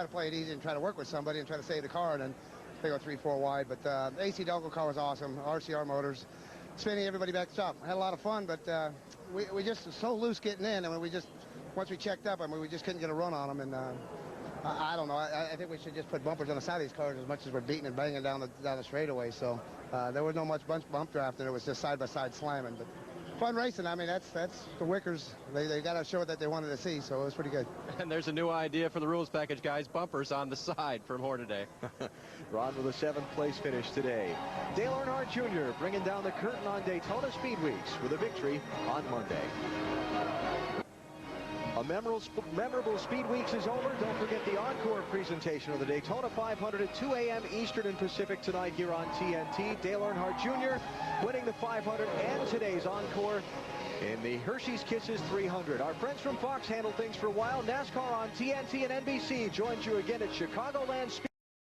play it easy and try to work with somebody and try to save the car, and then they go 3-4 wide. But the AC Delco car was awesome. RCR motors, spinning everybody back to top. I had a lot of fun, but we just were so loose getting in. I mean, once we checked up, I mean, we just couldn't get a run on them. And I don't know. I think we should just put bumpers on the side of these cars as much as we're beating and banging down the straightaway. So there was no much bump draft, and it was just side by side slamming. But fun racing. I mean, that's the Wickers. They got to show that they wanted to see, so it was pretty good. And there's a new idea for the rules package, guys. Bumpers on the side from Hornaday. Ron with a 7th place finish today. Dale Earnhardt Jr. bringing down the curtain on Daytona Speed Weeks with a victory on Monday. A memorable Speed Weeks is over. Don't forget the encore presentation of the Daytona 500 at 2 a.m. Eastern and Pacific tonight here on TNT. Dale Earnhardt Jr. winning the 500 and today's encore in the Hershey's Kisses 300. Our friends from Fox handled things for a while. NASCAR on TNT and NBC joins you again at Chicagoland Speed.